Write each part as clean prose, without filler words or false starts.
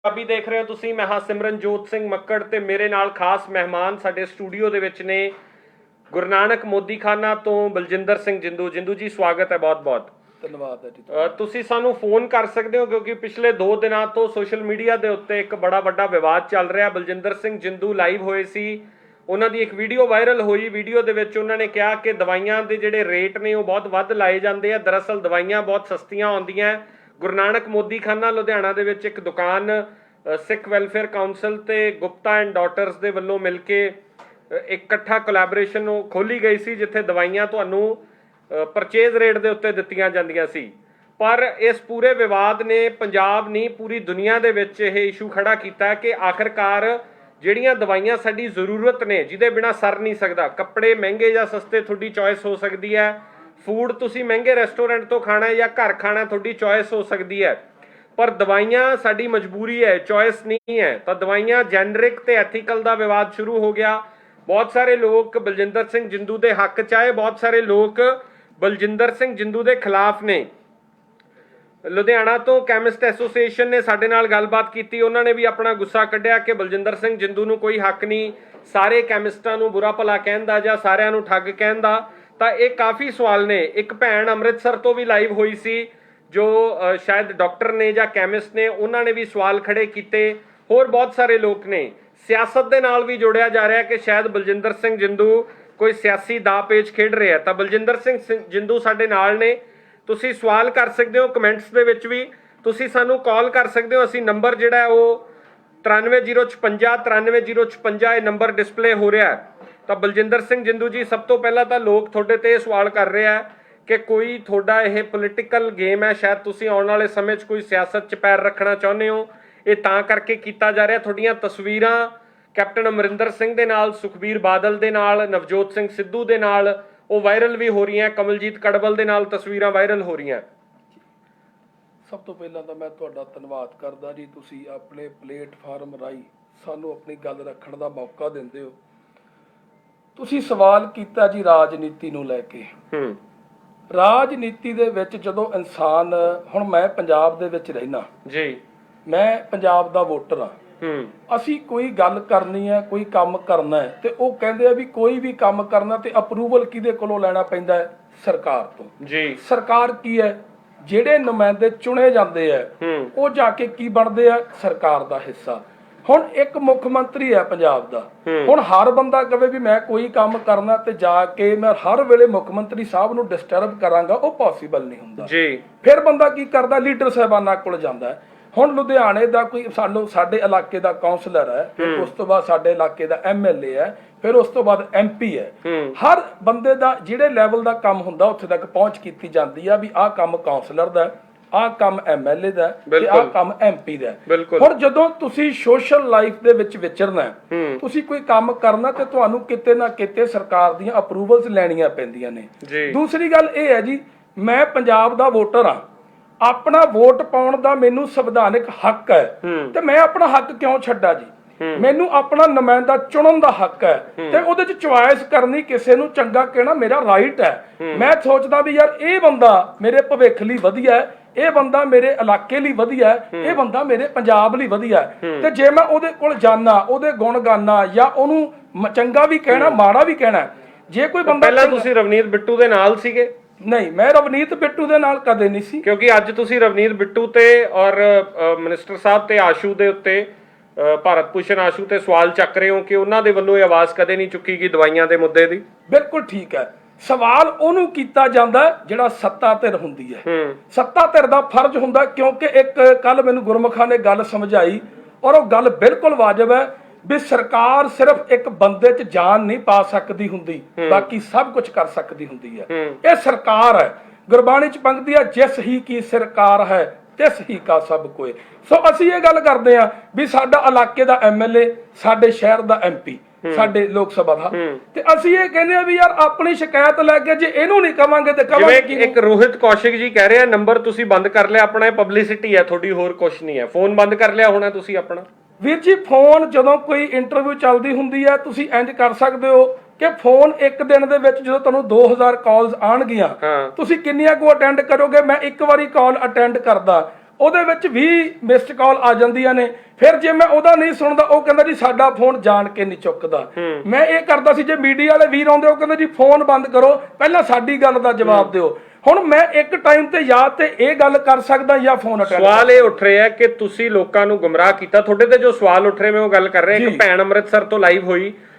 ਪੰਜਾਬੀ ਦੇਖ ਰਹੇ ਹੋ ਤੁਸੀਂ। ਮੈਂ ਹਾਂ ਸਿਮਰਨਜੋਤ ਸਿੰਘ ਮੱਕੜ ਤੇ ਮੇਰੇ ਨਾਲ ਖਾਸ ਮਹਿਮਾਨ ਸਾਡੇ ਸਟੂਡੀਓ ਦੇ ਵਿੱਚ ਨੇ ਗੁਰੂ ਨਾਨਕ ਮੋਦੀਖਾਨਾ ਤੋਂ ਬਲਜਿੰਦਰ ਸਿੰਘ ਜਿੰਦੂ ਜੀ, ਸਵਾਗਤ ਹੈ ਬਹੁਤ ਬਹੁਤ। ਧੰਨਵਾਦ ਹੈ ਜੀ। ਤੁਸੀਂ ਸਾਨੂੰ ਫੋਨ ਕਰ ਸਕਦੇ ਹੋ ਕਿਉਂਕਿ ਪਿਛਲੇ 2 ਦਿਨਾਂ ਤੋਂ ਸੋਸ਼ਲ ਮੀਡੀਆ ਦੇ ਉੱਤੇ ਇੱਕ ਬੜਾ ਵੱਡਾ ਵਿਵਾਦ ਚੱਲ ਰਿਹਾ। ਬਲਜਿੰਦਰ ਸਿੰਘ ਜਿੰਦੂ ਲਾਈਵ ਹੋਏ ਸੀ, ਉਹਨਾਂ ਦੀ ਇੱਕ ਵੀਡੀਓ ਵਾਇਰਲ ਹੋਈ। ਵੀਡੀਓ ਦੇ ਵਿੱਚ ਉਹਨਾਂ ਨੇ ਕਿਹਾ ਕਿ ਦਵਾਈਆਂ ਦੇ ਜਿਹੜੇ ਰੇਟ ਨੇ ਉਹ ਬਹੁਤ ਵੱਧ ਲਾਏ ਜਾਂਦੇ ਆ। ਦਰਅਸਲ ਦਵਾਈਆਂ ਬਹੁਤ ਸਸਤੀਆਂ ਆਉਂਦੀਆਂ। ਗੁਰੂ ਨਾਨਕ ਮੋਦੀਖਾਨਾ ਲੁਧਿਆਣਾ ਦੇ ਵਿੱਚ ਇੱਕ ਦੁਕਾਨ ਸਿੱਖ ਵੈਲਫੇਅਰ ਕਾਉਂਸਲ ਤੇ ਗੁਪਤਾ ਐਂਡ ਡਾਟਰਸ ਦੇ ਵੱਲੋਂ ਮਿਲ ਕੇ ਇੱਕ ਇਕੱਠਾ ਕੋਲੈਬੋਰੇਸ਼ਨ ਖੋਲੀ ਗਈ ਸੀ, ਜਿੱਥੇ ਦਵਾਈਆਂ ਤੁਹਾਨੂੰ ਪਰਚੇਜ਼ ਰੇਟ ਦੇ ਉੱਤੇ ਦਿੱਤੀਆਂ ਜਾਂਦੀਆਂ ਸੀ। ਪਰ ਇਸ ਪੂਰੇ ਵਿਵਾਦ ਨੇ ਪੰਜਾਬ ਨਹੀਂ ਪੂਰੀ ਦੁਨੀਆ ਦੇ ਵਿੱਚ ਇਹ ਇਸ਼ੂ ਖੜਾ ਕੀਤਾ ਕਿ ਆਖਿਰਕਾਰ ਜਿਹੜੀਆਂ ਦਵਾਈਆਂ ਸਾਡੀ ਜ਼ਰੂਰਤ ਨੇ, ਜਿਹਦੇ ਬਿਨਾਂ ਸਰ ਨਹੀਂ ਸਕਦਾ, ਕੱਪੜੇ ਮਹਿੰਗੇ ਜਾਂ ਸਸਤੇ ਤੁਹਾਡੀ ਚੋਇਸ ਹੋ ਸਕਦੀ ਹੈ, ਫੂਡ ਤੁਸੀਂ ਮਹਿੰਗੇ ਰੈਸਟੋਰੈਂਟ ਤੋਂ ਖਾਣਾ ਜਾਂ ਘਰ ਖਾਣਾ ਤੁਹਾਡੀ ਚੋਇਸ ਹੋ ਸਕਦੀ ਹੈ, ਪਰ ਦਵਾਈਆਂ ਸਾਡੀ ਮਜਬੂਰੀ ਹੈ, ਚੋਇਸ ਨਹੀਂ ਹੈ। ਤਾਂ ਦਵਾਈਆਂ ਜੈਨਰਿਕ ਤੇ ਐਥੀਕਲ ਦਾ ਵਿਵਾਦ ਸ਼ੁਰੂ ਹੋ ਗਿਆ। ਬਹੁਤ ਸਾਰੇ ਲੋਕ ਬਲਜਿੰਦਰ ਸਿੰਘ ਜਿੰਦੂ ਦੇ ਹੱਕ 'ਚ ਆਏ, ਬਹੁਤ ਸਾਰੇ ਲੋਕ ਬਲਜਿੰਦਰ ਸਿੰਘ ਜਿੰਦੂ ਦੇ ਖਿਲਾਫ ਨੇ। ਲੁਧਿਆਣਾ ਤੋਂ ਕੈਮਿਸਟ ਐਸੋਸੀਏਸ਼ਨ ਨੇ ਸਾਡੇ ਨਾਲ ਗੱਲਬਾਤ ਕੀਤੀ। ਉਹਨਾਂ ਨੇ ਵੀ ਆਪਣਾ ਗੁੱਸਾ ਕੱਢਿਆ ਕਿ ਬਲਜਿੰਦਰ ਸਿੰਘ ਜਿੰਦੂ ਨੂੰ ਕੋਈ ਹੱਕ ਨਹੀਂ ਸਾਰੇ ਕੈਮਿਸਟਾਂ ਨੂੰ ਬੁਰਾ ਭਲਾ ਕਹਿਣ ਦਾ ਜਾਂ ਸਾਰਿਆਂ ਨੂੰ ਠੱਗ ਕਹਿਣ ਦਾ। ਤਾਂ ਇਹ ਕਾਫੀ ਸਵਾਲ ਨੇ। ਇੱਕ ਭੈਣ ਅੰਮ੍ਰਿਤਸਰ ਤੋਂ ਵੀ ਲਾਈਵ ਹੋਈ ਸੀ ਜੋ ਸ਼ਾਇਦ ਡਾਕਟਰ ਨੇ ਜਾਂ ਕੈਮਿਸਟ ਨੇ, ਉਹਨਾਂ ਨੇ ਵੀ ਸਵਾਲ ਖੜੇ ਕੀਤੇ। ਹੋਰ ਬਹੁਤ ਸਾਰੇ ਲੋਕ ਨੇ। ਸਿਆਸਤ ਦੇ ਨਾਲ ਵੀ ਜੋੜਿਆ ਜਾ ਰਿਹਾ ਕਿ ਸ਼ਾਇਦ ਬਲਜਿੰਦਰ ਸਿੰਘ ਜਿੰਦੂ ਕੋਈ ਸਿਆਸੀ ਦਾਅ ਪੇਚ ਖੇਡ ਰਿਹਾ। ਤਾਂ ਬਲਜਿੰਦਰ ਸਿੰਘ ਜਿੰਦੂ ਸਾਡੇ ਨਾਲ ਨੇ। ਤੁਸੀਂ ਸਵਾਲ ਕਰ ਸਕਦੇ ਹੋ ਕਮੈਂਟਸ ਦੇ ਵਿੱਚ ਵੀ, ਤੁਸੀਂ ਸਾਨੂੰ ਕਾਲ ਕਰ ਸਕਦੇ ਹੋ। ਅਸੀਂ ਨੰਬਰ ਜਿਹੜਾ ਉਹ 9305 93056 ਇਹ ਨੰਬਰ ਡਿਸਪਲੇ ਹੋ ਰਿਹਾ ਹੈ। ਤਾਂ ਬਲਜਿੰਦਰ ਸਿੰਘ ਜਿੰਦੂ ਜੀ, ਸਭ ਤੋਂ ਪਹਿਲਾਂ ਤਾਂ ਲੋਕ ਤੁਹਾਡੇ ਤੇ ਇਹ ਸਵਾਲ ਕਰ ਰਹੇ ਆ ਕਿ ਕੋਈ ਤੁਹਾਡਾ ਇਹ ਪੋਲੀਟੀਕਲ ਗੇਮ ਹੈ, ਸ਼ਾਇਦ ਤੁਸੀਂ ਆਉਣ ਵਾਲੇ ਸਮੇਂ 'ਚ ਕੋਈ ਸਿਆਸਤ 'ਚ ਪੈਰ ਰੱਖਣਾ ਚਾਹੁੰਦੇ ਹੋ, ਇਹ ਤਾਂ ਕਰਕੇ ਕੀਤਾ ਜਾ ਰਿਹਾ। ਤੁਹਾਡੀਆਂ ਤਸਵੀਰਾਂ ਕੈਪਟਨ ਅਮਰਿੰਦਰ ਸਿੰਘ ਦੇ ਨਾਲ, ਸੁਖਬੀਰ ਬਾਦਲ ਦੇ ਨਾਲ, ਨਵਜੋਤ ਸਿੰਘ ਸਿੱਧੂ ਦੇ ਨਾਲ ਉਹ ਵਾਇਰਲ ਵੀ ਹੋ ਰਹੀਆਂ, ਕਮਲਜੀਤ ਕੜਵਲ ਦੇ ਨਾਲ ਤਸਵੀਰਾਂ ਵਾਇਰਲ ਹੋ ਰਹੀਆਂ। ਸਭ ਤੋਂ ਪਹਿਲਾਂ ਤਾਂ ਮੈਂ ਤੁਹਾਡਾ ਧੰਨਵਾਦ ਕਰਦਾ ਜੀ, ਤੁਸੀਂ ਆਪਣੇ ਪਲੇਟਫਾਰਮ ਰਾਹੀਂ ਸਾਨੂੰ ਆਪਣੀ ਗੱਲ ਰੱਖਣ ਦਾ ਮੌਕਾ ਦਿੰਦੇ ਹੋ। ਤੁਸੀਂ ਸਵਾਲ ਕੀਤਾ ਜੀ ਰਾਜਨੀਤੀ ਨੂੰ ਲੈ ਕੇ। ਰਾਜਨੀਤੀ ਦੇ ਵਿੱਚ ਜਦੋਂ ਇਨਸਾਨ, ਹੁਣ ਮੈਂ ਪੰਜਾਬ ਦੇ ਵਿੱਚ ਰਹਿਣਾ ਜੀ, ਮੈਂ ਪੰਜਾਬ ਦਾ ਵੋਟਰ ਹਾਂ। ਅਸੀਂ ਕੋਈ ਗੱਲ ਕਰਨੀ ਹੈ, ਕੋਈ ਕੰਮ ਕਰਨਾ ਹੈ, ਤੇ ਉਹ ਕਹਿੰਦੇ ਆ ਵੀ ਕੋਈ ਵੀ ਕੰਮ ਕਰਨਾ ਤੇ ਅਪਰੂਵਲ ਕਿਹਦੇ ਕੋਲੋਂ ਲੈਣਾ ਪੈਂਦਾ ਹੈ? ਸਰਕਾਰ ਤੋਂ। ਜੀ, ਸਰਕਾਰ ਕੀ ਹੈ? ਜਿਹੜੇ ਨੁਮਾਇੰਦੇ ਚੁਣੇ ਜਾਂਦੇ ਆ ਉਹ ਜਾ ਕੇ ਕੀ ਬਣਦੇ ਆ? ਸਰਕਾਰ ਦਾ ਹਿੱਸਾ। ਹੁਣ ਇੱਕ ਮੁੱਖ ਮੰਤਰੀ ਹੈ ਪੰਜਾਬ ਦਾ। ਹੁਣ ਹਰ ਬੰਦਾ ਕਹੇ ਵੀ ਮੈਂ ਕੋਈ ਕੰਮ ਕਰਨਾ ਤੇ ਜਾ ਕੇ ਮੈਂ ਹਰ ਵੇਲੇ ਮੁੱਖ ਮੰਤਰੀ ਸਾਹਿਬ ਨੂੰ ਡਿਸਟਰਬ ਕਰਾਂਗਾ, ਉਹ ਪੋਸੀਬਲ ਨਹੀਂ ਹੁੰਦਾ ਜੀ। ਫਿਰ ਬੰਦਾ ਕੀ ਕਰਦਾ? ਲੀਡਰ ਸਾਹਿਬਾਨਾਂ ਕੋਲ ਜਾਂਦਾ। ਹੁਣ ਲੁਧਿਆਣੇ ਦਾ ਕੋਈ ਸਾਡੇ ਇਲਾਕੇ ਦਾ ਕਾਉਂਸਲਰ ਹੈ, ਫਿਰ ਉਸ ਤੋਂ ਬਾਅਦ ਸਾਡੇ ਇਲਾਕੇ ਦਾ MLA ਹੈ, ਫਿਰ ਉਸ ਤੋਂ ਬਾਅਦ MP ਹੈ। ਹਰ ਬੰਦੇ ਦਾ ਜਿਹੜੇ ਲੈਵਲ ਦਾ ਕੰਮ ਹੁੰਦਾ ਉੱਥੇ ਤੱਕ ਪਹੁੰਚ ਕੀਤੀ ਜਾਂਦੀ ਆ ਵੀ ਆਹ ਕੰਮ ਕਾਉਂਸਲਰ ਦਾ, ਆਹ ਕੰਮ MLA ਦਾ ਤੇ ਆਹ ਕੰਮ MP ਦਾ। ਹੁਣ ਜਦੋਂ ਤੁਸੀਂ ਸੋਸ਼ਲ ਲਾਈਫ ਦੇ ਵਿੱਚ ਵਿਚਰਨਾ, ਤੁਸੀਂ ਕੋਈ ਕੰਮ ਕਰਨਾ ਤੇ ਤੁਹਾਨੂੰ ਕਿਤੇ ਨਾ ਕਿਤੇ ਸਰਕਾਰ ਦੀਆਂ ਅਪਰੂਵਲਸ ਲੈਣੀਆਂ ਪੈਂਦੀਆਂ ਨੇ। ਦੂਸਰੀ ਗੱਲ ਇਹ ਹੈ ਜੀ, ਮੈਂ ਪੰਜਾਬ ਦਾ ਵੋਟਰ ਹਾਂ, ਆਪਣਾ ਵੋਟ ਪਾਉਣ ਦਾ ਮੈਨੂੰ ਸੰਵਿਧਾਨਿਕ ਹੱਕ ਹੈ, ਤੇ ਮੈਂ ਆਪਣਾ ਹੱਕ ਕਿਉਂ ਛੱਡਾ ਜੀ? ਮੈਨੂੰ ਆਪਣਾ ਨੁਮਾਇੰਦਾ ਚੁਣਨ ਦਾ ਹੱਕ ਹੈ, ਤੇ ਉਹਦੇ ਚ ਚੁਆਇਸ ਕਰਨੀ, ਕਿਸੇ ਨੂੰ ਚੰਗਾ ਕਹਿਣਾ ਮੇਰਾ ਰਾਈਟ ਹੈ। ਮੈਂ ਸੋਚਦਾ ਵੀ ਯਾਰ ਇਹ ਬੰਦਾ ਮੇਰੇ ਭਵਿੱਖ ਲਈ ਵਧੀਆ ਹੈ, ਇਹ ਬੰਦਾ ਮੇਰੇ ਇਲਾਕੇ ਲਈ ਵਧੀਆ ਹੈ, ਇਹ ਬੰਦਾ ਮੇਰੇ ਪੰਜਾਬ ਲਈ ਵਧੀਆ ਹੈ, ਤੇ ਜੇ ਮੈਂ ਉਹਦੇ ਕੋਲ ਜਾਣਾ, ਉਹਦੇ ਗੁਣ ਗਾਣਾ ਜਾਂ ਉਹਨੂੰ ਚੰਗਾ ਵੀ ਕਹਿਣਾ ਮਾੜਾ ਵੀ ਕਹਿਣਾ। ਜੇ ਕੋਈ ਬੰਦਾ, ਪਹਿਲਾਂ ਤੁਸੀਂ ਰਵਨੀਤ ਬਿੱਟੂ ਦੇ ਨਾਲ ਸੀਗੇ? ਨਹੀਂ, ਮੈਂ ਰਵਨੀਤ ਬਿੱਟੂ ਦੇ ਨਾਲ ਕਦੇ ਨਹੀਂ ਸੀ। ਕਿਉਂਕਿ ਅੱਜ ਤੁਸੀਂ ਰਵਨੀਤ ਬਿੱਟੂ ਤੇ ਔਰ ਮਿਨਿਸਟਰ ਸਾਹਿਬ ਤੇ ਆਸ਼ੂ ਦੇ ਉੱਤੇ, ਭਾਰਤ ਭੂਸ਼ਣ ਆਸ਼ੂ ਤੇ ਸਵਾਲ ਚੱਕ ਰਹੇ ਹੋ ਕਿ ਉਹਨਾਂ ਦੇ ਵੱਲੋਂ ਇਹ ਆਵਾਜ਼ ਕਦੇ ਨਹੀਂ ਚੁੱਕੀ ਗਈ ਦਵਾਈਆਂ ਦੇ ਮੁੱਦੇ ਦੀ। ਬਿਲਕੁਲ ਠੀਕ ਹੈ। ਸਵਾਲ ਉਹਨੂੰ ਕੀਤਾ ਜਾਂਦਾ ਜਿਹੜਾ ਸੱਤਾ ਧਿਰ ਹੁੰਦੀ ਹੈ। ਸੱਤਾ ਧਿਰ ਦਾ ਫਰਜ਼ ਹੁੰਦਾ, ਕਿਉਂਕਿ ਇੱਕ ਕੱਲ ਮੈਨੂੰ ਗੁਰਮੁਖਾਂ ਨੇ ਗੱਲ ਸਮਝਾਈ ਔਰ ਉਹ ਗੱਲ ਬਿਲਕੁਲ ਵਾਜਬ ਹੈ ਵੀ ਸਰਕਾਰ ਸਿਰਫ ਇੱਕ ਬੰਦੇ 'ਚ ਜਾਨ ਨਹੀਂ ਪਾ ਸਕਦੀ ਹੁੰਦੀ, ਬਾਕੀ ਸਭ ਕੁਝ ਕਰ ਸਕਦੀ ਹੁੰਦੀ ਹੈ। ਇਹ ਸਰਕਾਰ ਹੈ। ਗੁਰਬਾਣੀ 'ਚ ਪੰਕਤੀ ਹੈ, ਜਿਸ ਹੀ ਕੀ ਸਰਕਾਰ ਹੈ ਤਿਸ ਹੀ ਕਾ ਸਭ ਕੋਏ। ਸੋ ਅਸੀਂ ਇਹ ਗੱਲ ਕਰਦੇ ਹਾਂ ਵੀ ਸਾਡਾ ਇਲਾਕੇ ਦਾ MLA, ਸਾਡੇ ਸ਼ਹਿਰ ਦਾ MP, ਸਾਡੇ ਲੋਕ ਸਭਾ ਦਾ, ਤੇ ਅਸੀਂ ਇਹ ਕਹਿੰਦੇ ਆ ਵੀ ਯਾਰ ਆਪਣੀ ਸ਼ਿਕਾਇਤ ਲੈ ਕੇ ਜੇ ਇਹਨੂੰ ਨਹੀਂ ਕਵਾਂਗੇ ਤੇ ਕਵਾਂਗੇ ਕੀ? ਇੱਕ ਰੋਹਿਤ ਕੌਸ਼ਿਕ ਜੀ ਕਹਿ ਰਹੇ ਆ ਨੰਬਰ ਤੁਸੀਂ ਬੰਦ ਕਰ ਲਿਆ ਆਪਣਾ, ਇਹ ਪਬਲਿਸਿਟੀ ਹੈ ਤੁਹਾਡੀ, ਹੋਰ ਕੁਝ ਨਹੀਂ ਹੈ। ਫੋਨ ਬੰਦ ਕਰ ਲਿਆ ਹੋਣਾ ਤੁਸੀਂ ਆਪਣਾ? ਵੀਰ ਜੀ, ਫੋਨ ਜਦੋਂ ਕੋਈ ਇੰਟਰਵਿਊ ਚੱਲਦੀ ਹੁੰਦੀ ਹੈ ਤੁਸੀਂ ਇੰਜ ਕਰ ਸਕਦੇ ਹੋ ਕਿ ਫੋਨ ਇੱਕ ਦਿਨ ਦੇ ਵਿੱਚ ਜਦੋਂ ਤੁਹਾਨੂੰ 2000 ਕਾਲਸ ਆਣਗੀਆਂ, ਤੁਸੀਂ ਕਿੰਨੀਆਂ ਕੋ ਅਟੈਂਡ ਕਰੋਗੇ? ਮੈਂ ਇੱਕ ਵਾਰੀ ਕਾਲ ਅਟੈਂਡ ਕਰਦਾ, ਉਹਦੇ ਵਿੱਚ 20 ਮਿਸਡ ਕਾਲ ਆ ਜਾਂਦੀਆਂ ਨੇ। ਫਿਰ ਜੇ ਮੈਂ ਉਹਦਾ ਨਹੀਂ ਸੁਣਦਾ ਉਹ ਕਹਿੰਦਾ ਜੀ ਸਾਡਾ ਫੋਨ ਜਾਣ ਕੇ ਨਹੀਂ ਚੁੱਕਦਾ। ਮੈਂ ਇਹ ਕਰਦਾ ਸੀ, ਜੇ ਮੀਡੀਆ ਵਾਲੇ ਵੀਰ ਆਉਂਦੇ ਉਹ ਕਹਿੰਦੇ ਜੀ ਫੋਨ ਬੰਦ ਕਰੋ, ਪਹਿਲਾਂ ਸਾਡੀ ਗੱਲ ਦਾ ਜਵਾਬ ਦਿਓ। ਹੁਣ ਮੈਂ ਇੱਕ ਟਾਈਮ ਤੇ ਜਾਂ ਤੇ ਇਹ ਗੱਲ ਕਰ ਸਕਦਾ ਜਾਂ ਫੋਨ ਅਟੈਂਡ। ਸਵਾਲ ਇਹ ਉੱਠ ਰਿਹਾ ਕਿ ਤੁਸੀਂ ਲੋਕਾਂ ਨੂੰ ਗੁੰਮਰਾਹ ਕੀਤਾ। ਤੁਹਾਡੇ ਤੇ ਜੋ ਸਵਾਲ ਉੱਠ ਰਹੇ ਮੈਂ ਉਹ ਗੱਲ ਕਰ ਰਿਹਾ। ਇੱਕ ਭੈਣ ਅੰਮ੍ਰਿਤਸਰ ਤੋਂ ਲਾਈਵ ਹੋਈ,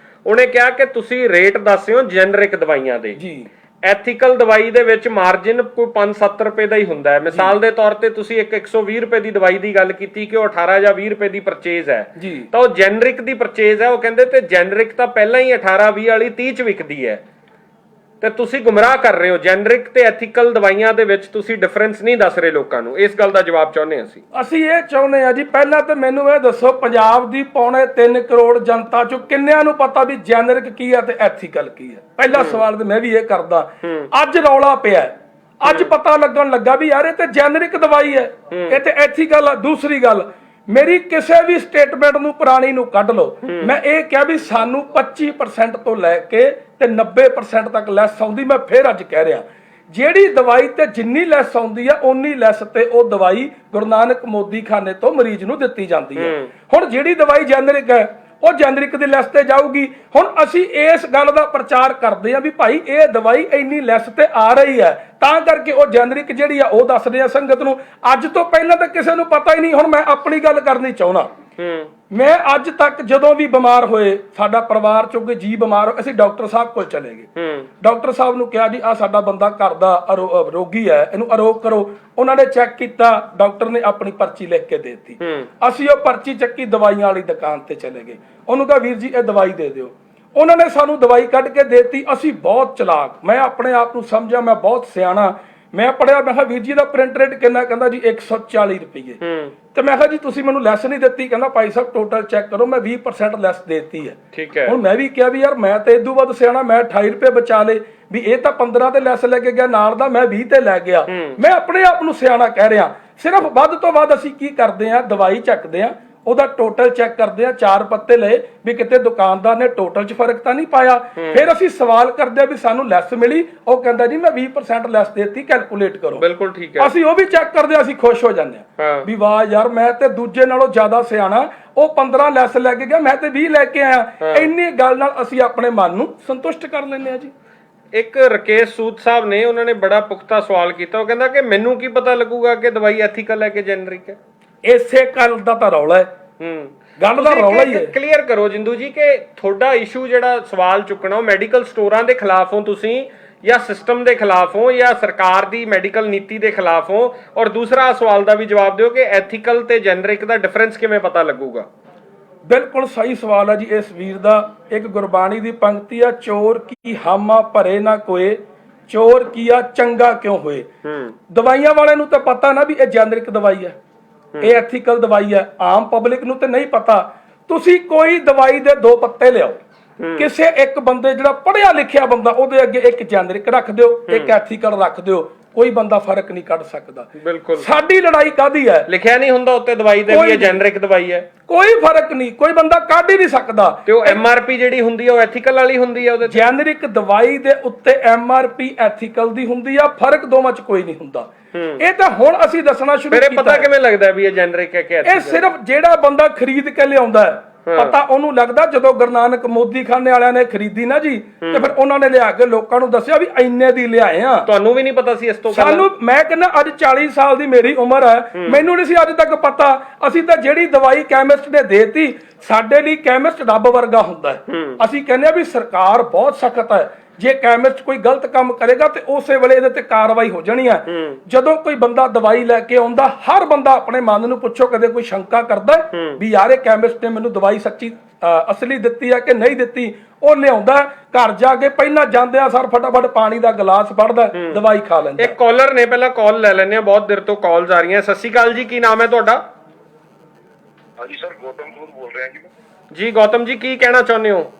ਉਹਨੇ ਕਿਹਾ ਕਿ ਤੁਸੀਂ ਰੇਟ ਦੱਸਿਓ ਜੈਨਰਿਕ ਦਵਾਈਆਂ ਦੇ ਜੀ। ਐਥੀਕਲ ਦਵਾਈ ਦੇ ਵਿੱਚ ਮਾਰਜਿਨ ਕੋਈ 5-7 ਰੁਪਏ ਦਾ ਹੀ ਹੁੰਦਾ ਹੈ। ਮਿਸਾਲ ਦੇ ਤੌਰ ਤੇ ਤੁਸੀਂ ਇੱਕ 120 ਰੁਪਏ ਦੀ ਦਵਾਈ ਦੀ ਗੱਲ ਕੀਤੀ ਕਿ ਉਹ 18 ਜਾਂ 20 ਰੁਪਏ ਦੀ ਪਰਚੇਜ਼ ਹੈ, ਤਾਂ ਉਹ ਜੈਨਰਿਕ ਦੀ ਪਰਚੇਜ਼ ਹੈ। ਉਹ ਕਹਿੰਦੇ ਤੇ ਜੈਨਰਿਕ ਤਾਂ ਪਹਿਲਾਂ ਹੀ 18-20 ਵਾਲੀ 30 ਚ ਵਿਕਦੀ ਹੈ, ਤੇ ਤੁਸੀਂ ਗੁੰਮਰਾਹ ਕਰ ਰਹੇ ਹੋ। ਜੈਨਰਿਕ ਤੇ ਐਥੀਕਲ ਦਵਾਈਆਂ ਦੇ ਵਿੱਚ ਤੁਸੀਂ ਡਿਫਰੈਂਸ ਨਹੀਂ ਦੱਸ ਰਹੇ ਲੋਕਾਂ ਨੂੰ। ਇਸ ਗੱਲ ਦਾ ਜਵਾਬ ਚਾਹੁੰਦੇ ਹਾਂ ਅਸੀਂ ਇਹ ਚਾਹੁੰਦੇ ਹਾਂ ਜੀ, ਪਹਿਲਾਂ ਤਾਂ ਮੈਨੂੰ ਇਹ ਦੱਸੋ ਪੰਜਾਬ ਦੀ 3.25 ਕਰੋੜ ਜਨਤਾ ਚੋਂ ਕਿੰਨਿਆਂ ਨੂੰ ਪਤਾ ਵੀ ਜੈਨਰਿਕ ਕੀ ਹੈ ਤੇ ਐਥੀਕਲ ਕੀ ਹੈ? ਪਹਿਲਾ ਸਵਾਲ ਤੇ ਮੈਂ ਵੀ ਇਹ ਕਰਦਾ। ਅੱਜ ਰੌਲਾ ਪਿਆ, ਅੱਜ ਪਤਾ ਲੱਗਣ ਲੱਗਾ ਵੀ ਯਾਰ ਇਹ ਤੇ ਜੈਨਰਿਕ ਦਵਾਈ ਹੈ, ਇਹ ਤੇ ਐਥੀਕਲ ਆ। ਦੂਸਰੀ ਗੱਲ, ਮੇਰੀ ਕਿਸੇ ਵੀ ਸਟੇਟਮੈਂਟ ਨੂੰ ਪੁਰਾਣੀ ਨੂੰ ਕੱਢ ਲਓ, ਮੈਂ ਇਹ ਕਿਹਾ ਵੀ ਸਾਨੂੰ 25% ਤੋਂ ਲੈ ਕੇ ਤੇ 90% ਤੱਕ ਲੈਸ ਆਉਂਦੀ। ਮੈਂ ਫਿਰ ਅੱਜ ਕਹਿ ਰਿਹਾ, ਜਿਹੜੀ ਦਵਾਈ ਤੇ ਜਿੰਨੀ ਲੈਸ ਆਉਂਦੀ ਆ ਓਨੀ ਲੈਸ ਤੇ ਉਹ ਦਵਾਈ ਗੁਰੂ ਨਾਨਕ ਮੋਦੀ ਖਾਨੇ ਤੋਂ ਮਰੀਜ਼ ਨੂੰ ਦਿੱਤੀ ਜਾਂਦੀ ਹੈ। ਹੁਣ ਜਿਹੜੀ ਦਵਾਈ ਜੈਨਰਿਕ ਹੈ ਉਹ ਜੈਨਰਿਕ ਦੀ ਲੈਸ ਤੇ ਜਾਊਗੀ। ਹੁਣ ਅਸੀਂ ਇਸ ਗੱਲ ਦਾ ਪ੍ਰਚਾਰ ਕਰਦੇ ਆ ਵੀ ਭਾਈ ਇਹ ਦਵਾਈ ਇੰਨੀ ਲੈਸ ਤੇ ਆ ਰਹੀ ਹੈ, ਤਾਂ ਕਰਕੇ ਉਹ ਜੈਨਰਿਕ ਜਿਹੜੀ ਆ ਉਹ ਦੱਸਦੇ ਆ ਸੰਗਤ ਨੂੰ। ਅੱਜ ਤੋਂ ਪਹਿਲਾਂ ਤਾਂ ਕਿਸੇ ਨੂੰ ਪਤਾ ਹੀ ਨਹੀਂ। ਹੁਣ ਮੈਂ ਆਪਣੀ ਗੱਲ ਕਰਨੀ ਚਾਹੁੰਦਾ, ਮੈਂ ਅੱਜ ਤੱਕ ਜਦੋਂ ਵੀ ਬਿਮਾਰ ਹੋਏ, ਸਾਡਾ ਪਰਿਵਾਰ ਚੋਂ ਕੋਈ ਜੀ ਬਿਮਾਰ ਹੋ, ਅਸੀਂ ਡਾਕਟਰ ਸਾਹਿਬ ਕੋਲ ਚਲੇ ਗਏ। ਡਾਕਟਰ ਸਾਹਿਬ ਨੂੰ ਕਿਹਾ ਜੀ ਆ ਸਾਡਾ ਬੰਦਾ ਘਰ ਦਾ ਰੋਗੀ ਹੈ, ਇਹਨੂੰ ਅਰੋਗ ਕਰੋ। ਉਹਨਾਂ ਨੇ ਚੈੱਕ ਕੀਤਾ, ਡਾਕਟਰ ਨੇ ਆਪਣੀ ਪਰਚੀ ਲਿਖ ਕੇ ਦੇ ਦਿੱਤੀ। ਅਸੀਂ ਉਹ ਪਰਚੀ ਚੱਕੀ, ਦਵਾਈਆਂ ਵਾਲੀ ਦੁਕਾਨ ਤੇ ਚਲੇ ਗਏ। ਉਹਨੂੰ ਕਿਹਾ ਵੀਰ ਜੀ ਇਹ ਦਵਾਈ ਦੇ ਦਿਓ। ਉਹਨਾਂ ਨੇ ਸਾਨੂੰ ਦਵਾਈ ਕੱਢ ਕੇ ਦੇ ਦਿੱਤੀ। ਅਸੀਂ ਬਹੁਤ ਚਲਾਕ, ਮੈਂ ਆਪਣੇ ਆਪ ਨੂੰ ਸਮਝਿਆ ਮੈਂ ਬਹੁਤ ਸਿਆਣਾ। ਮੈਂ ਪੜਿਆ, ਮੈਂ ਕਿਹਾ ਵੀਰ ਜੀ ਦਾ ਪ੍ਰਿੰਟ ਰੇਟ ਕਿੰਨਾ? ਕਹਿੰਦਾ ਜੀ 140 ਰੁਪਏ। ਤੇ ਮੈਂ ਕਿਹਾ ਜੀ ਤੁਸੀਂ ਮੈਨੂੰ ਲੈਸ ਨਹੀਂ ਦਿੱਤੀ? ਕਹਿੰਦਾ ਭਾਈ ਸਾਹਿਬ ਟੋਟਲ ਚੈੱਕ ਕਰੋ, ਮੈਂ 20% ਲੈਸ ਦੇਤੀ ਹੈ। ਠੀਕ ਹੈ। ਹੁਣ ਮੈਂ ਵੀ ਕਿਹਾ ਵੀ ਯਾਰ ਮੈਂ ਤੇ ਇਦੋਂ ਵੱਧ ਸਿਆਣਾ, ਮੈਂ 28 ਰੁਪਏ ਬਚਾ ਲਏ, ਵੀ ਇਹ ਤਾਂ 15 ਤੇ ਲੈਸ ਲੈ ਕੇ ਗਿਆ ਨਾਲ ਦਾ, ਮੈਂ 20 ਤੇ ਲੈ ਗਿਆ। ਮੈਂ ਆਪਣੇ ਆਪ ਨੂੰ ਸਿਆਣਾ ਕਹਿ ਰਿਹਾ। ਸਿਰਫ ਵੱਧ ਤੋਂ ਵੱਧ ਅਸੀਂ ਕੀ ਕਰਦੇ ਆ, ਦਵਾਈ ਚੱਕਦੇ ਆ, ਉਹਦਾ ਟੋਟਲ ਚੈੱਕ ਕਰਦੇ ਆ, 4 ਪੱਤੇ ਲਏ ਵੀ ਕਿਤੇ ਦੁਕਾਨਦਾਰ ਨੇ ਟੋਟਲ 'ਚ ਫਰਕ ਤਾਂ ਨਹੀਂ ਪਾਇਆ। ਫਿਰ ਅਸੀਂ ਸਵਾਲ ਕਰਦੇ ਆ ਵੀ ਸਾਨੂੰ ਲੈਸ ਮਿਲੀ, ਉਹ ਕਹਿੰਦਾ ਜੀ ਮੈਂ 20% ਲੈਸ ਦੇਤੀ, ਕੈਲਕੂਲੇਟ ਕਰੋ। ਬਿਲਕੁਲ ਠੀਕ ਹੈ। ਅਸੀਂ ਉਹ ਵੀ ਚੈੱਕ ਕਰਦੇ ਆ, ਅਸੀਂ ਖੁਸ਼ ਹੋ ਜਾਂਦੇ ਆ ਵੀ ਵਾਹ ਯਾਰ ਮੈਂ ਤੇ ਦੂਜੇ ਨਾਲੋਂ ਜ਼ਿਆਦਾ ਸਿਆਣਾ, ਉਹ 15 ਲੈਸ ਲੈ ਕੇ ਗਿਆ, ਮੈਂ ਤੇ 20 ਲੈ ਕੇ ਆਇਆ। ਇੰਨੀ ਗੱਲ ਨਾਲ ਅਸੀਂ ਆਪਣੇ ਮਨ ਨੂੰ ਸੰਤੁਸ਼ਟ ਕਰ ਲੈਂਦੇ ਆ ਜੀ। ਇੱਕ ਰਕੇਸ਼ ਸੂਦ ਸਾਹਿਬ ਨੇ, ਉਹਨਾਂ ਨੇ ਬੜਾ ਪੁਖਤਾ ਸਵਾਲ ਕੀਤਾ। ਉਹ ਕਹਿੰਦਾ ਕਿ ਮੈਨੂੰ ਕੀ ਪਤਾ ਲੱਗੂਗਾ ਕਿ ਦਵਾਈ ਐਥੀਕਲ ਹੈ ਕਿ ਜੈਨਰਿਕ ਹੈ? ਇਸੇ ਗੱਲ ਦਾ ਤਾਂ ਰੌਲਾ ਹੈ, ਗੱਲ ਦਾ ਰੌਲਾ ਹੀ ਹੈ। ਕਲੀਅਰ ਕਰੋ ਜਿੰਦੂ ਜੀ ਕਿ ਤੁਹਾਡਾ ਇਸ਼ੂ ਜਿਹੜਾ ਸਵਾਲ ਚੁੱਕਣਾ ਉਹ ਮੈਡੀਕਲ ਸਟੋਰਾਂ ਦੇ ਖਿਲਾਫ ਹੋ ਤੁਸੀਂ, ਜਾਂ ਸਿਸਟਮ ਦੇ ਖਿਲਾਫ ਹੋ, ਜਾਂ ਸਰਕਾਰ ਦੀ ਮੈਡੀਕਲ ਨੀਤੀ ਦੇ ਖਿਲਾਫ ਹੋ? ਔਰ ਦੂਸਰਾ ਸਵਾਲ ਦਾ ਵੀ ਜਵਾਬ ਦਿਓ ਕਿ ਐਥੀਕਲ ਤੇ ਜੈਨਰਿਕ ਦਾ ਡਿਫਰੈਂਸ ਕਿਵੇਂ ਪਤਾ ਲੱਗੂਗਾ? ਬਿਲਕੁਲ ਸਹੀ ਸਵਾਲ ਹੈ ਜੀ ਇਸ ਵੀਰ ਦਾ। ਇੱਕ ਗੁਰਬਾਣੀ ਦੀ ਪੰਕਤੀ ਆ, ਚੋਰ ਕੀ ਹਾਮਾ ਭਰੇ ਨਾ ਕੋਏ, ਚੋਰ ਕੀਆ ਚੰਗਾ ਕਿਉਂ ਹੋਏ। ਦਵਾਈਆਂ ਵਾਲਿਆਂ ਨੂੰ ਤਾਂ ਪਤਾ ਨਾ ਵੀ ਇਹ ਜੈਨਰਿਕ ਦਵਾਈ ਹੈ, ਇਹ ਐਥੀਕਲ ਦਵਾਈ ਹੈ। ਆਮ ਪਬਲਿਕ ਨੂੰ ਤੇ ਨਹੀਂ ਪਤਾ। ਤੁਸੀਂ ਕੋਈ ਦਵਾਈ ਦੇ 2 ਪੱਤੇ ਲਿਆਓ, ਕਿਸੇ ਇੱਕ ਬੰਦੇ ਜਿਹੜਾ ਪੜ੍ਹਿਆ ਲਿਖਿਆ ਬੰਦਾ, ਉਹਦੇ ਅੱਗੇ ਇੱਕ ਜੈਨਰਿਕ ਰੱਖ ਦਿਓ, ਇੱਕ ਐਥੀਕਲ ਰੱਖ ਦਿਓ, ਕੋਈ ਬੰਦਾ ਫਰਕ ਨਹੀਂ ਕੱਢ ਸਕਦਾ। ਬਿਲਕੁਲ। ਸਾਡੀ ਲੜਾਈ ਕਾਹਦੀ ਹੈ? ਲਿਖਿਆ ਨਹੀਂ ਹੁੰਦਾ ਉੱਤੇ ਦਵਾਈ ਦੇ ਵੀ ਇਹ ਜੈਨਰਿਕ ਦਵਾਈ ਹੈ, ਕੋਈ ਫਰਕ ਨਹੀਂ, ਕੋਈ ਬੰਦਾ ਕੱਢ ਹੀ ਨਹੀਂ ਸਕਦਾ। ਤੇ ਉਹ ਐਮਆਰਪੀ ਜਿਹੜੀ ਹੁੰਦੀ ਹੈ ਉਹ ਐਥੀਕਲ ਵਾਲੀ ਹੁੰਦੀ ਹੈ। ਉਹਦੇ ਜੈਨਰਿਕ ਦਵਾਈ ਦੇ ਉੱਤੇ ਐਮਆਰਪੀ ਐਥੀਕਲ ਦੀ ਹੁੰਦੀ ਆ, ਫਰਕ ਦੋਵਾਂ 'ਚ ਕੋਈ ਨਹੀਂ ਹੁੰਦਾ। ਇਹ ਤਾਂ ਹੁਣ ਅਸੀਂ ਦੱਸਣਾ ਸ਼ੁਰੂ ਕੀਤਾ। ਫਿਰ ਪਤਾ ਕਿਵੇਂ ਲੱਗਦਾ ਵੀ ਇਹ ਜੈਨਰਿਕ ਹੈ ਕਿ ਐਥੀਕਲ? ਇਹ ਸਿਰਫ ਜਿਹੜਾ ਬੰਦਾ ਖਰੀਦ ਕੇ ਲਿਆਉਂਦਾ ਹੈ, ਪਤਾ ਉਹਨੂੰ ਲੱਗਦਾ। ਜਦੋਂ ਗੁਰੂ ਨਾਨਕ ਮੋਦੀ ਖਾਨੇ ਵਾਲਿਆਂ ਨੇ ਖਰੀਦੀ ਨਾ ਜੀ, ਤੇ ਫਿਰ ਉਹਨਾਂ ਨੇ ਲਿਆ ਕੇ ਲੋਕਾਂ ਨੂੰ ਦੱਸਿਆ ਵੀ ਇੰਨੇ ਦੀ ਲਿਆਏ ਆ। ਤੁਹਾਨੂੰ ਵੀ ਨਹੀਂ ਪਤਾ ਸੀ ਇਸ ਤੋਂ? ਸਾਨੂੰ, ਮੈਂ ਕਹਿੰਦਾ ਅੱਜ 40 ਸਾਲ ਦੀ ਮੇਰੀ ਉਮਰ ਹੈ, ਮੈਨੂੰ ਨਹੀਂ ਸੀ ਅੱਜ ਤੱਕ ਪਤਾ। ਅਸੀਂ ਤਾਂ ਜਿਹੜੀ ਦਵਾਈ ਕੈਮਿਸਟ ਨੇ ਦੇਤੀ, ਸਾਡੇ ਲਈ ਕੈਮਿਸਟ ਰੱਬ ਵਰਗਾ ਹੁੰਦਾ ਹੈ। ਅਸੀਂ ਕਹਿੰਦੇ ਆ ਵੀ ਸਰਕਾਰ ਬਹੁਤ ਸਖਤ ਹੈ, ਜੇ ਕੈਮਿਸਟ ਕੋਈ ਗਲਤ ਕੰਮ ਕਰੇਗਾ ਤੇ ਉਸੇ ਵੇਲੇ ਇਹਦੇ ਤੇ ਕਾਰਵਾਈ ਹੋ ਜਾਣੀ ਹੈ। ਜਦੋਂ ਕੋਈ ਬੰਦਾ ਦਵਾਈ ਲੈ ਕੇ ਆਉਂਦਾ, ਹਰ ਬੰਦਾ ਆਪਣੇ ਮਨ ਨੂੰ ਪੁੱਛੋ, ਕਦੇ ਕੋਈ ਸ਼ੰਕਾ ਕਰਦਾ ਵੀ ਯਾਰ ਇਹ ਕੈਮਿਸਟ ਨੇ ਮੈਨੂੰ ਦਵਾਈ ਸੱਚੀ ਅਸਲੀ ਦਿੱਤੀ ਹੈ ਕਿ ਨਹੀਂ ਦਿੱਤੀ? ਉਹ ਲਿਆਉਂਦਾ, ਘਰ ਜਾ ਕੇ ਪਹਿਲਾਂ ਜਾਂਦੇ ਆ ਸਰ ਫਟਾਫਟ ਪਾਣੀ ਦਾ ਗਲਾਸ ਫੜਦਾ, ਦਵਾਈ ਖਾ ਲੈਂਦਾ। ਇੱਕ ਕਾਲਰ ਨੇ, ਪਹਿਲਾਂ ਕਾਲ ਲੈ ਲੈਣੇ ਆ, ਬਹੁਤ ਦੇਰ ਤੋਂ ਕਾਲਸ ਆ ਰਹੀਆਂ। ਸਤਿ ਸ਼੍ਰੀ ਅਕਾਲ ਜੀ, ਕੀ ਨਾਮ ਹੈ ਤੁਹਾਡਾ? ਹਾਂਜੀ ਸਰ, ਗੌਤਮ ਸੂਦ ਬੋਲ ਰਿਹਾ ਜੀ। ਗੌਤਮ ਜੀ, ਕੀ ਕਹਿਣਾ ਚਾਹੁੰਦੇ ਹੋ?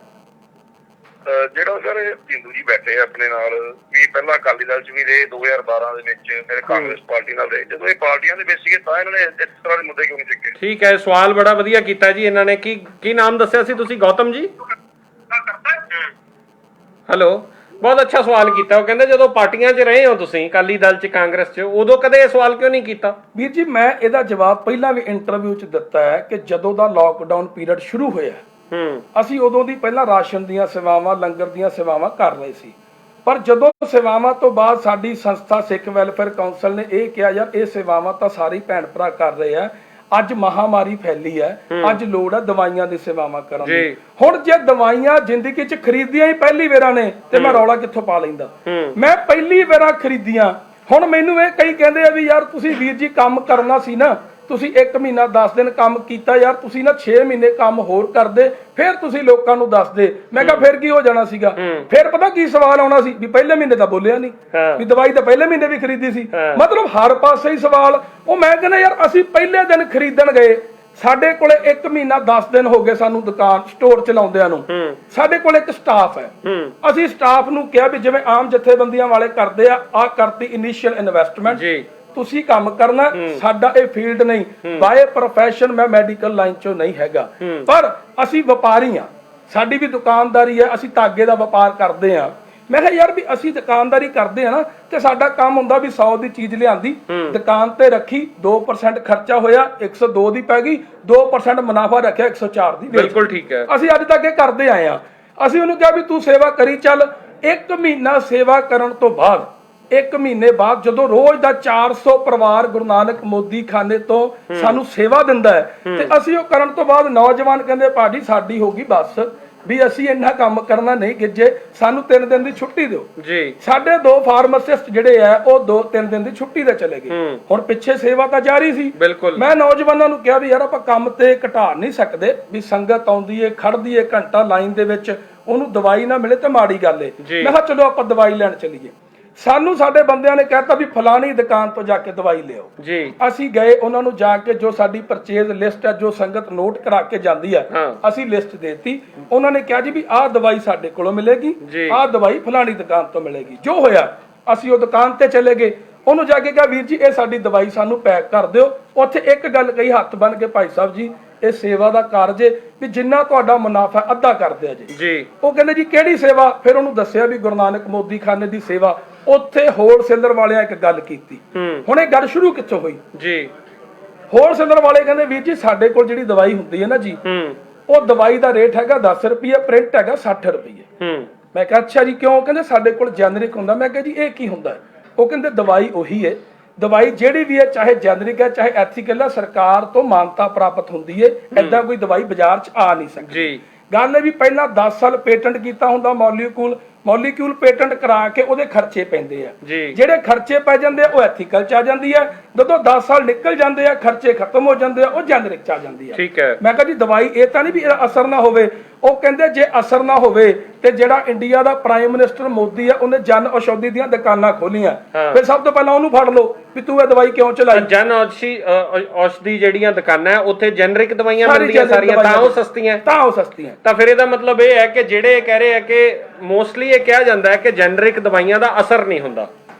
ਜਿਹੜਾ ਸਰ ਜਿੰਦੂ ਜੀ ਬੈਠੇ ਆਪਣੇ ਨਾਲ, ਵੀ ਪਹਿਲਾਂ ਅਕਾਲੀ ਦਲ ਚ ਵੀ ਰਹੇ, 2012 ਦੇ ਵਿੱਚ ਫਿਰ ਕਾਂਗਰਸ ਪਾਰਟੀ ਨਾਲ ਰਹੇ, ਜਦੋਂ ਇਹ ਪਾਰਟੀਆਂ ਦੇ ਵਿੱਚ ਸੀਗੇ ਤਾਂ ਇਹਨਾਂ ਨੇ ਇਸ ਤਰ੍ਹਾਂ ਦੇ ਮੁੱਦੇ ਕਿਉਂ ਨਹੀਂ ਚੁੱਕੇ? ਠੀਕ ਹੈ, ਸਵਾਲ ਬੜਾ ਵਧੀਆ ਕੀਤਾ ਜੀ ਇਹਨਾਂ ਨੇ। ਕੀ ਨਾਮ ਦੱਸਿਆ ਸੀ ਤੁਸੀਂ? ਗੌਤਮ ਜੀ, ਹੈਲੋ। ਬਹੁਤ ਅੱਛਾ ਸਵਾਲ ਕੀਤਾ। ਉਹ ਕਹਿੰਦੇ ਜਦੋਂ ਪਾਰਟੀਆਂ 'ਚ ਰਹੇ ਹੋ ਤੁਸੀਂ, ਅਕਾਲੀ ਦਲ 'ਚ, ਕਾਂਗਰਸ 'ਚ, ਉਦੋਂ ਕਦੇ ਇਹ ਸਵਾਲ ਕਿਉਂ ਨਹੀਂ ਕੀਤਾ? ਵੀਰ ਜੀ ਮੈਂ ਇਹਦਾ ਜਵਾਬ ਪਹਿਲਾਂ ਵੀ ਇੰਟਰਵਿਊ 'ਚ ਦਿੱਤਾ ਹੈ ਕਿ ਜਦੋਂ ਦਾ ਲਾਕਡਾਊਨ ਪੀਰੀਅਡ ਸ਼ੁਰੂ ਹੋਇਆ ਅਸੀਂ ਉਦੋਂ ਦੀ ਪਹਿਲਾਂ ਰਾਸ਼ਨ ਦੀਆਂ ਸੇਵਾਵਾਂ, ਲੰਗਰ ਦੀਆਂ ਸੇਵਾਵਾਂ ਕਰ ਰਹੇ ਸੀ। ਪਰ ਜਦੋਂ ਸੇਵਾਵਾਂ ਤੋਂ ਬਾਅਦ ਸਾਡੀ ਸੰਸਥਾ ਸਿੱਖ ਵੈਲਫੇਅਰ ਕਾਉਂਸਲ ਨੇ ਇਹ ਕਿਹਾ ਯਾਰ ਇਹ ਸੇਵਾਵਾਂ ਤਾਂ ਸਾਰੇ ਭੈਣ ਭਰਾ ਕਰ ਰਹੇ ਆ, ਅੱਜ ਮਹਾਮਾਰੀ ਫੈਲੀ ਹੈ, ਅੱਜ ਲੋੜ ਹੈ ਦਵਾਈਆਂ ਦੀ ਸੇਵਾਵਾਂ ਕਰਨ ਦੀ। ਹੁਣ ਜੇ ਦਵਾਈਆਂ ਜ਼ਿੰਦਗੀ 'ਚ ਖਰੀਦੀਆਂ ਹੀ ਪਹਿਲੀ ਵਾਰਾਂ ਨੇ ਤੇ ਮੈਂ ਰੌਲਾ ਕਿੱਥੋਂ ਪਾ ਲੈਂਦਾ? ਮੈਂ ਪਹਿਲੀ ਵਾਰਾਂ ਖਰੀਦੀਆਂ। ਹੁਣ ਮੈਨੂੰ ਇਹ ਕਈ ਕਹਿੰਦੇ ਆ ਵੀ ਯਾਰ ਤੁਸੀਂ ਵੀਰ ਜੀ ਕੰਮ ਕਰਨਾ ਸੀ ਨਾ, ਤੁਸੀਂ 1 ਮਹੀਨਾ 10 ਦਿਨ ਕੰਮ ਕੀਤਾ, ਯਾਰ ਤੁਸੀਂ ਨਾ 6 ਮਹੀਨੇ ਕੰਮ ਹੋਰ ਕਰਦੇ ਫਿਰ ਤੁਸੀਂ ਲੋਕਾਂ ਨੂੰ ਦੱਸਦੇ। ਮੈਂ ਕਿਹਾ ਫਿਰ ਕੀ ਹੋ ਜਾਣਾ ਸੀਗਾ? ਫਿਰ ਪਤਾ ਕੀ ਸਵਾਲ ਆਉਣਾ ਸੀ ਵੀ ਪਹਿਲੇ ਮਹੀਨੇ ਤਾਂ ਬੋਲਿਆ ਨਹੀਂ, ਵੀ ਦਵਾਈ ਤਾਂ ਪਹਿਲੇ ਮਹੀਨੇ ਵੀ ਖਰੀਦੀ ਸੀ। ਮਤਲਬ ਹਰ ਪਾਸੇ ਹੀ ਸਵਾਲ। ਉਹ ਮੈਂ ਕਹਿੰਦਾ ਯਾਰ ਅਸੀਂ ਪਹਿਲੇ ਦਿਨ ਖਰੀਦਣ ਗਏ, ਸਾਡੇ ਕੋਲੇ 1 ਮਹੀਨਾ 10 ਦਿਨ ਹੋ ਗਏ ਸਾਨੂੰ ਦੁਕਾਨ ਸਟੋਰ ਚਲਾਉਂਦਿਆਂ ਨੂੰ, ਸਾਡੇ ਕੋਲ ਇੱਕ ਸਟਾਫ ਹੈ। ਅਸੀਂ ਸਟਾਫ ਨੂੰ ਕਿਹਾ ਵੀ ਜਿਵੇਂ ਆਮ ਜਥੇਬੰਦੀਆਂ ਵਾਲੇ ਕਰਦੇ ਆ ਕਰਤੀ ਇਨੀਸ਼ੀਅਲ ਇਨਵੈਸਟਮੈਂਟ, ਤੁਸੀਂ ਕੰਮ ਕਰਨਾ, ਸਾਡਾ ਇਹ ਫੀਲਡ ਨਹੀਂ, ਬਾਏ ਪ੍ਰੋਫੈਸ਼ਨ ਮੈਂ ਮੈਡੀਕਲ ਲਾਈਨ ਚੋਂ ਨਹੀਂ ਹੈਗਾ, ਪਰ ਅਸੀਂ ਵਪਾਰੀ ਆ, ਸਾਡੀ ਵੀ ਦੁਕਾਨਦਾਰੀ ਹੈ, ਅਸੀਂ ਧਾਗੇ ਦਾ ਵਪਾਰ ਕਰਦੇ ਆ। ਮੈਂ ਕਿਹਾ ਯਾਰ ਵੀ ਅਸੀਂ ਦੁਕਾਨਦਾਰੀ ਕਰਦੇ ਆ ਨਾ ਤੇ ਸਾਡਾ ਕੰਮ ਹੁੰਦਾ ਵੀ 100 ਦੀ ਚੀਜ਼ ਲਿਆਂਦੀ, ਦੁਕਾਨ ਤੇ ਰੱਖੀ, 2% ਖਰਚਾ ਹੋਇਆ 102 ਦੀ ਪੈ ਗਈ, 2% ਮੁਨਾਫਾ ਰੱਖਿਆ 104 ਦੀ। ਬਿਲਕੁਲ ਠੀਕ ਹੈ। ਅਸੀਂ ਅੱਜ ਤੱਕ ਇਹ ਕਰਦੇ ਆਏ ਆ। ਅਸੀਂ ਉਹਨੂੰ ਕਿਹਾ ਵੀ ਤੂੰ ਸੇਵਾ ਕਰੀ ਚੱਲ। 1 ਮਹੀਨਾ ਸੇਵਾ ਕਰਨ ਤੋਂ ਬਾਅਦ, 1 ਮਹੀਨੇ ਬਾਅਦ ਜਦੋਂ ਰੋਜ਼ ਦਾ 400 ਪਰਿਵਾਰ ਗੁਰੂ ਨਾਨਕ ਮੋਦੀ ਖਾਨੇ ਤੋਂ ਸਾਨੂੰ ਸੇਵਾ ਦਿੰਦਾ ਹੈ ਤੇ ਅਸੀਂ ਉਹ ਕਰਨ ਤੋਂ ਬਾਅਦ ਨੌਜਵਾਨ ਕਹਿੰਦੇ ਭਾਜੀ ਸਾਡੀ ਹੋ ਗਈ ਬਸ, ਵੀ ਅਸੀਂ ਇੰਨਾ ਕੰਮ ਕਰਨਾ ਨਹੀਂ ਗਿੱਜੇ, ਸਾਨੂੰ 3 ਦਿਨ ਦੀ ਛੁੱਟੀ ਦਿਓ ਜੀ। ਸਾਡੇ 2 ਫਾਰਮਾਸਿਸਟ ਜਿਹੜੇ ਆ ਉਹ 2-3 ਦਿਨ ਦੀ ਛੁੱਟੀ ਤੇ ਚਲੇ ਗਏ। ਹੁਣ ਪਿੱਛੇ ਸੇਵਾ ਤਾਂ ਜਾਰੀ ਸੀ। ਮੈਂ ਨੌਜਵਾਨਾਂ ਨੂੰ ਕਿਹਾ ਵੀ ਯਾਰ ਆਪਾਂ ਕੰਮ ਤੇ ਘਟਾ ਨਹੀਂ ਸਕਦੇ, ਵੀ ਸੰਗਤ ਆਉਂਦੀ ਏ, ਖੜਦੀ ਏ ਘੰਟਾ ਲਾਈਨ ਦੇ ਵਿੱਚ, ਉਹਨੂੰ ਦਵਾਈ ਨਾ ਮਿਲੇ ਤੇ ਮਾੜੀ ਗੱਲ ਏ। ਮੈਂ ਕਿਹਾ ਚਲੋ ਆਪਾਂ ਦਵਾਈ ਲੈਣ ਚੱਲੀਏ। ਸਾਨੂੰ ਸਾਡੇ ਬੰਦਿਆਂ ਨੇ ਕਹਿਤਾ ਵੀ ਫਲਾਣੀ ਦੁਕਾਨ ਤੋਂ ਜਾ ਕੇ ਦਵਾਈ ਲਿਓ ਜੀ। ਅਸੀਂ ਗਏ, ਉਹਨਾਂ ਨੂੰ ਜਾ ਕੇ ਜੋ ਸਾਡੀ ਪਰਚੇਜ਼ ਲਿਸਟ ਹੈ, ਜੋ ਸੰਗਤ ਨੋਟ ਕਰਾ ਕੇ ਜਾਂਦੀ ਹੈ, ਅਸੀਂ ਲਿਸਟ ਦੇਤੀ। ਉਹਨਾਂ ਨੇ ਕਿਹਾ ਜੀ ਵੀ ਆਹ ਦਵਾਈ ਸਾਡੇ ਕੋਲੋਂ ਮਿਲੇਗੀ, ਆਹ ਦਵਾਈ ਫਲਾਣੀ ਦੁਕਾਨ ਤੋਂ ਮਿਲੇਗੀ। ਜੋ ਹੋਇਆ ਅਸੀਂ ਉਹ ਦੁਕਾਨ ਤੇ ਚਲੇ ਗਏ, ਉਹਨੂੰ ਜਾ ਕੇ ਕਿਹਾ ਵੀਰ ਜੀ ਇਹ ਸਾਡੀ ਦਵਾਈ ਸਾਨੂੰ ਪੈਕ ਕਰ ਦਿਓ। ਉੱਥੇ ਇੱਕ ਗੱਲ ਕਹੀ ਹੱਥ ਬੰਨ ਕੇ, ਭਾਈ ਸਾਹਿਬ ਜੀ ਇਹ ਸੇਵਾ ਦਾ ਕਾਰਜ ਹੈ ਵੀ ਜਿੰਨਾ ਤੁਹਾਡਾ ਮੁਨਾਫਾ ਅੱਧਾ ਕਰ ਦਿਆ ਜੀ। ਉਹ ਕਹਿੰਦੇ ਜੀ ਕਿਹੜੀ ਸੇਵਾ? ਫਿਰ ਉਹਨੂੰ ਦੱਸਿਆ ਵੀ ਗੁਰੂ ਨਾਨਕ ਮੋਦੀ ਖਾਨੇ ਦੀ ਸੇਵਾ। ਉੱਥੇ ਹੋਲਸੇਲਰ ਵਾਲਿਆਂ ਇੱਕ ਗੱਲ ਕੀਤੀ। ਹੁਣ ਇਹ ਗੱਲ ਸ਼ੁਰੂ ਕਿੱਥੋਂ ਹੋਈ ਜੀ? ਹੋਲਸੇਲਰ ਵਾਲੇ ਕਹਿੰਦੇ ਵੀਰ ਜੀ ਸਾਡੇ ਕੋਲ ਜਿਹੜੀ ਦਵਾਈ ਹੁੰਦੀ ਹੈ ਨਾ ਜੀ, ਉਹ ਦਵਾਈ ਦਾ ਰੇਟ ਹੈਗਾ 10 ਰੁਪਏ, ਪ੍ਰਿੰਟ ਹੈਗਾ 60 ਰੁਪਏ। ਮੈਂ ਕਿਹਾ ਅੱਛਾ ਜੀ ਕਿਉਂ? ਕਹਿੰਦੇ ਸਾਡੇ ਕੋਲ ਜੈਨਰਿਕ ਹੁੰਦਾ। ਮੈਂ ਕਿਹਾ ਜੀ ਇਹ ਕੀ ਹੁੰਦਾ? ਉਹ ਕਹਿੰਦੇ ਦਵਾਈ ਉਹੀ ਹੈ, ਦਵਾਈ ਜਿਹੜੀ ਵੀ ਹੈ ਚਾਹੇ ਜੈਨਰਿਕ ਹੈ ਚਾਹੇ ਐਥੀਕਲ ਹੈ, ਸਰਕਾਰ ਤੋਂ ਮਾਨਤਾ ਪ੍ਰਾਪਤ ਹੁੰਦੀ ਹੈ, ਏਦਾਂ ਕੋਈ ਦਵਾਈ ਬਾਜ਼ਾਰ 'ਚ ਆ ਨਹੀਂ ਸਕਦੀ। ਗੱਲ ਇਹ ਵੀ ਪਹਿਲਾਂ 10 ਸਾਲ ਪੇਟੈਂਟ ਕੀਤਾ ਹੁੰਦਾ ਮੋਲੀਕਿਊਲ ਪੇਟੈਂਟ ਕਰਾ ਕੇ ਉਹਦੇ ਖਰਚੇ ਪੈਂਦੇ ਆ, ਜਿਹੜੇ ਖਰਚੇ ਪੈ ਜਾਂਦੇ ਆ ਉਹ ਐਥੀਕਲ 'ਚ ਆ ਜਾਂਦੀ ਹੈ। ਜਦੋਂ 10 ਸਾਲ ਨਿਕਲ ਜਾਂਦੇ ਆ, ਖਰਚੇ ਖਤਮ ਹੋ ਜਾਂਦੇ ਆ, ਉਹ ਜੈਨਰਿਕ 'ਚ ਆ ਜਾਂਦੀ ਹੈ। ਮੈਂ ਕਿਹਾ ਜੀ ਦਵਾਈ ਇਹ ਤਾਂ ਨਹੀਂ ਵੀ ਇਹਦਾ ਅਸਰ ਨਾ ਹੋਵੇ। ਉਹ ਕਹਿੰਦੇ ਜੇ ਅਸਰ ਨਾ ਹੋਵੇ ਤੇ ਜਿਹੜਾ ਇੰਡੀਆ ਦਾ ਪ੍ਰਾਈਮ ਮਿਨਿਸਟਰ ਮੋਦੀ ਆ ਉਹਨੇ ਜਨ ਔਸ਼ਧੀ ਦੀਆਂ ਦੁਕਾਨਾਂ ਖੋਲੀਆਂ, ਫਿਰ ਸਭ ਤੋਂ ਪਹਿਲਾਂ ਉਹਨੂੰ ਫੜ ਲਓ ਵੀ ਤੂੰ ਇਹ ਦਵਾਈ ਕਿਉਂ ਚਲਾਈ। ਜਨ ਔਸ਼ਧੀ ਜਿਹੜੀਆਂ ਦੁਕਾਨਾਂ ਉੱਥੇ ਜੈਨਰਿਕ ਦਵਾਈਆਂ ਮਿਲਦੀਆਂ ਸਾਰੀਆਂ, ਤਾਂ ਉਹ ਸਸਤੀਆਂ ਤਾਂ ਫਿਰ ਇਹਦਾ ਮਤਲਬ ਇਹ ਹੈ ਕਿ ਜਿਹੜੇ ਕਹਿ ਰਹੇ ਆ ਕਿ ਮੋਸਟਲੀ ਇਹ ਕਿਹਾ ਜਾਂਦਾ ਹੈ ਕਿ ਜੈਨਰਿਕ ਦਵਾਈਆਂ ਦਾ ਅਸਰ ਨਹੀਂ ਹੁੰਦਾ।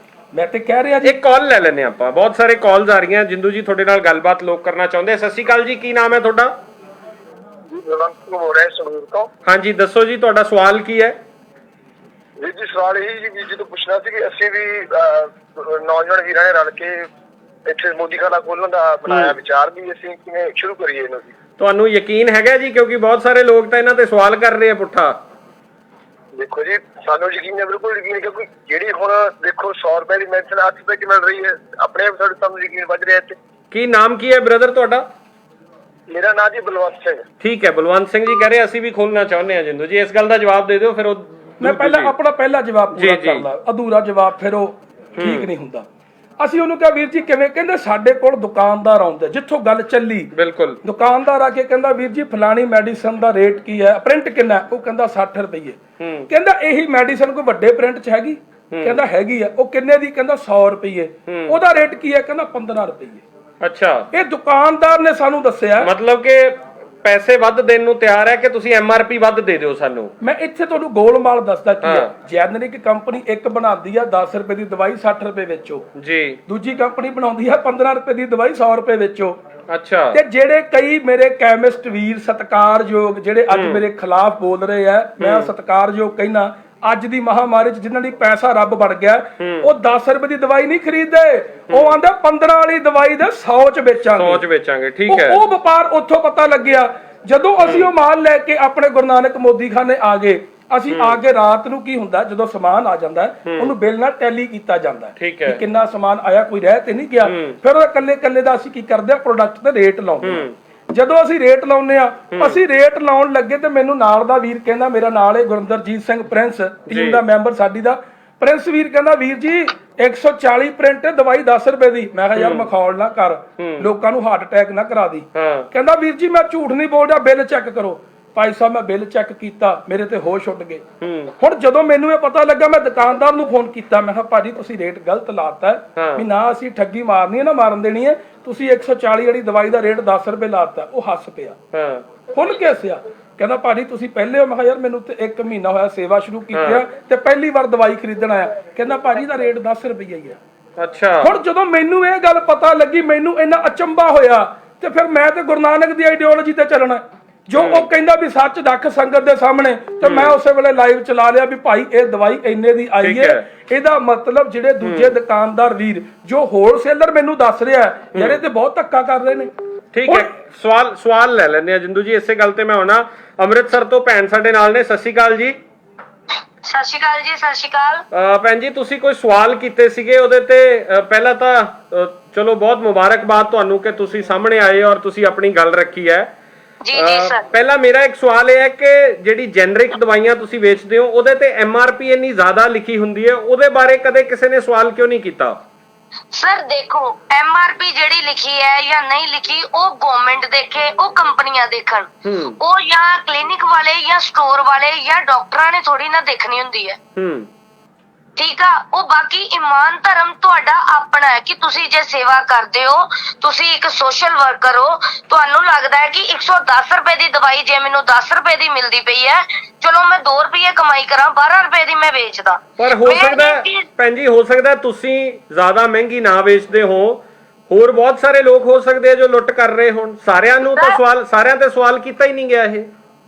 ਮੈਂ ਤੇ ਕਹਿ ਰਿਹਾ ਜੀ। ਇੱਕ ਕਾਲ ਲੈ ਲੈਨੇ ਆਪਾਂ, ਬਹੁਤ ਸਾਰੇ ਕਾਲਸ ਆ ਰਹੀਆਂ। ਜਿੰਦੂ ਜੀ ਤੁਹਾਡੇ ਨਾਲ ਗੱਲਬਾਤ ਲੋਕ ਕਰਨਾ ਚਾਹੁੰਦੇ। ਸਤਿ ਸ਼੍ਰੀ ਅਕਾਲ ਜੀ, ਕੀ ਨਾਮ ਹੈ ਤੁਹਾਡਾ? ਹਾਂਜੀ ਦੱਸੋ ਜੀ, ਤੁਹਾਡਾ ਸਵਾਲ ਕੀ ਹੈ? ਵੀਰ ਜੀ ਸਵਾਲ ਇਹ ਜੀ ਵੀਰ ਜੀ ਤੋਂ ਪੁੱਛਣਾ ਸੀ ਕਿ ਅਸੀਂ ਵੀ ਨੌਜਵਾਨ ਵੀਰਾਂ ਨੇ ਰਲ ਕੇ ਇੱਥੇ ਮੋਦੀ ਖਾਨਾ ਖੋਲਣ ਦਾ ਬਣਾਇਆ ਵਿਚਾਰ, ਵੀ ਅਸੀਂ ਕਿਵੇਂ ਸ਼ੁਰੂ ਕਰੀਏ ਇਹਨੂੰ? ਤੁਹਾਨੂੰ ਯਕੀਨ ਹੈਗਾ ਜੀ? ਕਿਉਂਕਿ ਬਹੁਤ ਸਾਰੇ ਲੋਕ ਤਾਂ ਇਹਨਾਂ ਤੇ ਸਵਾਲ ਕਰ ਰਹੇ ਆ ਪੁੱਠਾ। ਦੇਖੋ ਜੀ ਸਾਨੂੰ ਯਕੀਨ ਹੈ, ਬਿਲਕੁਲ ਯਕੀਨ, ਕਿਉਂਕਿ ਜਿਹੜੀ ਹੁਣ ਦੇਖੋ 100 ਰੁਪਏ ਦੀ ਮੈਡੀਸਨ 8 ਰੁਪਏ ਦੀ ਮਿਲ ਰਹੀ ਹੈ, ਆਪਣੇ ਆਪ ਸਾਨੂੰ ਯਕੀਨ ਵੱਧ ਰਿਹਾ ਇੱਥੇ। ਕੀ ਨਾਮ ਕੀ ਹੈ ਬ੍ਰਦਰ ਤੁਹਾਡਾ? ਮੇਰਾ ਨਾਮ ਜੀ ਬਲਵੰਤ ਸਿੰਘ। ਠੀਕ ਹੈ ਬਲਵੰਤ ਸਿੰਘ ਜੀ, ਕਹਿ ਰਹੇ ਅਸੀਂ ਵੀ ਖੋਲਣਾ ਚਾਹੁੰਦੇ ਹਾਂ। ਜਿੰਦੂ ਜੀ ਇਸ ਗੱਲ ਦਾ ਜਵਾਬ ਦੇ ਦਿਓ, ਫਿਰ ਉਹ ਮੈਂ ਪਹਿਲਾਂ ਆਪਣਾ ਪਹਿਲਾ ਜਵਾਬ ਪੂਰਾ ਕਰ ਲਾਂ, ਅਧੂਰਾ ਜਵਾਬ ਫਿਰ ਉਹ ਠੀਕ ਨਹੀਂ ਹੁੰਦਾ। ਅਸੀਂ ਉਹਨੂੰ ਕਿਹਾ ਵੀਰ ਜੀ ਕਿਵੇਂ? ਕਹਿੰਦੇ ਸਾਡੇ ਕੋਲ ਦੁਕਾਨਦਾਰ ਆਉਂਦੇ, ਜਿੱਥੋਂ ਗੱਲ ਚੱਲੀ ਬਿਲਕੁਲ ਦੁਕਾਨਦਾਰ ਆ ਕੇ ਕਹਿੰਦਾ ਵੀਰ ਜੀ ਫਲਾਣੀ ਮੈਡੀਸਨ ਦਾ ਰੇਟ ਕੀ ਹੈ, ਪ੍ਰਿੰਟ ਕਿੰਨਾ? ਉਹ ਕਹਿੰਦਾ 60 ਰੁਪਏ। ਕਹਿੰਦਾ ਇਹੀ ਮੈਡੀਸਨ ਕੋਈ ਵੱਡੇ ਪ੍ਰਿੰਟ 'ਚ ਹੈਗੀ? ਕਹਿੰਦਾ ਹੈਗੀ ਆ। ਉਹ ਕਿੰਨੇ ਦੀ? ਕਹਿੰਦਾ 100 ਰੁਪਏ। ਉਹਦਾ ਰੇਟ ਕੀ ਹੈ? ਕਹਿੰਦਾ 15 ਰੁਪਏ। ਅੱਛਾ, ਇਹ ਦੁਕਾਨਦਾਰ ਨੇ ਸਾਨੂੰ ਦੱਸਿਆ। ਮਤਲਬ ਕਿ ਪੈਸੇ ਵੱਧ ਦੇਣ ਨੂੰ ਤਿਆਰ ਹੈ ਕਿ ਤੁਸੀਂ MRP ਵੱਧ ਦੇ ਦਿਓ ਸਾਨੂੰ। ਮੈਂ ਇੱਥੇ ਤੁਹਾਨੂੰ ਗੋਲਮਾਲ ਦੱਸਦਾ ਕੀ ਹੈ। ਜੈਨਰਿਕ ਕੰਪਨੀ ਇੱਕ ਬਣਾਉਂਦੀ ਆ 10 ਰੁਪਏ ਦੀ ਦਵਾਈ 60 ਰੁਪਏ ਵੇਚੋ ਜੀ, ਦੂਜੀ ਕੰਪਨੀ ਬਣਾਉਂਦੀ ਆ 15 ਰੁਪਏ ਦੀ ਦਵਾਈ 100 ਰੁਪਏ ਵੇਚੋ। ਅੱਛਾ, ਤੇ ਜਿਹੜੇ ਕਈ ਮੇਰੇ ਕੈਮਿਸਟ ਵੀਰ ਸਤਿਕਾਰਯੋਗ ਜਿਹੜੇ ਅੱਜ ਮੇਰੇ ਖਿਲਾਫ ਬੋਲ ਰਹੇ ਆ, ਮੈਂ ਸਤਿਕਾਰਯੋਗ ਕਹਿਣਾ, ਅੱਜ ਦੀ ਮਹਾਮਾਰੀ 'ਚ ਜਿਨ੍ਹਾਂ ਦੀ ਪੈਸਾ ਰੱਬ ਬਣ ਗਿਆ, ਉਹ 10 ਰੁਪਏ ਦੀ ਦਵਾਈ ਨਹੀਂ ਖਰੀਦਦੇ, ਉਹ ਆਂਦੇ 15 ਵਾਲੀ ਦਵਾਈ ਦੇ 100 ਚ ਵੇਚਾਂਗੇ, 100 ਚ ਵੇਚਾਂਗੇ। ਠੀਕ ਹੈ, ਉਹ ਵਪਾਰ ਉੱਥੋਂ ਪਤਾ ਲੱਗਿਆ। ਜਦੋਂ ਅਸੀਂ ਉਹ ਮਾਲ ਲੈ ਕੇ ਆਪਣੇ ਗੁਰੂ ਨਾਨਕ ਮੋਦੀਖਾਨੇ ਆ ਗਏ, ਅਸੀਂ ਆ ਕੇ ਰਾਤ ਨੂੰ ਕੀ ਹੁੰਦਾ, ਜਦੋਂ ਸਮਾਨ ਆ ਜਾਂਦਾ ਉਹਨੂੰ ਬਿੱਲ ਨਾਲ ਟੈਲੀ ਕੀਤਾ ਜਾਂਦਾ ਕਿ ਕਿੰਨਾ ਸਮਾਨ ਆਇਆ, ਕੋਈ ਰਹਿ ਤੇ ਨਹੀਂ ਗਿਆ। ਫਿਰ ਉਹ ਇਕੱਲੇ ਦਾ ਅਸੀਂ ਕੀ ਕਰਦੇ ਆ, ਪ੍ਰੋਡਕਟ ਤੇ ਰੇਟ ਲਾਉਂਦੇ ਆ। ਜਦੋਂ ਅਸੀਂ ਰੇਟ ਲਾਉਨੇ ਆ, ਅਸੀਂ ਰੇਟ ਲਾਉਣ ਲੱਗੇ ਤੇ ਮੈਨੂੰ ਨਾਲ ਦਾ ਵੀਰ ਕਹਿੰਦਾ, ਮੇਰਾ ਨਾਲ ਹੈ ਗੁਰਿੰਦਰਜੀਤ ਸਿੰਘ ਪ੍ਰਿੰਸ, ਟੀਮ ਦਾ ਮੈਂਬਰ ਸਾਡੀ ਦਾ, ਪ੍ਰਿੰਸ ਵੀਰ ਕਹਿੰਦਾ, ਵੀਰ ਜੀ 140 ਪ੍ਰਿੰਟ ਦਵਾਈ 10 ਰੁਪਏ ਦੀ। ਮੈਂ ਕਿਹਾ ਯਾਰ ਮਖੌਲ ਨਾ ਕਰ, ਲੋਕਾਂ ਨੂੰ ਹਾਰਟ ਅਟੈਕ ਨਾ ਕਰਾ ਦੀ। ਕਹਿੰਦਾ ਵੀਰ ਜੀ ਮੈਂ ਝੂਠ ਨਹੀਂ ਬੋਲ ਰਿਹਾ, ਬਿੱਲ ਚੈੱਕ ਕਰੋ। ਭਾਈ ਸਾਹਿਬ ਮੈਂ ਬਿੱਲ ਚੈੱਕ ਕੀਤਾ, ਮੇਰੇ ਤੇ ਹੋਸ਼ ਉੱਡ ਗਏ। ਹੁਣ ਜਦੋਂ ਮੈਨੂੰ ਇਹ ਪਤਾ ਲੱਗਾ, ਮੈਂ ਦੁਕਾਨਦਾਰ ਨੂੰ ਫੋਨ ਕੀਤਾ, ਮੈਂ ਕਿਹਾ ਭਾਜੀ ਤੁਸੀਂ ਰੇਟ ਗਲਤ ਲਾਤਾ ਵੀ, ਨਾ ਅਸੀਂ ਠੱਗੀ ਮਾਰਨੀ ਹੈ ਨਾ ਮਾਰਨ ਦੇਣੀ ਹੈ, ਤੁਸੀਂ 140 ਵਾਲੀ ਦਵਾਈ ਦਾ ਰੇਟ 10 ਰੁਪਏ ਲਾਤਾ। ਉਹ ਹੱਸ ਪਿਆ, ਖੁੱਲ ਕੇ ਹੱਸਿਆ, ਕਹਿੰਦਾ ਭਾਜੀ ਤੁਸੀਂ ਪਹਿਲੇ ਹੋ। ਮੈਂ ਕਿਹਾ ਯਾਰ ਮੈਨੂੰ ਤੇ 1 ਮਹੀਨਾ ਹੋਇਆ ਸੇਵਾ ਸ਼ੁਰੂ ਕੀਤੀ ਤੇ ਪਹਿਲੀ ਵਾਰ ਦਵਾਈ ਖਰੀਦਣ ਆਇਆ। ਕਹਿੰਦਾ ਭਾਜੀ ਦਾ ਰੇਟ 10 ਰੁਪਏ ਹੀ ਆ। ਅੱਛਾ, ਹੁਣ ਜਦੋਂ ਮੈਨੂੰ ਇਹ ਗੱਲ ਪਤਾ ਲੱਗੀ, ਮੈਨੂੰ ਇੰਨਾ ਅਚੰਭਾ ਹੋਇਆ, ਤੇ ਫਿਰ ਮੈਂ ਤੇ ਗੁਰੂ ਨਾਨਕ ਦੀ ਆਈਡੀਓਲੋਜੀ ਤੇ ਚੱਲਣਾ, ਜੋ ਉਹ ਕਹਿੰਦਾ ਵੀ ਸੱਚ ਰੱਖ ਸੰਗਤ ਦੇ ਸਾਹਮਣੇ। ਤੇ ਮੈਂ ਉਸੇ ਵੇਲੇ ਲਾਈਵ ਚਲਾ ਲਿਆ ਵੀ ਭਾਈ ਇਹ ਦਵਾਈ ਇੰਨੇ ਦੀ ਆਈ ਹੈ, ਇਹਦਾ ਮਤਲਬ ਜਿਹੜੇ ਦੂਜੇ ਦੁਕਾਨਦਾਰ ਵੀਰ ਜੋ ਹੋਲਸੇਲਰ ਮੈਨੂੰ ਦੱਸ ਰਿਹਾ ਯਾਰ ਇਹ ਤੇ ਬਹੁਤ ਧੱਕਾ ਕਰ ਰਹੇ ਨੇ। ਠੀਕ ਹੈ, ਸਵਾਲ ਲੈ ਲੈਂਦੇ ਆ ਜਿੰਦੂ ਜੀ, ਇਸੇ ਗੱਲ ਤੇ ਮੈਂ ਹੋਣਾ। ਅੰਮ੍ਰਿਤਸਰ ਤੋਂ ਭੈਣ ਸਾਡੇ ਨਾਲ ਨੇ, ਸਤਿ ਸ਼੍ਰੀ ਅਕਾਲ ਜੀ। ਸਤਿ ਸ਼੍ਰੀ ਅਕਾਲ ਜੀ। ਸਤਿ ਸ਼੍ਰੀ ਅਕਾਲ ਭੈਣ ਜੀ, ਤੁਸੀਂ ਕੋਈ ਸਵਾਲ ਕੀਤੇ ਸੀਗੇ, ਉਹਦੇ ਤੇ ਪਹਿਲਾਂ ਤਾਂ ਚਲੋ ਬਹੁਤ ਮੁਬਾਰਕਬਾਦ ਤੁਹਾਨੂੰ ਕਿ ਤੁਸੀਂ ਸਾਹਮਣੇ ਆਏ ਔਰ ਤੁਸੀਂ ਆਪਣੀ ਗੱਲ ਰੱਖੀ ਹੈ। ਜੀ ਜੀ ਸਰ। ਪਹਿਲਾ ਮੇਰਾ ਇੱਕ ਸਵਾਲ ਇਹ ਹੈ ਕਿ ਜਿਹੜੀ ਜੈਨਰਿਕ ਦਵਾਈਆਂ ਤੁਸੀਂ ਵੇਚਦੇ ਹੋ, ਉਹਦੇ ਤੇ MRP ਇੰਨੀ ਜ਼ਿਆਦਾ ਲਿਖੀ ਹੁੰਦੀ ਹੈ, ਉਹਦੇ ਬਾਰੇ ਕਦੇ ਕਿਸੇ ਨੇ ਸਵਾਲ ਕਿਉਂ ਨਹੀਂ ਕੀਤਾ? ਸਰ ਦੇਖੋ, MRP ਜਿਹੜੀ ਲਿਖੀ ਹੈ ਜਾਂ ਨਹੀਂ ਲਿਖੀ, ਉਹ ਗਵਰਨਮੈਂਟ ਦੇਖੇ, ਉਹ ਕੰਪਨੀਆਂ ਦੇਖਣ, ਉਹ ਜਾਂ ਕਲੀਨਿਕ ਵਾਲੇ ਜਾਂ ਸਟੋਰ ਵਾਲੇ ਜਾਂ ਡਾਕਟਰਾਂ ਨੇ ਥੋੜੀ ਨਾ ਦੇਖਣੀ ਹੁੰਦੀ ਹੈ। ਠੀਕ ਆ, ਉਹ ਬਾਕੀ ਇਮਾਨ ਧਰਮ ਤੁਹਾਡਾ ਆਪਣਾ ਹੈ ਕਿ ਤੁਸੀਂ ਜੇ ਸੇਵਾ ਕਰਦੇ ਹੋ, ਤੁਸੀਂ ਇੱਕ ਸੋਸ਼ਲ ਵਰਕਰ ਹੋ, ਤੁਹਾਨੂੰ ਲੱਗਦਾ ਹੈ ਕਿ 110 ਰੁਪਏ ਦੀ ਦਵਾਈ ਜੇ ਮੈਨੂੰ 10 ਰੁਪਏ ਦੀ ਮਿਲਦੀ ਪਈ ਹੈ, ਚਲੋ ਮੈਂ 2 ਰੁਪਏ ਕਮਾਈ ਕਰਾਂ, 12 ਰੁਪਏ ਦੀ ਮੈਂ ਵੇਚਦਾ। ਪਰ ਹੋ ਸਕਦਾ ਭੈਣ ਜੀ, ਹੋ ਸਕਦਾ ਤੁਸੀਂ ਜ਼ਿਆਦਾ ਮਹਿੰਗੀ ਨਾ ਵੇਚਦੇ ਹੋ, ਹੋਰ ਬਹੁਤ ਸਾਰੇ ਲੋਕ ਹੋ ਸਕਦੇ ਆ ਜੋ ਲੁੱਟ ਕਰ ਰਹੇ ਹੋਣ। ਸਾਰਿਆਂ ਤੇ ਸਵਾਲ ਕੀਤਾ ਹੀ ਨਹੀਂ ਗਿਆ ਇਹ।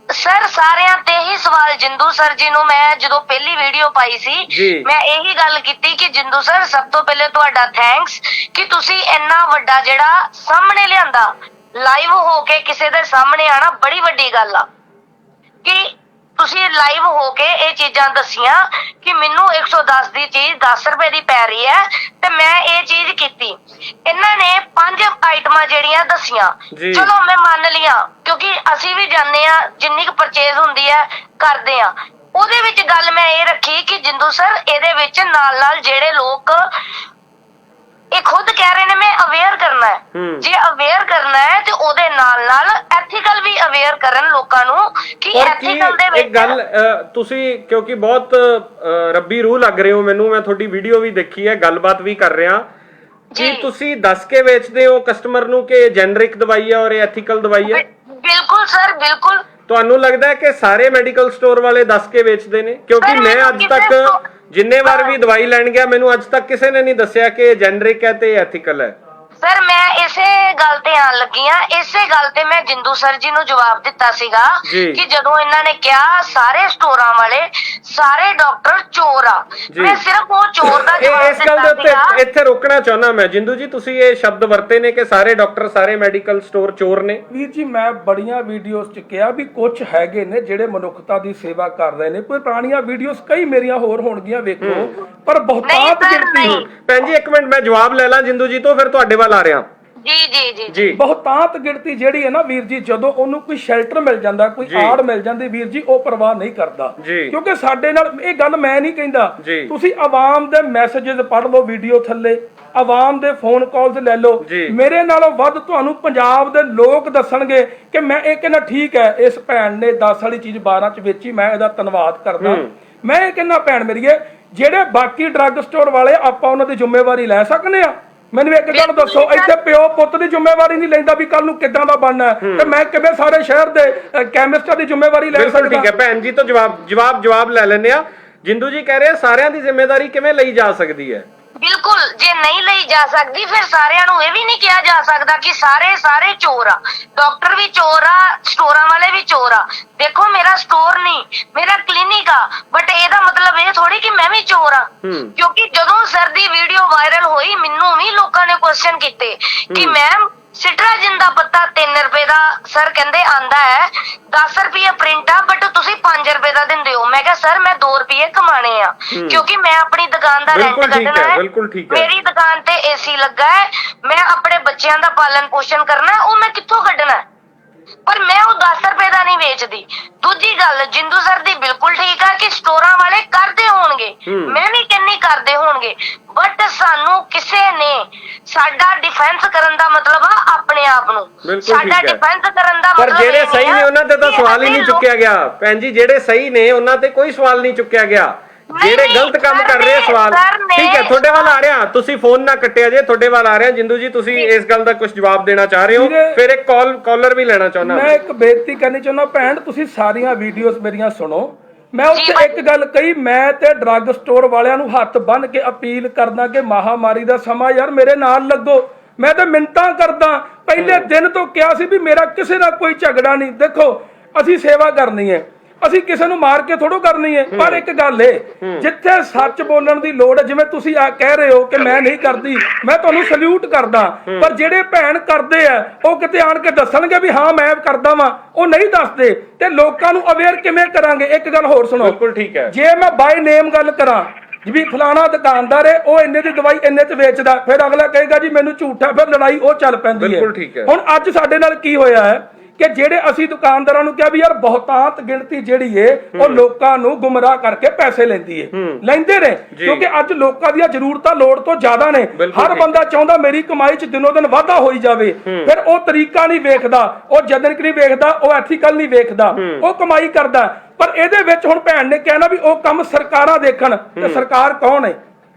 ਸਰ ਸਾਰਿਆਂ ਤੇ ਹੀ ਸਵਾਲ, ਜਿੰਦੂ ਸਰ ਜੀ ਨੂੰ ਮੈਂ ਜਦੋਂ ਪਹਿਲੀ ਵੀਡੀਓ ਪਾਈ ਸੀ, ਮੈਂ ਇਹੀ ਗੱਲ ਕੀਤੀ ਕਿ ਜਿੰਦੂ ਸਰ ਸਭ ਤੋਂ ਪਹਿਲੇ ਤੁਹਾਡਾ ਥੈਂਕਸ ਕਿ ਤੁਸੀਂ ਇੰਨਾ ਵੱਡਾ ਜਿਹੜਾ ਸਾਹਮਣੇ ਲਿਆਂਦਾ, ਲਾਈਵ ਹੋ ਕੇ ਕਿਸੇ ਦੇ ਸਾਹਮਣੇ ਆਣਾ ਬੜੀ ਵੱਡੀ ਗੱਲ ਆ, ਕਿ ਤੁਸੀਂ ਲਾਈਵ ਹੋ ਕੇ ਇਹ ਚੀਜ਼ਾਂ ਦੱਸੀਆਂ ਕਿ ਮੈਨੂੰ 110 ਦੀ ਚੀਜ਼ 10 ਰੁਪਏ ਦੀ ਪੈ ਰਹੀ ਹੈ ਤੇ ਮੈਂ ਇਹ ਚੀਜ਼ ਕੀਤੀ। ਇਹਨਾਂ ਨੇ 5 ਆਈਟਮਾਂ ਜਿਹੜੀਆਂ ਦੱਸੀਆਂ, ਚਲੋ ਮੈਂ ਮੰਨ ਲਿਆ, ਕਿਉਂਕਿ ਅਸੀਂ ਵੀ ਜਾਣਦੇ ਆ ਜਿੰਨੀ ਕੁ ਪਰਚੇਜ਼ ਹੁੰਦੀ ਹੈ ਕਰਦੇ ਆ। ਉਹਦੇ ਵਿੱਚ ਗੱਲ ਮੈਂ ਇਹ ਰੱਖੀ ਕਿ ਜਿੰਦੂ ਸਰ ਇਹਦੇ ਵਿੱਚ ਨਾਲ ਜਿਹੜੇ ਲੋਕ ਇਹ ਖੁਦ ਕਹਿ ਰਹੇ ਨੇ ਮੈਂ ਅਵੇਅਰ ਕਰਨਾ ਹੈ, ਜੇ ਅਵੇਅਰ ਕਰਨਾ ਹੈ ਤੇ ਉਹਦੇ ਨਾਲ ਐਥੀਕਲ ਵੀ ਅਵੇਅਰ ਕਰਨ ਲੋਕਾਂ ਨੂੰ ਕਿ ਐਥੀਕਲ ਦੇ ਵਿੱਚ। ਇੱਕ ਗੱਲ ਤੁਸੀਂ ਕਿਉਂਕਿ ਬਹੁਤ ਰੱਬੀ ਰੂਹ ਲੱਗ ਰਹੇ ਹੋ ਮੈਨੂੰ, ਮੈਂ ਤੁਹਾਡੀ ਵੀਡੀਓ ਵੀ ਦੇਖੀ ਹੈ, ਗੱਲਬਾਤ ਵੀ ਕਰ ਰਿਹਾ, ਕੀ ਤੁਸੀਂ ਦੱਸ ਕੇ ਵੇਚਦੇ ਹੋ ਕਸਟਮਰ ਨੂੰ ਕਿ ਜੈਨਰਿਕ ਦਵਾਈ ਹੈ ਔਰ ਇਹ ਐਥੀਕਲ ਦਵਾਈ ਹੈ? ਬਿਲਕੁਲ ਸਰ, ਬਿਲਕੁਲ। ਤੁਹਾਨੂੰ ਲੱਗਦਾ ਹੈ ਕਿ ਸਾਰੇ ਮੈਡੀਕਲ ਸਟੋਰ ਵਾਲੇ ਦੱਸ ਕੇ ਵੇਚਦੇ ਨੇ? ਕਿਉਂਕਿ ਮੈਂ ਅੱਜ ਤੱਕ ਜਿੰਨੇ ਵਾਰ ਵੀ ਦਵਾਈ ਲੈਣ ਗਿਆ, ਮੈਨੂੰ ਅੱਜ ਤੱਕ ਕਿਸੇ ਨੇ ਨਹੀਂ ਦੱਸਿਆ ਕਿ ਜੈਨਰਿਕ ਹੈ ਤੇ ਐਥੀਕਲ ਹੈ। ਸਰ ਮੈਂ ਇਸੇ ਗੱਲ ਤੇ ਆਣ ਲੱਗੀ ਆ, ਇਸੇ ਗੱਲ ਤੇ ਮੈਂ ਜਿੰਦੂ ਸਰ ਜੀ ਨੂੰ ਜਵਾਬ ਦਿੱਤਾ ਸੀਗਾ ਕਿ ਜਦੋਂ ਇਹਨਾਂ ਨੇ ਕਿਹਾ ਸਾਰੇ ਸਟੋਰਾਂ ਵਾਲੇ ਸਾਰੇ ਡਾਕਟਰ ਚੋਰ ਆ, ਮੈਂ ਸਿਰਫ ਉਹ ਚੋਰ ਦਾ ਜਵਾਬ ਇਸ ਗੱਲ ਦੇ ਉੱਤੇ ਇੱਥੇ ਰੋਕਣਾ ਚਾਹੁੰਦਾ ਮੈਂ। ਜਿੰਦੂ ਜੀ ਤੁਸੀਂ ਇਹ ਸ਼ਬਦ ਵਰਤੇ ਨੇ ਕਿ ਸਾਰੇ ਡਾਕਟਰ ਸਾਰੇ ਮੈਡੀਕਲ ਸਟੋਰ ਚੋਰ ਨੇ। ਵੀਰ ਜੀ ਮੈਂ ਬੜੀਆਂ ਵੀਡੀਓਜ਼ ਚ ਕਿਹਾ ਵੀ ਕੁਝ ਹੈਗੇ ਨੇ ਜਿਹੜੇ ਮਨੁੱਖਤਾ ਦੀ ਸੇਵਾ ਕਰ ਰਹੇ ਨੇ, ਕੋਈ ਪੁਰਾਣੀਆਂ ਵੀਡੀਓਜ਼ ਕਈ ਮੇਰੀਆਂ ਹੋਰ ਹੋਣਗੀਆਂ ਵੇਖੋ, ਪਰ ਬਹੁਤਾਤ ਗਿਣਤੀ। ਭੈਣ ਜੀ ਇੱਕ ਮਿੰਟ ਮੈਂ ਜਵਾਬ ਲੈ ਲਾਂ ਜਿੰਦੂ ਜੀ ਤੋਂ, ਫਿਰ ਤੁਹਾਡੇ ਵੱਲ ਆ ਰਿਹਾ। ਜੀ ਬਹੁਤਾਤ ਗਿਣਤੀ ਜਿਹੜੀ ਹੈ ਨਾ ਵੀਰ ਜੀ, ਜਦੋਂ ਉਹਨੂੰ ਕੋਈ ਸ਼ੈਲਟਰ ਮਿਲ ਜਾਂਦਾ, ਕੋਈ ਆੜ ਮਿਲ ਜਾਂਦੀ ਵੀਰ ਜੀ, ਉਹ ਪਰਵਾਹ ਨਹੀਂ ਕਰਦਾ। ਕਿਉਂਕਿ ਸਾਡੇ ਨਾਲ ਇਹ ਗੱਲ ਮੈਂ ਨਹੀਂ ਕਹਿੰਦਾ, ਤੁਸੀਂ ਆਵਾਮ ਦੇ ਮੈਸੇजेस ਪੜ੍ਹ ਲਓ ਵੀਡੀਓ ਥੱਲੇ, ਆਵਾਮ ਦੇ ਫੋਨ ਕਾਲਸ ਲੈ ਲਓ, ਮੇਰੇ ਨਾਲੋਂ ਵੱਧ ਤੁਹਾਨੂੰ ਪੰਜਾਬ ਦੇ ਲੋਕ ਦੱਸਣਗੇ ਕਿ ਮੈਂ ਇਹ ਕਹਿੰਦਾ ਠੀਕ ਹੈ ਇਸ ਭੈਣ ਨੇ 10 ਵਾਲੀ ਚੀਜ਼ 12 ਚ ਵੇਚੀ, ਮੈਂ ਇਹਦਾ ਧੰਨਵਾਦ ਕਰਦਾ। ਮੈਂ ਇਹ ਕਹਿੰਦਾ ਭੈਣ ਮੇਰੀਏ, ਜਿਹੜੇ ਬਾਕੀ ਡਰੱਗ ਸਟੋਰ ਵਾਲੇ ਆਪਾਂ ਉਹਨਾਂ ਦੀ ਜ਼ਿੰਮੇਵਾਰੀ ਲੈ ਸਕਦੇ ਆ? ਮੈਨੂੰ ਇੱਕ ਗੱਲ ਦੱਸੋ, ਇੱਥੇ ਪਿਓ ਪੁੱਤ ਦੀ ਜ਼ਿੰਮੇਵਾਰੀ ਨਹੀਂ ਲੈਂਦਾ ਵੀ ਕੱਲ ਨੂੰ ਕਿੱਦਾਂ ਦਾ ਬਣਨਾ, ਤੇ ਮੈਂ ਕਿਵੇਂ ਸਾਰੇ ਸ਼ਹਿਰ ਦੇ ਕੈਮਿਸਟਾਂ ਦੀ ਜ਼ਿੰਮੇਵਾਰੀ ਲੈ ਸਕਦਾ? ਠੀਕ ਹੈ ਭੈਣ ਜੀ ਤੋਂ ਜਵਾਬ ਲੈ ਲੈਂਦੇ ਆ। ਜਿੰਦੂ ਜੀ ਕਹਿ ਰਹੇ ਸਾਰਿਆਂ ਦੀ ਜ਼ਿੰਮੇਵਾਰੀ ਕਿਵੇਂ ਲਈ ਜਾ ਸਕਦੀ ਹੈ? ਬਿਲਕੁਲ, ਜੇ ਨਹੀਂ ਲਈ ਜਾ ਸਕਦੀ ਫਿਰ ਸਾਰਿਆਂ ਨੂੰ ਇਹ ਵੀ ਨਹੀਂ ਕਿਹਾ ਜਾ ਸਕਦਾ ਕਿ ਸਾਰੇ ਚੋਰ ਆ, ਡਾਕਟਰ ਵੀ ਚੋਰ ਆ, ਸਟੋਰਾਂ ਵਾਲੇ ਵੀ ਚੋਰ ਆ। ਦੇਖੋ ਮੇਰਾ ਸਟੋਰ ਨਹੀਂ, ਮੇਰਾ ਕਲੀਨਿਕ ਆ, ਬਟ ਇਹਦਾ ਮਤਲਬ ਮੈਂ ਵੀ ਚੋਰ ਆ। ਕਿਉਂਕਿ ਜਦੋਂ ਸਰ ਦੀ ਵੀਡੀਓ ਵਾਇਰਲ ਹੋਈ ਮੈਨੂੰ ਵੀ ਲੋਕਾਂ ਨੇ ਕੁਐਸਚਨ ਕੀਤੇ ਕਿ ਮੈਮ ਸਿਟਰਾਜਿਨ ਦਾ ਪੱਤਾ 3 ਰੁਪਏ ਦਾ ਸਰ ਕਹਿੰਦੇ ਆਂਦਾ ਹੈ, 10 ਰੁਪਏ ਪ੍ਰਿੰਟ ਆ ਬਟ ਤੁਸੀਂ 5 ਰੁਪਏ ਦਾ ਦਿੰਦੇ ਹੋ। ਮੈਂ ਕਿਹਾ ਸਰ ਮੈਂ 2 ਰੁਪਏ ਕਮਾਣੇ ਆ ਕਿਉਂਕਿ ਮੈਂ ਆਪਣੀ ਦੁਕਾਨ ਦਾ ਰੈਂਟ ਕੱਢਣਾ ਹੈ, ਮੇਰੀ ਦੁਕਾਨ ਤੇ ਏਸੀ ਲੱਗਾ ਹੈ, ਮੈਂ ਆਪਣੇ ਬੱਚਿਆਂ ਦਾ ਪਾਲਣ ਪੋਸ਼ਣ ਕਰਨਾ, ਉਹ ਮੈਂ ਕਿੱਥੋਂ ਕੱਢਣਾ? ਪਰ ਮੈਂ ਉਹ 10 ਰੁਪਏ ਦਾ ਨਹੀਂ ਵੇਚਦੀ। ਦੂਜੀ ਗੱਲ ਜਿੰਦੂ ਸਰ ਦੀ ਬਿਲਕੁਲ ਠੀਕ ਆ ਕਿ ਸਟੋਰਾਂ ਵਾਲੇ ਕਰਦੇ ਹੋਣਗੇ, ਮੈਂ ਵੀ ਕਹਿੰਨੀ ਕਰਦੇ ਹੋਣਗੇ, ਬਟ ਸਾਨੂੰ ਕਿਸੇ ਨੇ ਸਾਡਾ ਡਿਫੈਂਸ ਕਰਨ ਦਾ ਮਤਲਬ ਆ ਆਪਣੇ ਆਪ ਨੂੰ, ਸਾਡਾ ਡਿਫੈਂਸ ਕਰਨ ਦਾ ਪਰ ਜਿਹੜੇ ਸਹੀ ਨੇ ਉਹਨਾਂ ਤੇ ਤਾਂ ਸਵਾਲ ਹੀ ਨਹੀਂ ਚੁੱਕਿਆ ਗਿਆ ਭੈਣ ਜੀ, ਜਿਹੜੇ ਸਹੀ ਨੇ ਉਹਨਾਂ ਤੇ ਕੋਈ ਸਵਾਲ ਨਹੀਂ ਚੁੱਕਿਆ ਗਿਆ, ਜਿਹੜੇ ਗਲਤ ਕੰਮ ਕਰ ਰਹੇ ਸਵਾਲ। ਠੀਕ ਹੈ, ਤੁਹਾਡੇ ਵੱਲ ਆ ਰਿਹਾ, ਤੁਸੀਂ ਫੋਨ ਨਾ ਕੱਟਿਆ ਜੇ, ਤੁਹਾਡੇ ਵੱਲ ਆ ਰਿਹਾ ਜਿੰਦੂ ਜੀ, ਤੁਸੀਂ ਇਸ ਗੱਲ ਦਾ ਕੁਝ ਜਵਾਬ ਦੇਣਾ ਚਾਹ ਰਹੇ ਹੋ, ਫਿਰ ਇੱਕ ਕਾਲਰ ਵੀ ਲੈਣਾ ਚਾਹੁੰਦਾ। ਮੈਂ ਇੱਕ ਬੇਨਤੀ ਕਰਨੀ ਚਾਹੁੰਦਾ ਭੈਣ, ਤੁਸੀਂ ਸਾਰੀਆਂ ਵੀਡੀਓਜ਼ ਮੇਰੀਆਂ ਸੁਣੋ। ਮੈਂ ਉੱਥੇ ਇੱਕ ਗੱਲ ਕਹੀ, ਮੈਂ ਤੇ ਡਰੱਗ ਸਟੋਰ ਵਾਲਿਆਂ ਨੂੰ ਹੱਥ ਬੰਨ ਕੇ ਅਪੀਲ ਕਰਦਾ ਕਿ ਮਹਾਮਾਰੀ ਦਾ ਸਮਾਂ ਯਾਰ ਮੇਰੇ ਨਾਲ ਲੱਗੋ। ਮੈਂ ਤਾਂ ਮਿੰਨਤਾਂ ਕਰਦਾ, ਪਹਿਲੇ ਦਿਨ ਤੋਂ ਕਿਹਾ ਸੀ ਵੀ ਮੇਰਾ ਕਿਸੇ ਨਾਲ ਕੋਈ ਝਗੜਾ ਨਹੀਂ। ਦੇਖੋ ਅਸੀਂ ਸੇਵਾ ਕਰਨੀ ਹੈ, ਅਸੀਂ ਕਿਸੇ ਨੂੰ ਮਾਰ ਕੇ ਥੋੜੋ ਕਰਨੀ ਹੈ, ਪਰ ਇੱਕ ਗੱਲ ਏ ਜਿੱਥੇ ਸੱਚ ਬੋਲਣ ਦੀ ਲੋੜ ਹੈ, ਜਿਵੇਂ ਤੁਸੀਂ ਆ ਕਹਿ ਰਹੇ ਹੋ ਕਿ ਮੈਂ ਨਹੀਂ ਕਰਦੀ, ਮੈਂ ਤੁਹਾਨੂੰ ਸਲੂਟ ਕਰਦਾ, ਪਰ ਜਿਹੜੇ ਭੈਣ ਕਰਦੇ ਆ ਉਹ ਕਿਤੇ ਆਣ ਕੇ ਦੱਸਣਗੇ ਵੀ ਹਾਂ ਮੈਂ ਕਰਦਾ ਵਾਂ, ਉਹ ਨਹੀਂ ਦੱਸਦੇ, ਤੇ ਲੋਕਾਂ ਨੂੰ ਅਵੇਅਰ ਕਿਵੇਂ ਕਰਾਂਗੇ? ਇੱਕ ਗੱਲ ਹੋਰ ਸੁਣੋ, ਬਿਲਕੁਲ ਠੀਕ ਹੈ, ਜੇ ਮੈਂ ਬਾਈ ਨੇਮ ਗੱਲ ਕਰਾਂ ਵੀ ਫਲਾਣਾ ਦੁਕਾਨਦਾਰ ਹੈ ਉਹ ਇੰਨੇ ਦੀ ਦਵਾਈ ਇੰਨੇ ਚ ਵੇਚਦਾ, ਫਿਰ ਅਗਲਾ ਕਹੇਗਾ ਜੀ ਮੈਨੂੰ ਝੂਠਾ, ਫਿਰ ਲੜਾਈ ਉਹ ਚੱਲ ਪੈਂਦੀ ਹੈ। ਹੁਣ ਅੱਜ ਸਾਡੇ ਨਾਲ ਕੀ ਹੋਇਆ ਹੈ ਕਿ ਜਿਹੜੇ ਅਸੀਂ ਦੁਕਾਨਦਾਰਾਂ ਨੂੰ ਕਿਹਾ ਵੀ ਯਾਰ ਬਹੁਤਾਤ ਗਿਣਤੀ ਜਿਹੜੀ ਏ ਉਹ ਲੋਕਾਂ ਨੂੰ ਗੁੰਮਰਾਹ ਕਰਕੇ ਪੈਸੇ ਲੈਂਦੀ ਏ, ਲੈਂਦੇ ਨੇ, ਕਿਉਂਕਿ ਅੱਜ ਲੋਕਾਂ ਦੀਆਂ ਜ਼ਰੂਰਤਾਂ ਲੋੜ ਤੋਂ ਜ਼ਿਆਦਾ ਨੇ। ਹਰ ਬੰਦਾ ਚਾਹੁੰਦਾ ਮੇਰੀ ਕਮਾਈ 'ਚ ਦਿਨੋ ਦਿਨ ਵਾਧਾ ਹੋਈ ਜਾਵੇ, ਫਿਰ ਉਹ ਤਰੀਕਾ ਨਹੀਂ ਵੇਖਦਾ, ਉਹ ਜਦਨਕ ਨਹੀਂ ਵੇਖਦਾ, ਉਹ ਐਥੀਕਲ ਨਹੀਂ ਵੇਖਦਾ, ਉਹ ਕਮਾਈ ਕਰਦਾ। ਪਰ ਇਹਦੇ ਵਿੱਚ ਹੁਣ ਭੈਣ ਨੇ ਕਹਿਣਾ ਵੀ ਉਹ ਕੰਮ ਸਰਕਾਰਾਂ ਦੇਖਣ, ਤੇ ਸਰਕਾਰ ਕੌਣ ਹੈ?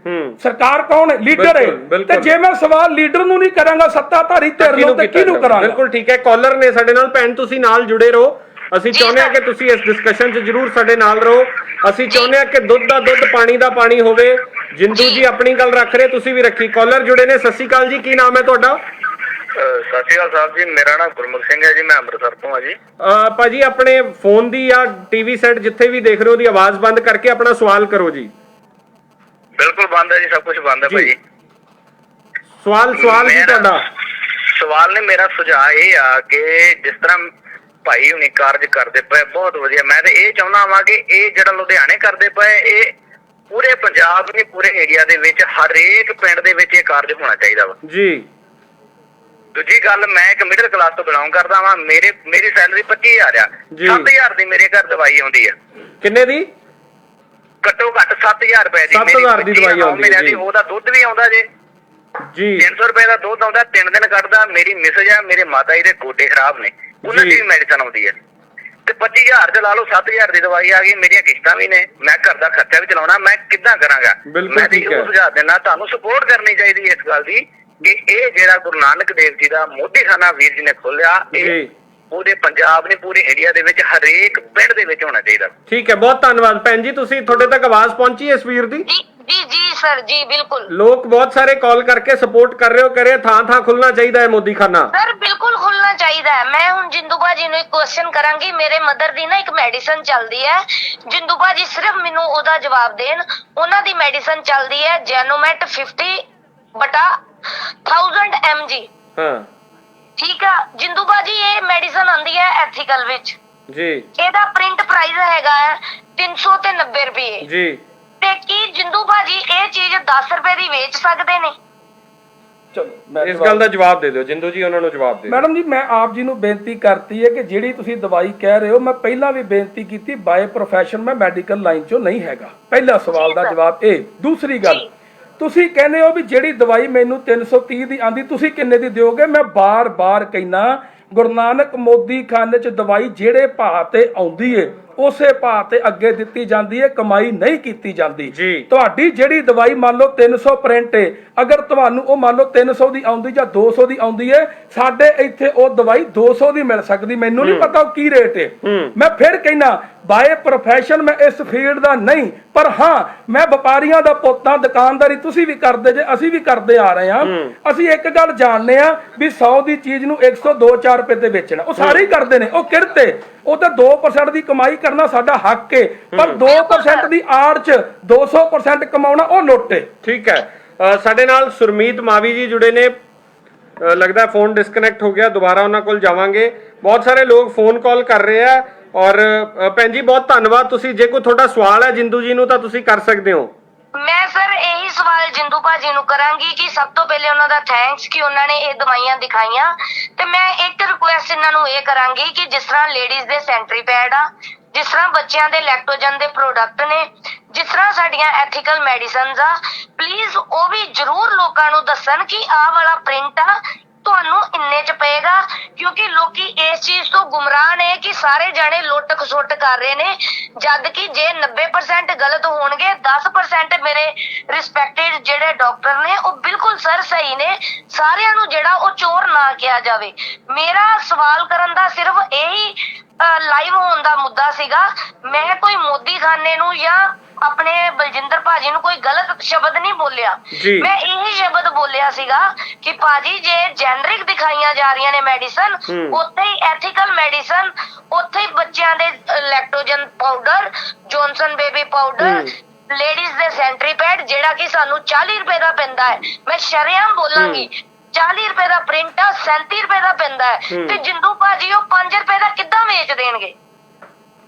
ਸਰਕਾਰ ਕੌਣ ਹੈ? ਲੀਡਰ ਹੈ। ਤੇ ਜੇ ਮੈਂ ਸਵਾਲ ਲੀਡਰ ਨੂੰ ਨਹੀਂ ਕਰਾਂਗਾ ਸੱਤਾਧਾਰੀ ਧਿਰ ਨੂੰ, ਤੇ ਕਿਹਨੂੰ ਕਰਾਂਗਾ? ਬਿਲਕੁਲ ਠੀਕ ਹੈ, ਕਾਲਰ ਨੇ ਸਾਡੇ ਨਾਲ। ਭੈਣ ਤੁਸੀਂ ਨਾਲ ਜੁੜੇ ਰਹੋ, ਅਸੀਂ ਚਾਹੁੰਦੇ ਹਾਂ ਕਿ ਤੁਸੀਂ ਇਸ ਡਿਸਕਸ਼ਨ 'ਚ ਜਰੂਰ ਸਾਡੇ ਨਾਲ ਰਹੋ। ਅਸੀਂ ਚਾਹੁੰਦੇ ਹਾਂ ਕਿ ਦੁੱਧ ਦਾ ਦੁੱਧ ਪਾਣੀ ਦਾ ਪਾਣੀ ਹੋਵੇ। ਜਿੰਦੂ ਜੀ ਆਪਣੀ ਗੱਲ ਰੱਖ ਰਹੇ, ਤੁਸੀਂ ਵੀ ਰੱਖੀ। ਕਾਲਰ ਜੁੜੇ ਨੇ, ਸਤਿ ਸ਼੍ਰੀ ਅਕਾਲ ਜੀ, ਕੀ ਨਾਮ ਹੈ ਤੁਹਾਡਾ? ਸਤਿ ਸ਼੍ਰੀ ਅਕਾਲ ਸਾਹਿਬ ਜੀ, ਮੇਰਾ ਨਾਮ ਗੁਰਮੁਖ ਸਿੰਘ ਹੈ ਜੀ, ਮੈਂ ਅੰਮ੍ਰਿਤਸਰ ਤੋਂ ਹਾਂ ਜੀ। ਭਾਜੀ ਆਪਣੇ ਫੋਨ ਦੀ ਜਾਂ ਟੀਵੀ ਸੈੱਟ ਜਿੱਥੇ ਵੀ ਦੇਖ ਰਹੇ ਹੋ ਉਹਦੀ ਆਵਾਜ਼ ਬੰਦ ਕਰਕੇ ਆਪਣਾ ਸਵਾਲ ਕਰੋ ਜੀ। ਬਿਲਕੁਲ ਬੰਦ ਹੈ ਜੀ, ਸਭ ਕੁਝ ਬੰਦ ਹੈ ਭਾਜੀ। ਸਵਾਲ ਜੀ ਤੁਹਾਡਾ? ਸਵਾਲ ਨੇ ਮੇਰਾ ਸੁਝਾਅ ਇਹ ਆ ਕਿ ਜਿਸ ਤਰ੍ਹਾਂ ਭਾਈ ਹੁਣੀ ਕਾਰਜ ਕਰਦੇ ਪਏ ਬਹੁਤ ਵਧੀਆ, ਮੈਂ ਤੇ ਇਹ ਚਾਹੁੰਦਾ ਵਾਂ ਕਿ ਇਹ ਜਿਹੜਾ ਲੁਧਿਆਣੇ ਕਰਦੇ ਪਏ ਇਹ ਪੂਰੇ ਪੰਜਾਬ ਨਹੀਂ ਪੂਰੇ ਏਰੀਆ ਦੇ ਵਿੱਚ ਹਰੇਕ ਪਿੰਡ ਦੇ ਵਿੱਚ ਇਹ ਕਾਰਜ ਹੋਣਾ ਚਾਹੀਦਾ ਵਾ ਜੀ। ਦੂਜੀ ਗੱਲ, ਮੈਂ ਇੱਕ ਮਿਡਲ ਕਲਾਸ ਤੋਂ ਬਿਲੋਂਗ ਕਰਦਾ ਵਾਂ, ਮੇਰੀ ਸੈਲਰੀ 25,000 ਆ, 7,000 ਦੀ ਮੇਰੇ ਘਰ ਦਵਾਈ ਆਉਂਦੀ ਆ। ਕਿੰਨੇ ਦੀ? ਘੱਟੋ ਘੱਟ 7,000 ਰੁਪਏ ਦੀ 7,000 ਦੀ ਦਵਾਈ ਆਉਂਦੀ ਹੈ ਜੀ। ਉਹਦਾ ਦੁੱਧ ਵੀ ਆਉਂਦਾ ਜੀ 300 ਰੁਪਏ ਦਾ ਦੁੱਧ ਆਉਂਦਾ, 3 ਦਿਨ ਕੱਢਦਾ। ਮੇਰੀ ਮਿਸਜ ਆ, ਮੇਰੇ ਮਾਤਾ ਜੀ ਦੇ ਗੋਡੇ ਖਰਾਬ ਨੇ, ਉਹਨਾਂ ਦੀ ਵੀ ਮੈਡੀਸਨ ਆਉਂਦੀ ਹੈ, ਤੇ 25,000 ਚ ਲਾ ਲਓ 7,000 ਦੀ ਦਵਾਈ ਆ ਗਈ। ਮੇਰੀਆਂ ਕਿਸ਼ਤਾਂ ਵੀ ਨੇ, ਮੈਂ ਘਰ ਦਾ ਖਰਚਾ ਵੀ ਚਲਾਉਣਾ, ਮੈਂ ਕਿੱਦਾਂ ਕਰਾਂਗਾ? ਮੈਂ ਤੇ ਇਹ ਸੁਝਾਅ ਦੇਣਾ, ਤੁਹਾਨੂੰ ਸਪੋਰਟ ਕਰਨੀ ਚਾਹੀਦੀ ਹੈ ਇਸ ਗੱਲ ਦੀ ਕਿ ਇਹ ਜਿਹੜਾ ਗੁਰੂ ਨਾਨਕ ਦੇਵ ਜੀ ਦਾ ਮੋਦੀਖਾਨਾ ਵੀਰ ਜੀ ਨੇ ਖੋਲਿਆ, ਇਹ ਪੂਰੇ ਪੰਜਾਬ ਨੇ ਪੂਰੇ ਇੰਡੀਆ ਦੇ ਵਿੱਚ ਹਰੇਕ ਪਿੰਡ ਦੇ ਵਿੱਚ ਹੋਣਾ ਚਾਹੀਦਾ। ਠੀਕ ਹੈ, ਬਹੁਤ ਧੰਨਵਾਦ ਭੈਣ ਜੀ, ਤੁਸੀਂ ਤੁਹਾਡੇ ਤੱਕ ਆਵਾਜ਼ ਪਹੁੰਚੀ ਇਸ ਵੀਰ ਦੀ? ਜੀ ਸਰ ਜੀ, ਬਿਲਕੁਲ। ਲੋਕ ਬਹੁਤ ਸਾਰੇ ਕਾਲ ਕਰਕੇ ਸਪੋਰਟ ਕਰ ਰਹੇ ਹੋ, ਕਰੇ ਥਾਂ ਖੁੱਲਣਾ ਚਾਹੀਦਾ ਹੈ ਮੋਦੀਖਾਨਾ। ਸਰ ਬਿਲਕੁਲ ਖੁੱਲਣਾ ਚਾਹੀਦਾ ਹੈ। ਮੈਂ ਹੁਣ ਜਿੰਦੂ ਭਾਜੀ ਨੂੰ ਇੱਕ ਕੁਐਸਚਨ ਕਰਾਂਗੀ। ਮੇਰੇ ਮਦਰ ਦੀ ਨਾ ਇੱਕ ਮੈਡੀਸਨ ਚੱਲਦੀ ਹੈ, ਜਿੰਦੂ ਭਾਜੀ ਸਿਰਫ ਮੈਨੂੰ ਉਹਦਾ ਜਵਾਬ ਦੇਣ। ਉਹਨਾਂ ਦੀ ਮੈਡੀਸਨ ਚੱਲਦੀ ਹੈ ਜੈਨੋਮੈਟ 50/1000 mg। ਹਾਂ ਠੀਕ ਆ ਜਿੰਦੂ ਭਾਜੀ, ਇਹ ਮੈਡੀਸਨ ਆਂਦੀ ਹੈ ਐਥੀਕਲ ਵਿੱਚ ਜੀ। ਇਹਦਾ ਪ੍ਰਿੰਟ ਪ੍ਰਾਈਸ ਹੈਗਾ 390 ਰੁਪਏ ਜੀ। ਤੇ ਕੀ ਜਿੰਦੂ ਭਾਜੀ ਇਹ ਚੀਜ਼ 10 ਰੁਪਏ ਦੀ ਵੇਚ ਸਕਦੇ ਨੇ? ਚਲੋ ਇਸ ਗੱਲ ਦਾ ਜਵਾਬ ਦੇ ਦਿਓ ਜਿੰਦੂ ਜੀ, ਉਹਨਾਂ ਨੂੰ ਜਵਾਬ ਦੇ ਦਿਓ। ਮੈਡਮ ਜੀ, ਮੈਂ ਆਪ ਜੀ ਨੂੰ ਬੇਨਤੀ ਕਰਤੀ ਹੈ ਕਿ ਜਿਹੜੀ ਤੁਸੀਂ ਦਵਾਈ ਕਹਿ ਰਹੇ ਹੋ, ਮੈਂ ਪਹਿਲਾਂ ਵੀ ਬੇਨਤੀ ਕੀਤੀ, ਬਾਏ ਪ੍ਰੋਫੈਸ਼ਨ ਮੈਂ ਮੈਡੀਕਲ ਲਾਈਨ 'ਚੋਂ ਨਹੀਂ ਹੈਗਾ। ਪਹਿਲਾ ਸਵਾਲ ਦਾ ਜਵਾਬ ਇਹ। ਦੂਸਰੀ ਗੱਲ, ਤੁਸੀਂ ਕਹਿੰਦੇ ਹੋ ਵੀ ਜਿਹੜੀ ਦਵਾਈ ਮੈਨੂੰ 330 ਦੀ ਆਂਦੀ, ਤੁਸੀਂ ਕਿੰਨੇ ਦੀ ਦਿਓਗੇ? ਮੈਂ ਬਾਰ-ਬਾਰ ਕਹਿਣਾ, ਗੁਰੂ ਨਾਨਕ ਮੋਦੀਖਾਨੇ 'ਚ ਦਵਾਈ ਜਿਹੜੇ ਭਾਅ ਤੇ ਆਉਂਦੀ ਏ ਉਸੇ ਭਾਅ ਤੇ ਅੱਗੇ ਦਿੱਤੀ ਜਾਂਦੀ ਹੈ, ਕਮਾਈ ਨਹੀਂ ਕੀਤੀ ਜਾਂਦੀ। ਤੁਹਾਡੀ ਜਿਹੜੀ ਦਵਾਈ ਮੰਨ ਲਓ 300 ਪ੍ਰਿੰਟ ਏ, ਅਗਰ ਤੁਹਾਨੂੰ ਉਹ ਮੰਨ ਲਓ 300 ਦੀ ਆਉਂਦੀ ਜਾਂ 200 ਦੀ ਆਉਂਦੀ ਏ, ਸਾਡੇ ਇੱਥੇ ਉਹ ਦਵਾਈ 200 ਦੀ ਮਿਲ ਸਕਦੀ। ਮੈਨੂੰ ਨਹੀਂ ਪਤਾ ਉਹ ਕੀ ਰੇਟ ਏ। ਮੈਂ ਫਿਰ ਕਹਿਣਾ, ਬਾਏ ਪ੍ਰੋਫੈਸ਼ਨ ਮੈਂ ਇਸ ਫੀਲਡ ਦਾ ਨਹੀਂ, ਪਰ ਹਾਂ ਮੈਂ ਵਪਾਰੀਆਂ ਦਾ ਪੁੱਤਾਂ, ਦੁਕਾਨਦਾਰੀ ਤੁਸੀਂ ਵੀ ਕਰਦੇ ਜੇ, ਅਸੀਂ ਵੀ ਕਰਦੇ ਆ ਰਹੇ ਹਾਂ। ਅਸੀਂ ਇੱਕ ਗੱਲ ਜਾਣਦੇ ਆ ਵੀ 100 ਦੀ ਚੀਜ਼ ਨੂੰ 102-4 ਰੁਪਏ ਤੇ ਵੇਚਣਾ, ਉਹ ਸਾਰੇ ਹੀ ਕਰਦੇ ਨੇ, ਉਹ ਕਿਰਤੇ। ਉਹ ਤਾਂ 2% ਦੀ ਕਮਾਈ ਕਰਨਾ ਸਾਡਾ ਹੱਕ ਹੈ, ਪਰ 2% ਦੀ ਆੜ 'ਚ 200% ਕਮਾਉਣਾ ਉਹ ਲੁੱਟ ਹੈ। ਠੀਕ ਹੈ। ਸਾਡੇ ਨਾਲ ਸੁਰਮੀਤ ਮਾਵੀ ਜੀ ਜੁੜੇ ਨੇ। ਲੱਗਦਾ ਫੋਨ ਡਿਸਕਨੈਕਟ ਹੋ ਗਿਆ, ਦੁਬਾਰਾ ਉਹਨਾਂ ਕੋਲ ਜਾਵਾਂਗੇ। ਬਹੁਤ ਸਾਰੇ ਲੋਕ ਫੋਨ ਕਾਲ ਕਰ ਰਹੇ ਆ। ਔਰ ਭੈਣ ਜੀ ਬਹੁਤ ਧੰਨਵਾਦ। ਤੁਸੀਂ ਜੇ ਕੋਈ ਤੁਹਾਡਾ ਸਵਾਲ ਹੈ ਜਿੰਦੂ ਜੀ ਨੂੰ ਤਾਂ ਤੁਸੀਂ ਕਰ ਸਕਦੇ ਹੋ। ਮੈਂ ਸਰ ਇਹੀ ਸਵਾਲ ਜਿੰਦੂ ਭਾਜੀ ਨੂੰ ਕਰਾਂਗੀ ਕਿ ਸਭ ਤੋਂ ਪਹਿਲੇ ਉਹਨਾਂ ਦਾ ਥੈਂਕਸ ਕਿ ਉਹਨਾਂ ਨੇ ਇਹ ਦਵਾਈਆਂ ਦਿਖਾਈਆਂ, ਤੇ ਮੈਂ ਇੱਕ ਰਿਕੁਐਸਟ ਇਹਨਾਂ ਨੂੰ ਇਹ ਕਰਾਂਗੀ ਕਿ ਜਿਸ ਤਰ੍ਹਾਂ ਲੇਡੀਜ਼ ਦੇ ਸੈਂਟਰੀ ਪੈਡ ਆ, ਜਿਸ ਤਰ੍ਹਾਂ ਬੱਚਿਆਂ ਦੇ ਲੈਕਟੋਜਨ ਦੇ ਪ੍ਰੋਡਕਟ ਨੇ, ਜਿਸ ਤਰ੍ਹਾਂ ਸਾਡੀਆਂ ਐਥੀਕਲ ਮੈਡੀਸਿਨਸ ਆ, ਪਲੀਜ਼ ਉਹ ਵੀ ਜ਼ਰੂਰ ਲੋਕਾਂ ਨੂੰ ਦੱਸਣ ਕਿ ਆਹ ਵਾਲਾ ਪ੍ਰਿੰਟ ਆ ਤੁਹਾਨੂੰ ਇੰਨੇ ਚ ਪਏਗਾ, ਕਿਉਂਕਿ ਲੋਕੀ ਇਸ ਚੀਜ਼ ਤੋਂ ਗੁੰਮਰਾਹ ਨੇ ਕਿ ਸਾਰੇ ਜਾਣੇ ਲੁੱਟ ਖਸੁੱਟ ਕਰ ਰਹੇ ਨੇ, ਜਦ ਕਿ ਜੇ 90% ਗਲਤ ਹੋਣਗੇ 10% ਮੇਰੇ ਰਿਸਪੈਕਟਡ ਜਿਹੜੇ ਡਾਕਟਰ ਨੇ ਉਹ ਬਿਲਕੁਲ ਸਰ ਸਹੀ ਨੇ। ਸਾਰਿਆਂ ਨੂੰ ਜਿਹੜਾ ਉਹ ਚੋਰ ਨਾ ਕਿਹਾ ਜਾਵੇ। ਮੇਰਾ ਸਵਾਲ ਕਰਨ ਦਾ ਸਿਰਫ ਇਹੀ ਲਾਈਵ ਹੋਣ ਦਾ ਮੁੱਦਾ ਸੀਗਾ। ਮੈਂ ਕੋਈ ਮੋਦੀ ਖਾਨੇ ਨੂੰ ਜਾਂ ਆਪਣੇ ਬਲਜਿੰਦਰ ਭਾਜੀ ਨੂੰ ਕੋਈ ਗਲਤ ਸ਼ਬਦ ਨਹੀਂ ਬੋਲਿਆ। ਮੈਂ ਇਹੀ ਸ਼ਬਦ ਬੋਲਿਆ ਸੀਗਾ ਕਿ ਭਾਜੀ ਜੇ ਜੈਨਰਿਕ ਦਿਖਾਈਆਂ ਜਾ ਰਹੀਆਂ ਨੇ ਮੈਡੀਸਨ, ਉੱਥੇ ਹੀ ਐਥੀਕਲ ਮੈਡੀਸਨ, ਉੱਥੇ ਹੀ ਬੱਚਿਆਂ ਦੇ Lactogen powder, Johnson baby powder, ladies ਦੇ ਸੈਂਟਰੀ ਪੈਡ ਜਿਹੜਾ ਕਿ ਸਾਨੂੰ 40 ਰੁਪਏ ਦਾ ਪੈਂਦਾ ਹੈ। ਮੈਂ ਸ਼ਰੇਆਮ ਬੋਲਾਂਗੀ 40 ਰੁਪਏ ਦਾ ਪ੍ਰਿੰਟ ਆ 37 ਰੁਪਏ ਦਾ ਪੈਂਦਾ ਹੈ, ਤੇ ਜਿੰਦੂ ਭਾਜੀ ਉਹ 5 ਰੁਪਏ ਦਾ ਕਿੱਦਾਂ ਵੇਚ ਦੇਣਗੇ?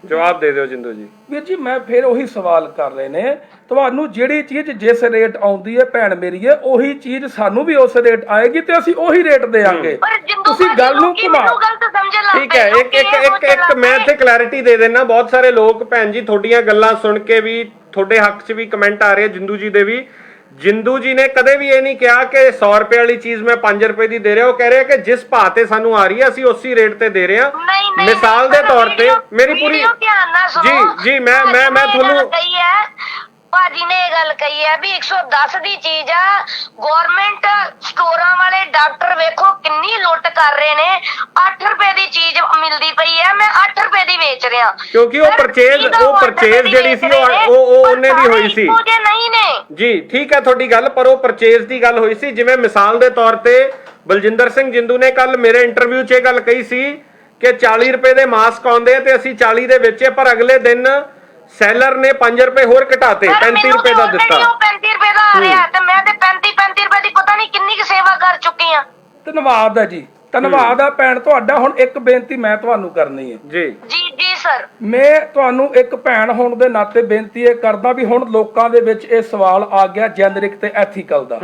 ਜਵਾਬ ਦੇ ਦਿਓ ਜਿੰਦੂ ਜੀ। ਵੀਰ ਜੀ ਮੈਂ ਫਿਰ ਉਹੀ ਸਵਾਲ ਕਰ ਰਹੇ ਨੇ, ਤੁਹਾਨੂੰ ਜਿਹੜੀ ਚੀਜ਼ ਜਿਸ ਰੇਟ ਆਉਂਦੀ ਹੈ ਭੈਣ ਮੇਰੀ ਹੈ, ਉਹੀ ਚੀਜ਼ ਸਾਨੂੰ ਵੀ ਉਸ ਰੇਟ ਆਏਗੀ ਤੇ ਅਸੀਂ ਉਹੀ ਰੇਟ ਦੇਾਂਗੇ। ਤੁਸੀਂ ਗੱਲ ਨੂੰ ਘੁਮਾ। ਠੀਕ ਹੈ, ਇੱਕ ਮੈਂ ਇੱਥੇ ਕਲੈਰਿਟੀ ਦੇ ਦੇਣਾ। ਬਹੁਤ ਸਾਰੇ ਲੋਕ ਭੈਣ ਜੀ ਤੁਹਾਡੀਆਂ ਗੱਲਾਂ ਸੁਣ ਕੇ ਵੀ ਤੁਹਾਡੇ ਹੱਕ 'ਚ ਵੀ ਕਮੈਂਟ ਆ ਰਹੇ ਜਿੰਦੂ ਜੀ ਦੇ ਵੀ। ਜਿੰਦੂ ਜੀ ਨੇ ਕਦੇ ਵੀ ਇਹ ਨਹੀਂ ਕਿਹਾ ਕਿ 100 ਰੁਪਏ ਵਾਲੀ ਚੀਜ਼ ਮੈਂ 5 ਰੁਪਏ ਦੀ ਦੇ ਰਿਹਾ। ਉਹ ਕਹਿ ਰਹੇ ਕਿ ਜਿਸ ਭਾਅ ਤੇ ਸਾਨੂੰ ਆ ਰਹੀ ਹੈ ਅਸੀਂ ਉਸੇ ਰੇਟ ਤੇ ਦੇ ਰਹੇ ਹਾਂ। ਮਿਸਾਲ ਦੇ ਤੌਰ ਤੇ ਮੇਰੀ ਪੂਰੀ ਜੀ ਮੈਂ ਤੁਹਾਨੂੰ ਭਾਜੀ ਨੇ ਇਹ ਗੱਲ ਕਹੀ ਹੈ ਵੀ 110 ਦੀ ਚੀਜ਼ ਆ, ਗਵਰਨਮੈਂਟ ਸਟੋਰਾਂ ਵਾਲੇ ਡਾਕਟਰ ਵੇਖੋ ਕਿੰਨੀ ਲੁੱਟ ਕਰ ਰਹੇ ਨੇ। 8 ਰੁਪਏ ਦੀ ਚੀਜ਼ ਮਿਲਦੀ ਪਈ ਹੈ, ਮੈਂ 8 ਰੁਪਏ ਦੀ ਵੇਚ ਰਿਹਾ, ਕਿਉਂਕਿ ਉਹ ਪਰਚੇਜ਼ ਜਿਹੜੀ ਸੀ ਉਹ ਉਹਨੇ ਦੀ ਹੋਈ ਸੀ। ਨਹੀਂ ਨੇ ਜੀ ਠੀਕ ਹੈ ਤੁਹਾਡੀ ਗੱਲ, ਪਰ ਉਹ ਪਰਚੇਜ਼ ਦੀ ਗੱਲ ਹੋਈ ਸੀ। ਜਿਵੇਂ ਮਿਸਾਲ ਦੇ ਤੌਰ ਤੇ ਬਲਜਿੰਦਰ ਸਿੰਘ ਜਿੰਦੂ ਨੇ ਕੱਲ ਮੇਰੇ ਇੰਟਰਵਿਊ 'ਚ ਇਹ ਗੱਲ ਕਹੀ ਸੀ ਕਿ 40 ਰੁਪਏ ਦੇ ਮਾਸਕ ਆਉਂਦੇ ਤੇ ਅਸੀਂ 40 ਦੇ ਵੇਚੇ, ਪਰ ਅਗਲੇ ਦਿਨ ਸੈਲਰ ਨੇ 5 ਰੁਪਏ ਹੋਰ ਘਟਾਤੇ, 35 ਰੁਪਏ ਦਾ ਦਿੱਤਾ। 35 ਰੁਪਏ ਦਾ ਆ ਰਿਹਾ ਤੇ ਮੈਂ ਤੇ 35 ਰੁਪਏ ਦੀ ਪਤਾ ਨਹੀਂ ਕਿੰਨੀ ਕੁ ਸੇਵਾ ਕਰ ਚੁੱਕੀ ਆ। ਧੰਨਵਾਦ ਹੈ ਜੀ, ਧੰਨਵਾਦ ਆ ਭੈਣ ਤੁਹਾਡਾ। ਹੁਣ ਇੱਕ ਬੇਨਤੀ ਮੈਂ ਤੁਹਾਨੂੰ ਕਰਨੀ ਹੈ। ਜੀ ਸਰ। ਮੈਂ ਤੁਹਾਨੂੰ ਇੱਕ ਭੈਣ ਹੋਣ ਦੇ ਨਾਤੇ ਬੇਨਤੀ ਇਹ ਕਰਦਾ ਵੀ ਹੁਣ ਲੋਕਾਂ ਦੇ ਵਿੱਚ ਇਹ ਸਵਾਲ ਆ ਗਿਆ ਜੈਨਰਿਕ ਤੇ ਐਥੀਕਲ ਦਾ।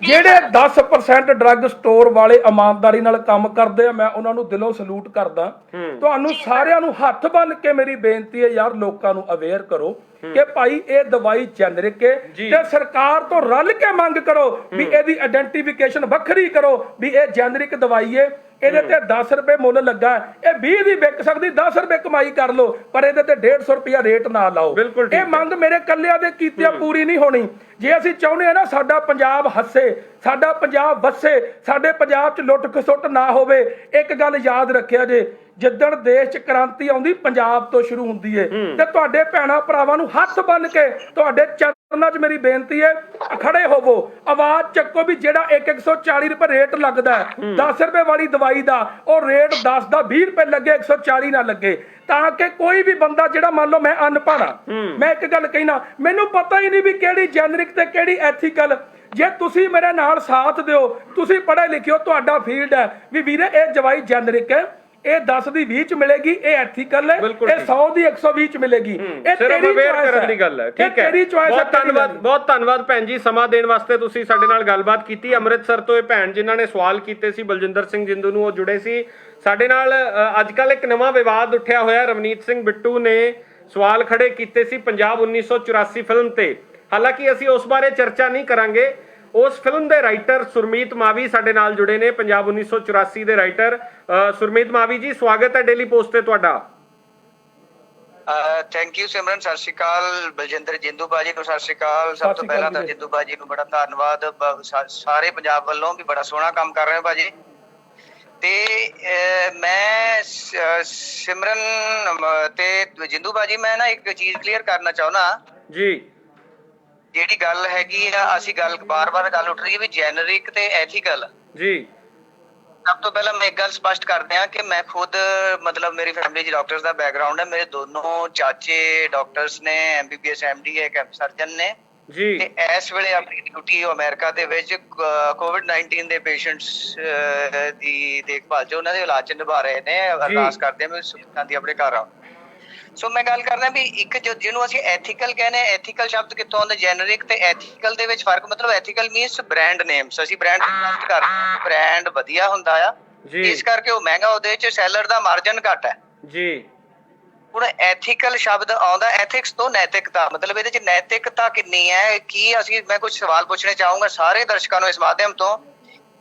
ਜਿਹੜੇ 10% ਡਰੱਗ ਸਟੋਰ ਵਾਲੇ ਇਮਾਨਦਾਰੀ ਨਾਲ ਕੰਮ ਕਰਦੇ ਆ, ਮੈਂ ਉਹਨਾਂ ਨੂੰ ਦਿਲੋਂ ਸਲੂਟ ਕਰਦਾ। ਤੁਹਾਨੂੰ ਸਾਰਿਆਂ ਨੂੰ ਹੱਥ ਬੰਨ ਕੇ ਮੇਰੀ ਬੇਨਤੀ ਹੈ ਯਾਰ, ਲੋਕਾਂ ਨੂੰ ਅਵੇਅਰ ਕਰੋ ਕਿ ਭਾਈ ਇਹ ਦਵਾਈ ਜੈਨਰਿਕ ਹੈ ਤੇ ਸਰਕਾਰ ਤੋਂ ਰਲ ਕੇ ਮੰਗ ਕਰੋ ਵੀ ਇਹਦੀ ਆਇਡੈਂਟੀਫਿਕੇਸ਼ਨ ਵੱਖਰੀ ਕਰੋ ਵੀ ਇਹ ਜੈਨਰਿਕ ਦਵਾਈ ਹੈ। ਇਹਦੇ ਤੇ 10 ਰੁਪਏ ਮੁੱਲ ਲੱਗਾ, ਇਹ 20 ਦੀ ਵਿਕ ਸਕਦੀ, 10 ਰੁਪਏ ਕਮਾਈ ਕਰ ਲੋ, ਪਰ ਇਹਦੇ ਤੇ 150 ਰੁਪਇਆ ਰੇਟ ਨਾ ਲਾਓ। ਇਹ ਮੰਗ ਮੇਰੇ ਕੱਲਿਆਂ ਦੇ ਕੀਤਿਆਂ ਪੂਰੀ ਨਹੀਂ ਹੋਣੀ। ਜੇ ਅਸੀਂ ਚਾਹੁੰਦੇ ਆ ਨਾ ਸਾਡਾ ਪੰਜਾਬ ਹੱਸੇ, ਸਾਡਾ ਪੰਜਾਬ ਵਸੇ, ਸਾਡੇ ਪੰਜਾਬ 'ਚ ਲੁੱਟ ਖਸੁੱਟ ਨਾ ਹੋਵੇ, ਇੱਕ ਗੱਲ ਯਾਦ ਰੱਖਿਆ ਜੇ, ਜਿੱਦਣ ਦੇਸ਼ 'ਚ ਕ੍ਰਾਂਤੀ ਆਉਂਦੀ ਪੰਜਾਬ ਤੋਂ ਸ਼ੁਰੂ ਹੁੰਦੀ ਏ। ਤੇ ਤੁਹਾਡੇ ਭੈਣਾਂ ਭਰਾਵਾਂ ਨੂੰ ਹੱਥ ਬੰਨ ਕੇ ਤੁਹਾਡੇ ਚਰਨਾਂ 'ਚ ਮੇਰੀ ਬੇਨਤੀ ਹੈ, ਖੜੇ ਹੋਵੋ, ਆਵਾਜ਼ ਚੱਕੋ ਵੀ ਜਿਹੜਾ 140 ਰੁਪਏ ਰੇਟ ਲੱਗਦਾ 10 ਰੁਪਏ ਵਾਲੀ ਦਵਾਈ ਦਾ, ਉਹ ਰੇਟ 10 ਦਾ 20 ਰੁਪਏ ਲੱਗੇ, 140 ਨਾ ਲੱਗੇ, ਤਾਂ ਕਿ ਕੋਈ ਵੀ ਬੰਦਾ ਜਿਹੜਾ ਮੰਨ ਲਓ ਮੈਂ ਅਨਪੜ੍ਹ ਆ, ਮੈਂ ਇੱਕ ਗੱਲ ਕਹਿਣਾ, ਮੈਨੂੰ ਪਤਾ ਹੀ ਨਹੀਂ ਵੀ ਕਿਹੜੀ ਜੈਨਰਿਕ ਤੇ ਕਿਹੜੀ ਐਥੀਕਲ। ਜੇ ਤੁਸੀਂ ਮੇਰੇ ਨਾਲ ਸਾਥ ਦਿਓ, ਤੁਸੀਂ ਪੜ੍ਹੇ ਲਿਖਿਓ, ਤੁਹਾਡਾ ਫੀਲਡ ਹੈ ਵੀ ਵੀਰੇ ਇਹ ਦਵਾਈ ਜੈਨਰਿਕ ਹੈ, ਇਹ 10 ਦੀ 20 ਚ ਮਿਲੇਗੀ, ਇਹ ਐਥੀਕਲ ਹੈ, ਇਹ 100 ਦੀ 120 ਚ ਮਿਲੇਗੀ। ਇਹ ਤੇਰੀ ਚੋਇਸ ਦੀ ਗੱਲ ਹੈ। ਠੀਕ ਹੈ, ਬਹੁਤ ਧੰਨਵਾਦ ਭੈਣ ਜੀ, ਸਮਾਂ ਦੇਣ ਵਾਸਤੇ ਤੁਸੀਂ ਸਾਡੇ ਨਾਲ ਗੱਲਬਾਤ ਕੀਤੀ। ਅੰਮ੍ਰਿਤਸਰ ਤੋਂ ਇਹ ਭੈਣ ਜਿਨ੍ਹਾਂ ਨੇ ਸਵਾਲ ਕੀਤੇ ਸੀ ਬਲਜਿੰਦਰ ਸਿੰਘ ਜਿੰਦੂ ਨੂੰ, ਉਹ ਜੁੜੇ ਸੀ ਸਾਡੇ ਨਾਲ। ਅੱਜ ਕੱਲ ਇੱਕ ਨਵਾਂ ਵਿਵਾਦ ਉੱਠਿਆ ਹੋਇਆ, ਰਵਨੀਤ ਸਿੰਘ ਬਿੱਟੂ ਨੇ ਸਵਾਲ ਖੜੇ ਕੀਤੇ ਸੀ ਪੰਜਾਬ 1984 ਫਿਲਮ ਤੇ। ਹਾਲਾਂਕਿ ਅਸੀਂ ਉਸ ਬਾਰੇ ਚਰਚਾ ਨਹੀਂ ਕਰਾਂਗੇ। ਉਸ ਫਿਲਮ ਦੇ ਰਾਈਟਰ ਸੁਰਮੀਤ ਮਾਵੀ ਸਾਡੇ ਨਾਲ ਜੁੜੇ ਨੇ, ਪੰਜਾਬ 1984 ਦੇ ਰਾਈਟਰ। ਸੁਰਮੀਤ ਮਾਵੀ ਜੀ, ਸਵਾਗਤ ਹੈ ਡੇਲੀ ਪੋਸਟ ਤੇ ਤੁਹਾਡਾ। ਥੈਂਕ ਯੂ ਸਿਮਰਨ। ਸਤਿ ਸ਼੍ਰੀ ਅਕਾਲ ਬਲਜਿੰਦਰ ਜਿੰਦੂ ਬਾਜੀ ਨੂੰ, ਸਤਿ ਸ਼੍ਰੀ ਅਕਾਲ। ਸਭ ਤੋਂ ਪਹਿਲਾਂ ਤਾਂ ਜਿੰਦੂ ਬਾਜੀ ਨੂੰ ਬੜਾ ਧੰਨਵਾਦ, ਸਾਰੇ ਪੰਜਾਬ ਵੱਲੋਂ ਵੀ ਬੜਾ ਸੋਹਣਾ ਕੰਮ ਕਰ ਰਹੇ ਹੋ ਬਾਜੀ। ਤੇ ਮੈਂ ਸਿਮਰਨ ਤੇ ਜਿੰਦੂ ਬਾਜੀ, ਮੈਂ ਨਾ ਇੱਕ ਚੀਜ਼ ਕਲੀਅਰ ਕਰਨਾ ਚਾਹੁੰਦਾ ਜੀ। ਜਿਹੜੀ ਗੱਲ ਹੈਗੀ ਆ, ਅਸੀਂ ਗੱਲ ਬਾਰ-ਬਾਰ ਗੱਲ ਉੱਠ ਰਹੀ ਹੈ ਵੀ ਜੈਨਰਿਕ ਤੇ ਐਥੀਕਲ ਜੀ। ਸਭ ਤੋਂ ਪਹਿਲਾਂ ਮੈਂ ਇੱਕ ਗੱਲ ਸਪਸ਼ਟ ਕਰ ਦਿਆਂ ਕਿ ਮੈਂ ਖੁਦ ਮਤਲਬ ਮੇਰੀ ਫੈਮਿਲੀ 'ਚ ਡਾਕਟਰਸ ਦਾ ਬੈਕਗ੍ਰਾਉਂਡ ਹੈ। ਮੇਰੇ ਦੋਨੋਂ ਚਾਚੇ ਡਾਕਟਰਸ ਨੇ, MBBS MD ਹੈ, ਇੱਕ ਸਰਜਨ ਨੇ ਜੀ, ਤੇ ਇਸ ਵੇਲੇ ਆਪਣੀ ਡਿਊਟੀ ਅਮਰੀਕਾ ਦੇ ਵਿੱਚ COVID-19 ਦੇ ਪੇਸ਼ੈਂਟਸ ਦੀ ਦੇਖਭਾਲ 'ਚ ਉਹਨਾਂ ਦੇ ਇਲਾਜ 'ਚ ਨਿਭਾ ਰਹੇ ਨੇ। ਅਰਦਾਸ ਕਰਦੇ ਹਾਂ ਮੈਂ ਸੁੱਖਾਂ ਦੀ ਆਪਣੇ ਘਰ ਆਉਣ। ਸੋ ਮੈਂ ਗੱਲ ਕਰਦਾ ਵੀ ਇੱਕ ਜਿਹਨੂੰ ਅਸੀਂ ਐਥੀਕਲ ਕਹਿੰਦੇ, ਐਥੀਕਲ ਸ਼ਬਦ ਕਿੱਥੋਂ ਆਉਂਦਾ? ਜੈਨਰਿਕ ਤੇ ਐਥੀਕਲ ਦੇ ਵਿੱਚ ਫਰਕ, ਮਤਲਬ ਐਥੀਕਲ ਮੀਨਸ ਬ੍ਰਾਂਡ ਨੇਮਸ। ਅਸੀਂ ਬ੍ਰਾਂਡ ਕਰਦੇ, ਬ੍ਰਾਂਡ ਵਧੀਆ ਹੁੰਦਾ ਆ ਇਸ ਕਰਕੇ ਉਹ ਮਹਿੰਗਾ, ਉਹਦੇ ਚ ਸੈਲਰ ਦਾ ਮਾਰਜਨ ਘੱਟ ਹੈ ਜੀ। ਹੁਣ ਐਥੀਕਲ ਸ਼ਬਦ ਆਉਂਦਾ ਐਥਿਕਸ ਤੋਂ, ਨੈਤਿਕਤਾ, ਮਤਲਬ ਇਹਦੇ ਚ ਨੈਤਿਕਤਾ ਕਿੰਨੀ ਹੈ ਕੀ? ਮੈਂ ਕੁਝ ਸਵਾਲ ਪੁੱਛਣੇ ਚਾਹੂੰਗਾ ਸਾਰੇ ਦਰਸ਼ਕਾਂ ਨੂੰ ਇਸ ਮਾਧਿਅਮ ਤੋਂ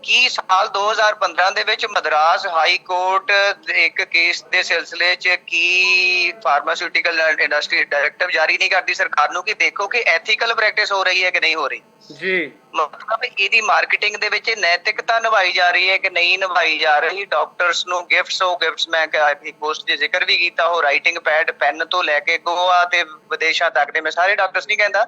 ਕਿ ਸਾਲ 2015 ਦੇ ਵਿੱਚ ਮਦਰਾਸ ਹਾਈ ਕੋਰਟ ਇੱਕ ਕੇਸ ਦੇ ਸਿਲਸਿਲੇ 'ਚ ਕੀ ਫਾਰਮਾਸਿਊਟੀਕਲ ਇੰਡਸਟਰੀ ਡਾਇਰੈਕਟਿਵ ਜਾਰੀ ਨਹੀਂ ਕਰਦੀ ਸਰਕਾਰ ਨੂੰ ਕਿ ਦੇਖੋ ਕਿ ਐਥੀਕਲ ਪ੍ਰੈਕਟਿਸ ਹੋ ਰਹੀ ਹੈ ਕਿ ਨਹੀਂ ਹੋ ਰਹੀ ਜੀ? ਮਤਲਬ ਇਹਦੀ ਮਾਰਕੀਟਿੰਗ ਦੇ ਵਿੱਚ ਨੈਤਿਕਤਾ ਨਿਭਾਈ ਜਾ ਰਹੀ ਹੈ ਕਿ ਨਹੀਂ ਨਿਭਾਈ ਜਾ ਰਹੀ? ਡਾਕਟਰਸ ਨੂੰ ਗਿਫਟਸ ਮੈਂ ਇੱਕ ਪੋਸਟ 'ਚ ਜ਼ਿਕਰ ਵੀ ਕੀਤਾ, ਉਹ ਰਾਈਟਿੰਗ ਪੈਡ ਪੈਨ ਤੋਂ ਲੈ ਕੇ ਗੋਆ ਤੇ ਵਿਦੇਸ਼ਾਂ ਤੱਕ ਦੇ, ਮੈਂ ਸਾਰੇ ਡਾਕਟਰਸ ਨਹੀਂ ਕਹਿੰਦਾ,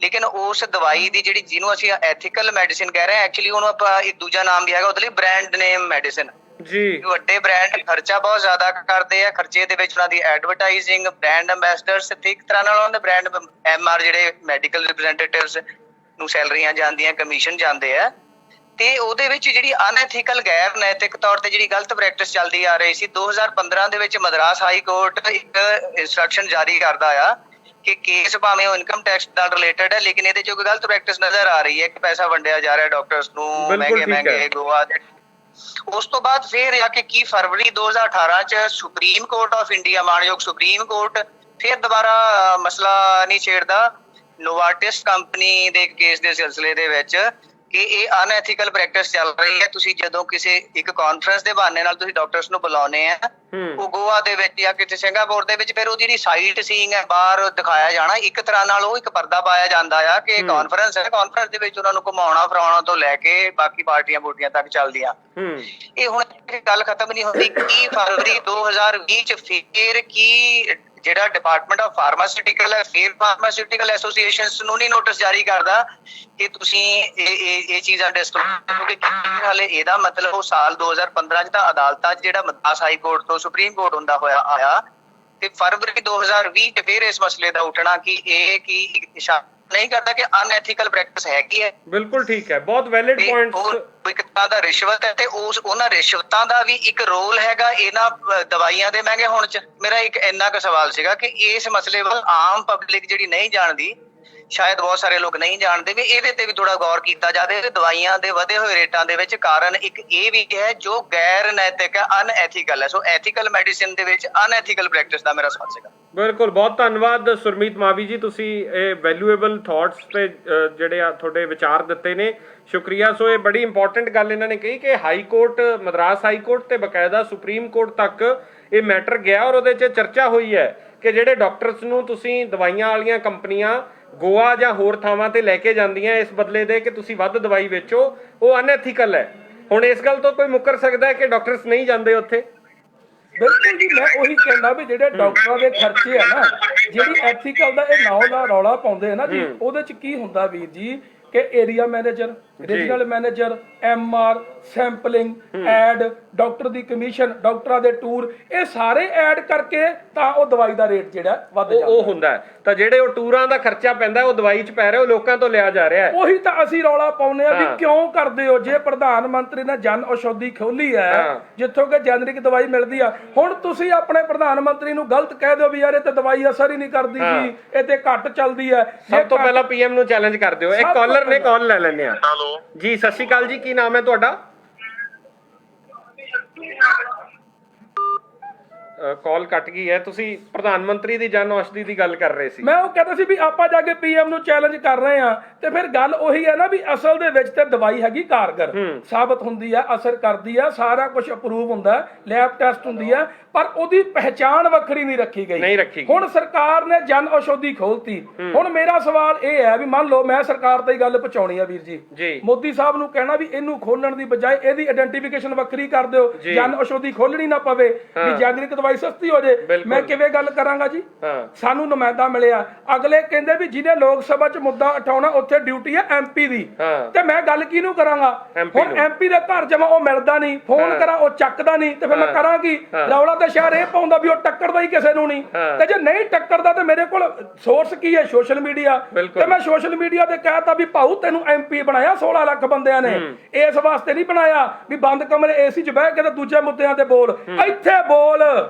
ਲੇਕਿਨ ਉਸ ਦਵਾਈ ਦੀ ਜਿਹੜੀ ਜਿਹਨੂੰ ਅਸੀਂ ਐਥੀਕਲ ਮੈਡੀਸਿਨ ਕਹਿ ਰਹੇ ਹਾਂ, ਐਕਚੁਅਲੀ ਉਹਨੂੰ ਆਪਾਂ ਇੱਕ ਦੂਜਾ ਨਾਮ ਵੀ ਹੈਗਾ ਉਹਦੇ ਲਈ, ਬ੍ਰਾਂਡ ਨੇਮ ਮੈਡੀਸਿਨ ਜੀ। ਵੱਡੇ ਬ੍ਰਾਂਡ ਖਰਚਾ ਬਹੁਤ ਜ਼ਿਆਦਾ ਕਰਦੇ ਆ, ਖਰਚੇ ਦੇ ਵਿੱਚ ਉਹਨਾਂ ਦੀ ਐਡਵਰਟਾਈਜ਼ਿੰਗ, ਬ੍ਰਾਂਡ ਐਂਬੈਸਡਰਸ ਤੇ ਇੱਕ ਤਰ੍ਹਾਂ ਨਾਲ ਉਹਨਾਂ ਦੇ ਬ੍ਰਾਂਡ MR ਜਿਹੜੇ ਮੈਡੀਕਲ ਰਿਪਰੈਜ਼ੈਂਟੇਟਿਵਸ ਨੂੰ ਸੈਲਰੀਆਂ ਜਾਂਦੀਆਂ, ਕਮਿਸ਼ਨ ਜਾਂਦੇ ਆ। ਤੇ ਉਹਦੇ ਵਿੱਚ ਜਿਹੜੀ ਅਨਐਥੀਕਲ, ਗੈਰ ਨੈਤਿਕ ਤੌਰ ਤੇ ਜਿਹੜੀ ਗਲਤ ਪ੍ਰੈਕਟਿਸ ਚੱਲਦੀ ਆ ਰਹੀ ਸੀ, 2015 ਦੇ ਵਿੱਚ ਮਦਰਾਸ ਹਾਈ ਕੋਰਟ ਇੱਕ ਇੰਸਟਰਕਸ਼ਨ ਜਾਰੀ ਕਰਦਾ ਆ ਕਿ ਕੇਸ ਭਾਵੇਂ ਉਹ ਇਨਕਮ ਟੈਕਸ ਨਾਲ ਰਿਲੇਟਡ ਹੈ, ਲੇਕਿਨ ਇਹਦੇ 'ਚ ਕੋਈ ਗਲਤ ਪ੍ਰੈਕਟਿਸ ਨਜ਼ਰ ਆ ਰਹੀ ਹੈ ਕਿ ਪੈਸਾ ਵੰਡਿਆ ਜਾ ਰਿਹਾ ਡਾਕਟਰਸ ਨੂੰ ਮਹਿੰਗੇ ਗੋਆ ਦੇ। ਉਸ ਤੋਂ ਬਾਅਦ ਫਿਰ ਆ ਕੇ ਕੀ ਫਰਵਰੀ 2018 ਚ ਸੁਪਰੀਮ ਕੋਰਟ ਆਫ ਇੰਡੀਆ, ਮਾਣਯੋਗ ਸੁਪਰੀਮ ਕੋਰਟ ਫਿਰ ਦੁਬਾਰਾ ਮਸਲਾ ਨਹੀਂ ਛੇੜਦਾ ਨੋਵਾਰਟਿਸ ਕੰਪਨੀ ਦੇ ਕੇਸ ਦੇ ਸਿਲਸਿਲੇ ਦੇ ਵਿੱਚ ਕਿ ਇਹ ਅਨਐਥੀਕਲ ਪ੍ਰੈਕਟਿਸ ਚੱਲ ਰਹੀ ਹੈ। ਤੁਸੀਂ ਜਦੋਂ ਕਿਸੇ ਇੱਕ ਕਾਨਫਰੰਸ ਦੇ ਬਹਾਨੇ ਨਾਲ ਤੁਸੀਂ ਡਾਕਟਰਸ ਨੂੰ ਬੁਲਾਉਨੇ ਆ, ਉਹ ਗੋਆ ਦੇ ਵਿੱਚ ਜਾਂ ਕਿਤੇ ਸਿੰਗਾਪੁਰ ਦੇ ਵਿੱਚ, ਫਿਰ ਉਹ ਜਿਹੜੀ ਸਾਈਟ ਸੀਇੰਗ ਹੈ ਬਾਹਰ ਦਿਖਾਇਆ ਜਾਣਾ, ਇੱਕ ਤਰ੍ਹਾਂ ਨਾਲ ਉਹ ਇੱਕ ਪਰਦਾ ਪਾਇਆ ਜਾਂਦਾ ਆ ਕਿ ਕਾਨਫਰੰਸ ਹੈ, ਕਾਨਫਰੰਸ ਦੇ ਵਿੱਚ ਉਹਨਾਂ ਨੂੰ ਘੁਮਾਉਣਾ ਫਿਰਾਉਣਾ ਤੋਂ ਲੈ ਕੇ ਬਾਕੀ ਪਾਰਟੀਆਂ ਬੂਟੀਆਂ ਤੱਕ ਚੱਲਦੀਆਂ। ਇਹ ਹੁਣ ਗੱਲ ਖਤਮ ਨਹੀਂ ਹੁੰਦੀ। ਕੀ ਫਰਵਰੀ 2020 ਚ ਫਿਰ ਕੀ ਜਿਹੜਾ ਡਿਪਾਰਟਮੈਂਟ ਆਫ ਫਾਰਮਾਸਿਊਟੀਕਲ ਹੈ, ਫਿਰ ਫਾਰਮਾਸਿਊਟੀਕਲ ਐਸੋਸੀਏਸ਼ਨਸ ਨੂੰ ਨਹੀਂ ਨੋਟਿਸ ਜਾਰੀ ਕਰਦਾ ਕਿ ਤੁਸੀਂ ਇਹ ਚੀਜ਼ਾਂ ਡਿਸਕਲੋਜ਼ ਕਰੋ? ਕਿ ਹਾਲੇ ਇਹਦਾ ਮਤਲਬ ਉਹ ਸਾਲ 2015 ਚ ਤਾਂ ਅਦਾਲਤਾਂ 'ਚ ਜਿਹੜਾ ਮਦਰਾਸ ਹਾਈ ਕੋਰਟ ਤੋਂ ਸੁਪਰੀਮ ਕੋਰਟ ਹੁੰਦਾ ਹੋਇਆ ਆਇਆ, ਤੇ ਫਰਵਰੀ 2020 ਚ ਫਿਰ ਇਸ ਮਸਲੇ ਦਾ ਉੱਠਣਾ ਕਿ ਇਹ ਕੀ ਇਸ਼ਾਰਾ ਨਹੀਂ ਕਰਦਾ ਕਿ ਅਨਐਥੀਕਲ ਪ੍ਰੈਕਟਿਸ ਹੈਗੀ ਹੈ? ਬਿਲਕੁਲ ਠੀਕ ਹੈ, ਬਹੁਤ ਵੈਲਿਡ ਪੁਆਇੰਟਸ। ਇੱਕ ਤਰ੍ਹਾਂ ਦਾ ਰਿਸ਼ਵਤ ਹੈ ਤੇ ਉਹਨਾਂ ਰਿਸ਼ਵਤਾਂ ਦਾ ਵੀ ਇੱਕ ਰੋਲ ਹੈਗਾ ਇਹਨਾਂ ਦਵਾਈਆਂ ਦੇ ਮਹਿੰਗੇ ਹੋਣ 'ਚ। ਮੇਰਾ ਇੱਕ ਇੰਨਾ ਕੁ ਸਵਾਲ ਸੀਗਾ ਕਿ ਇਸ ਮਸਲੇ ਵੱਲ ਆਮ ਪਬਲਿਕ ਜਿਹੜੀ ਨਹੀਂ ਜਾਣਦੀ, ਸ਼ਾਇਦ ਬਹੁਤ ਸਾਰੇ ਲੋਕ ਨਹੀਂ ਜਾਣਦੇ, ਵੀ ਇਹਦੇ ਤੇ ਵੀ ਥੋੜਾ ਗੌਰ ਕੀਤਾ ਜਾਵੇ। ਦਵਾਈਆਂ ਦੇ ਵਧੇ ਹੋਏ ਰੇਟਾਂ ਦੇ ਵਿੱਚ ਕਾਰਨ ਇੱਕ ਇਹ ਵੀ ਹੈ ਜੋ ਗੈਰ ਨੈਤਿਕ ਹੈ, ਅਨਐਥੀਕਲ ਹੈ। ਸੋ ਐਥੀਕਲ ਮੈਡੀਸਿਨ ਦੇ ਵਿੱਚ ਅਨਐਥੀਕਲ ਪ੍ਰੈਕਟਿਸ ਦਾ ਮੇਰਾ ਸਵਾਲ ਸੀਗਾ। ਬਿਲਕੁਲ, ਬਹੁਤ ਧੰਨਵਾਦ ਸੁਰਮੀਤ ਮਾਵੀ ਜੀ, ਤੁਸੀਂ ਇਹ ਵੈਲਿਊਏਬਲ ਥਾਟਸ ਤੇ ਜਿਹੜੇ ਆ ਤੁਹਾਡੇ ਵਿਚਾਰ ਦਿੱਤੇ ਨੇ, ਸ਼ੁਕਰੀਆ। ਸੋ ਇਹ ਬੜੀ ਇੰਪੋਰਟੈਂਟ ਗੱਲ ਇਹਨਾਂ ਨੇ ਕਹੀ ਕਿ high court, Madras high court ਤੇ ਬਕਾਇਦਾ ਸੁਪਰੀਮ ਕੋਰਟ ਤੱਕ ਇਹ ਮੈਟਰ ਗਿਆ ਔਰ ਉਹਦੇ 'ਚ ਚਰਚਾ ਹੋਈ ਹੈ ਕਿ ਜਿਹੜੇ ਡਾਕਟਰਸ ਨੂੰ ਤੁਸੀਂ ਦਵਾਈਆਂ ਵਾਲੀਆਂ ਕੰਪਨੀਆਂ ਗੋਆ ਜਾਂ ਹੋਰ ਥਾਵਾਂ ਤੇ ਲੈ ਕੇ ਜਾਂਦੀਆਂ ਇਸ ਬਦਲੇ ਦੇ ਕਿ ਤੁਸੀਂ ਵੱਧ ਦਵਾਈ ਵੇਚੋ, ਉਹ ਅਨਐਥੀਕਲ ਹੈ। ਹੁਣ ਇਸ ਗੱਲ ਤੋਂ ਕੋਈ ਮੁੱਕਰ ਸਕਦਾ ਹੈ ਕਿ ਡਾਕਟਰਸ ਨਹੀਂ ਜਾਂਦੇ ਉੱਥੇ? ਬਿਲਕੁਲ ਜੀ, ਮੈਂ ਉਹੀ ਕਹਿੰਦਾ ਵੀ ਜਿਹੜੇ ਡਾਕਟਰਾਂ ਦੇ ਖਰਚੇ ਆ ਨਾ, ਜਿਹੜੀ ਐਥੀਕਲ ਦਾ ਇਹ ਨਾਮ ਦਾ ਰੌਲਾ ਪਾਉਂਦੇ ਆ ਨਾ ਜੀ, ਉਹਦੇ ਚ ਕੀ ਹੁੰਦਾ ਵੀਰ ਜੀ ਕਿ area manager, regional manager, MR, sampling, ad, doctor ਦੀ ਕਮਿਸ਼ਨ, ਡਾਕਟਰਾਂ ਦੇ ਟੂਰ, ਇਹ ਸਾਰੇ ਐਡ ਕਰਕੇ ਤਾਂ ਉਹ ਦਵਾਈ ਦਾ ਰੇਟ ਜਿਹੜਾ ਵੱਧ ਜਾਂਦਾ ਉਹ ਹੁੰਦਾ ਹੈ। ਤਾਂ ਜਿਹੜੇ ਉਹ ਟੂਰਾਂ ਦਾ ਖਰਚਾ ਪੈਂਦਾ ਉਹ ਦਵਾਈ 'ਚ ਪੈ ਰਿਹਾ, ਉਹ ਲੋਕਾਂ ਤੋਂ ਲਿਆ ਜਾ ਰਿਹਾ ਹੈ। ਉਹੀ ਤਾਂ ਅਸੀਂ ਰੌਲਾ ਪਾਉਂਦੇ ਆ ਵੀ ਕਿਉਂ ਕਰਦੇ ਹੋ? ਜੇ ਪ੍ਰਧਾਨ ਮੰਤਰੀ ਨੇ ਜਨ ਔਸ਼ਧੀ ਖੋਲੀ ਹੈ ਜਿੱਥੋਂ ਕਿ ਜੈਨਰਿਕ ਦਵਾਈ ਮਿਲਦੀ ਆ, ਹੁਣ ਤੁਸੀਂ ਆਪਣੇ ਪ੍ਰਧਾਨ ਮੰਤਰੀ ਨੂੰ ਗਲਤ ਕਹਿ ਦਿਓ ਵੀ ਯਾਰ ਇਹ ਤੇ ਦਵਾਈ ਅਸਰ ਹੀ ਨਹੀਂ ਕਰਦੀ ਜੀ, ਇਹ ਤੇ ਘੱਟ ਚੱਲਦੀ ਹੈ। ਸਭ ਤੋਂ ਪਹਿਲਾਂ PM ਨੂੰ ਚੈਲੰਜ ਕਰ ਦਿਓ। ਇੱਕ ਕਾਲਰ ਨੇ ਕਾਲ ਲੈ ਲੈਣੇ ਆ। ਹੈਲੋ ਜੀ, ਸਤਿ ਸ਼੍ਰੀ ਅਕਾਲ ਜੀ, ਕੀ ਨਾਮ ਹੈ ਤੁਹਾਡਾ? ਕਾਲ ਕੱਟ ਗਈ ਹੈ। ਤੁਸੀਂ ਪ੍ਰਧਾਨ ਮੰਤਰੀ ਦੀ ਜਨ ਔਸ਼ਧੀ ਦੀ ਗੱਲ ਕਰ ਰਹੇ ਸੀ। ਮੈਂ ਉਹ ਕਹਿੰਦਾ ਸੀ ਵੀ ਆਪਾਂ ਜਾ ਕੇ PM ਨੂੰ ਚੈਲੰਜ ਕਰ ਰਹੇ ਆ, ਤੇ ਫਿਰ ਗੱਲ ਉਹੀ ਹੈ ਨਾ ਵੀ ਅਸਲ ਦੇ ਵਿੱਚ ਤੇ ਦਵਾਈ ਹੈਗੀ ਕਾਰਗਰ ਸਾਬਤ ਹੁੰਦੀ ਆ, ਅਸਰ ਕਰਦੀ ਆ, ਸਾਰਾ ਕੁਝ ਅਪਰੂਵ ਹੁੰਦਾ, ਲੈਬ ਟੈਸਟ ਹੁੰਦੀ ਆ, ਪਰ ਉਹਦੀ ਪਹਿਚਾਣ ਵੱਖਰੀ ਨਹੀਂ ਰੱਖੀ ਗਈ। ਹੁਣ ਸਰਕਾਰ ਨੇ ਜਨ ਔਸ਼ਧੀ ਖੋਲਤੀ। ਹੁਣ ਮੇਰਾ ਸਵਾਲ ਇਹ ਹੈ ਵੀ ਮੰਨ ਲਓ ਮੈਂ ਸਰਕਾਰ ਤੇ ਗੱਲ ਪਹੁੰਚਾਉਣੀ ਆ ਵੀਰ ਜੀ, ਮੋਦੀ ਸਾਹਿਬ ਨੂੰ ਕਹਿਣਾ ਵੀ ਇਹਨੂੰ ਖੋਲਣ ਦੀ ਬਜਾਏ ਇਹਦੀ ਆਇਡੈਂਟੀਫਿਕੇਸ਼ਨ ਵੱਖਰੀ ਕਰ ਦਿਓ, ਜਨ ਔਸ਼ਧੀ ਖੋਲਣੀ ਨਾ ਪਵੇ, ਵੀ ਜੈਨਰਿਕ ਦਵਾਈ ਸਸਤੀ ਹੋ ਜੇ। ਮੈਂ ਕਿਵੇਂ ਗੱਲ ਕਰਾਂਗਾ ਜੀ? ਸਾਨੂੰ ਨੁਮਾਇੰਦਾ ਮਿਲਿਆ, ਅਗਲੇ ਕਹਿੰਦੇ ਵੀ ਜਿਹਨੇ ਲੋਕ ਸਭਾ 'ਚ ਮੁੱਦਾ ਉਠਾਉਣਾ ਉੱਥੇ ਡਿਊਟੀ ਹੈ MP ਦੀ, ਤੇ ਮੈਂ ਗੱਲ ਕਿਹਨੂੰ ਕਰਾਂਗਾ? ਹੁਣ MP ਦੇ ਘਰ ਜਮਾ ਉਹ ਮਿਲਦਾ ਨਹੀਂ, ਫੋਨ ਕਰਾਂ ਉਹ ਚੱਕਦਾ ਨਹੀਂ, ਤੇ ਫਿਰ ਮੈਂ ਕਰਾਂ ਕੀ? ਰੌਲਾ ਤਾਂ ਸ਼ਹਿਰ ਇਹ ਪਾਉਂਦਾ ਵੀ ਉਹ ਟੱਕਰਦਾ ਹੀ ਕਿਸੇ ਨੂੰ ਨਹੀਂ, ਤੇ ਜੇ ਨਹੀਂ ਟੱਕਰਦਾ ਤੇ ਮੇਰੇ ਕੋਲ ਸੋਰਸ ਕੀ ਹੈ? Social media. ਤੇ ਮੈਂ ਸੋਸ਼ਲ ਮੀਡੀਆ ਤੇ ਕਹਿਤਾ ਵੀ ਭਾਊ ਤੈਨੂੰ MP ਬਣਾਇਆ 16 ਲੱਖ ਬੰਦਿਆਂ ਨੇ, ਇਸ ਵਾਸਤੇ ਨਹੀਂ ਬਣਾਇਆ ਵੀ ਬੰਦ ਕਮਰੇ AC 'ਚ ਬਹਿ ਕੇ ਤੇ ਦੂਜੇ ਮੁੱਦਿਆਂ ਤੇ ਬੋਲ। ਇੱਥੇ ਬੋਲ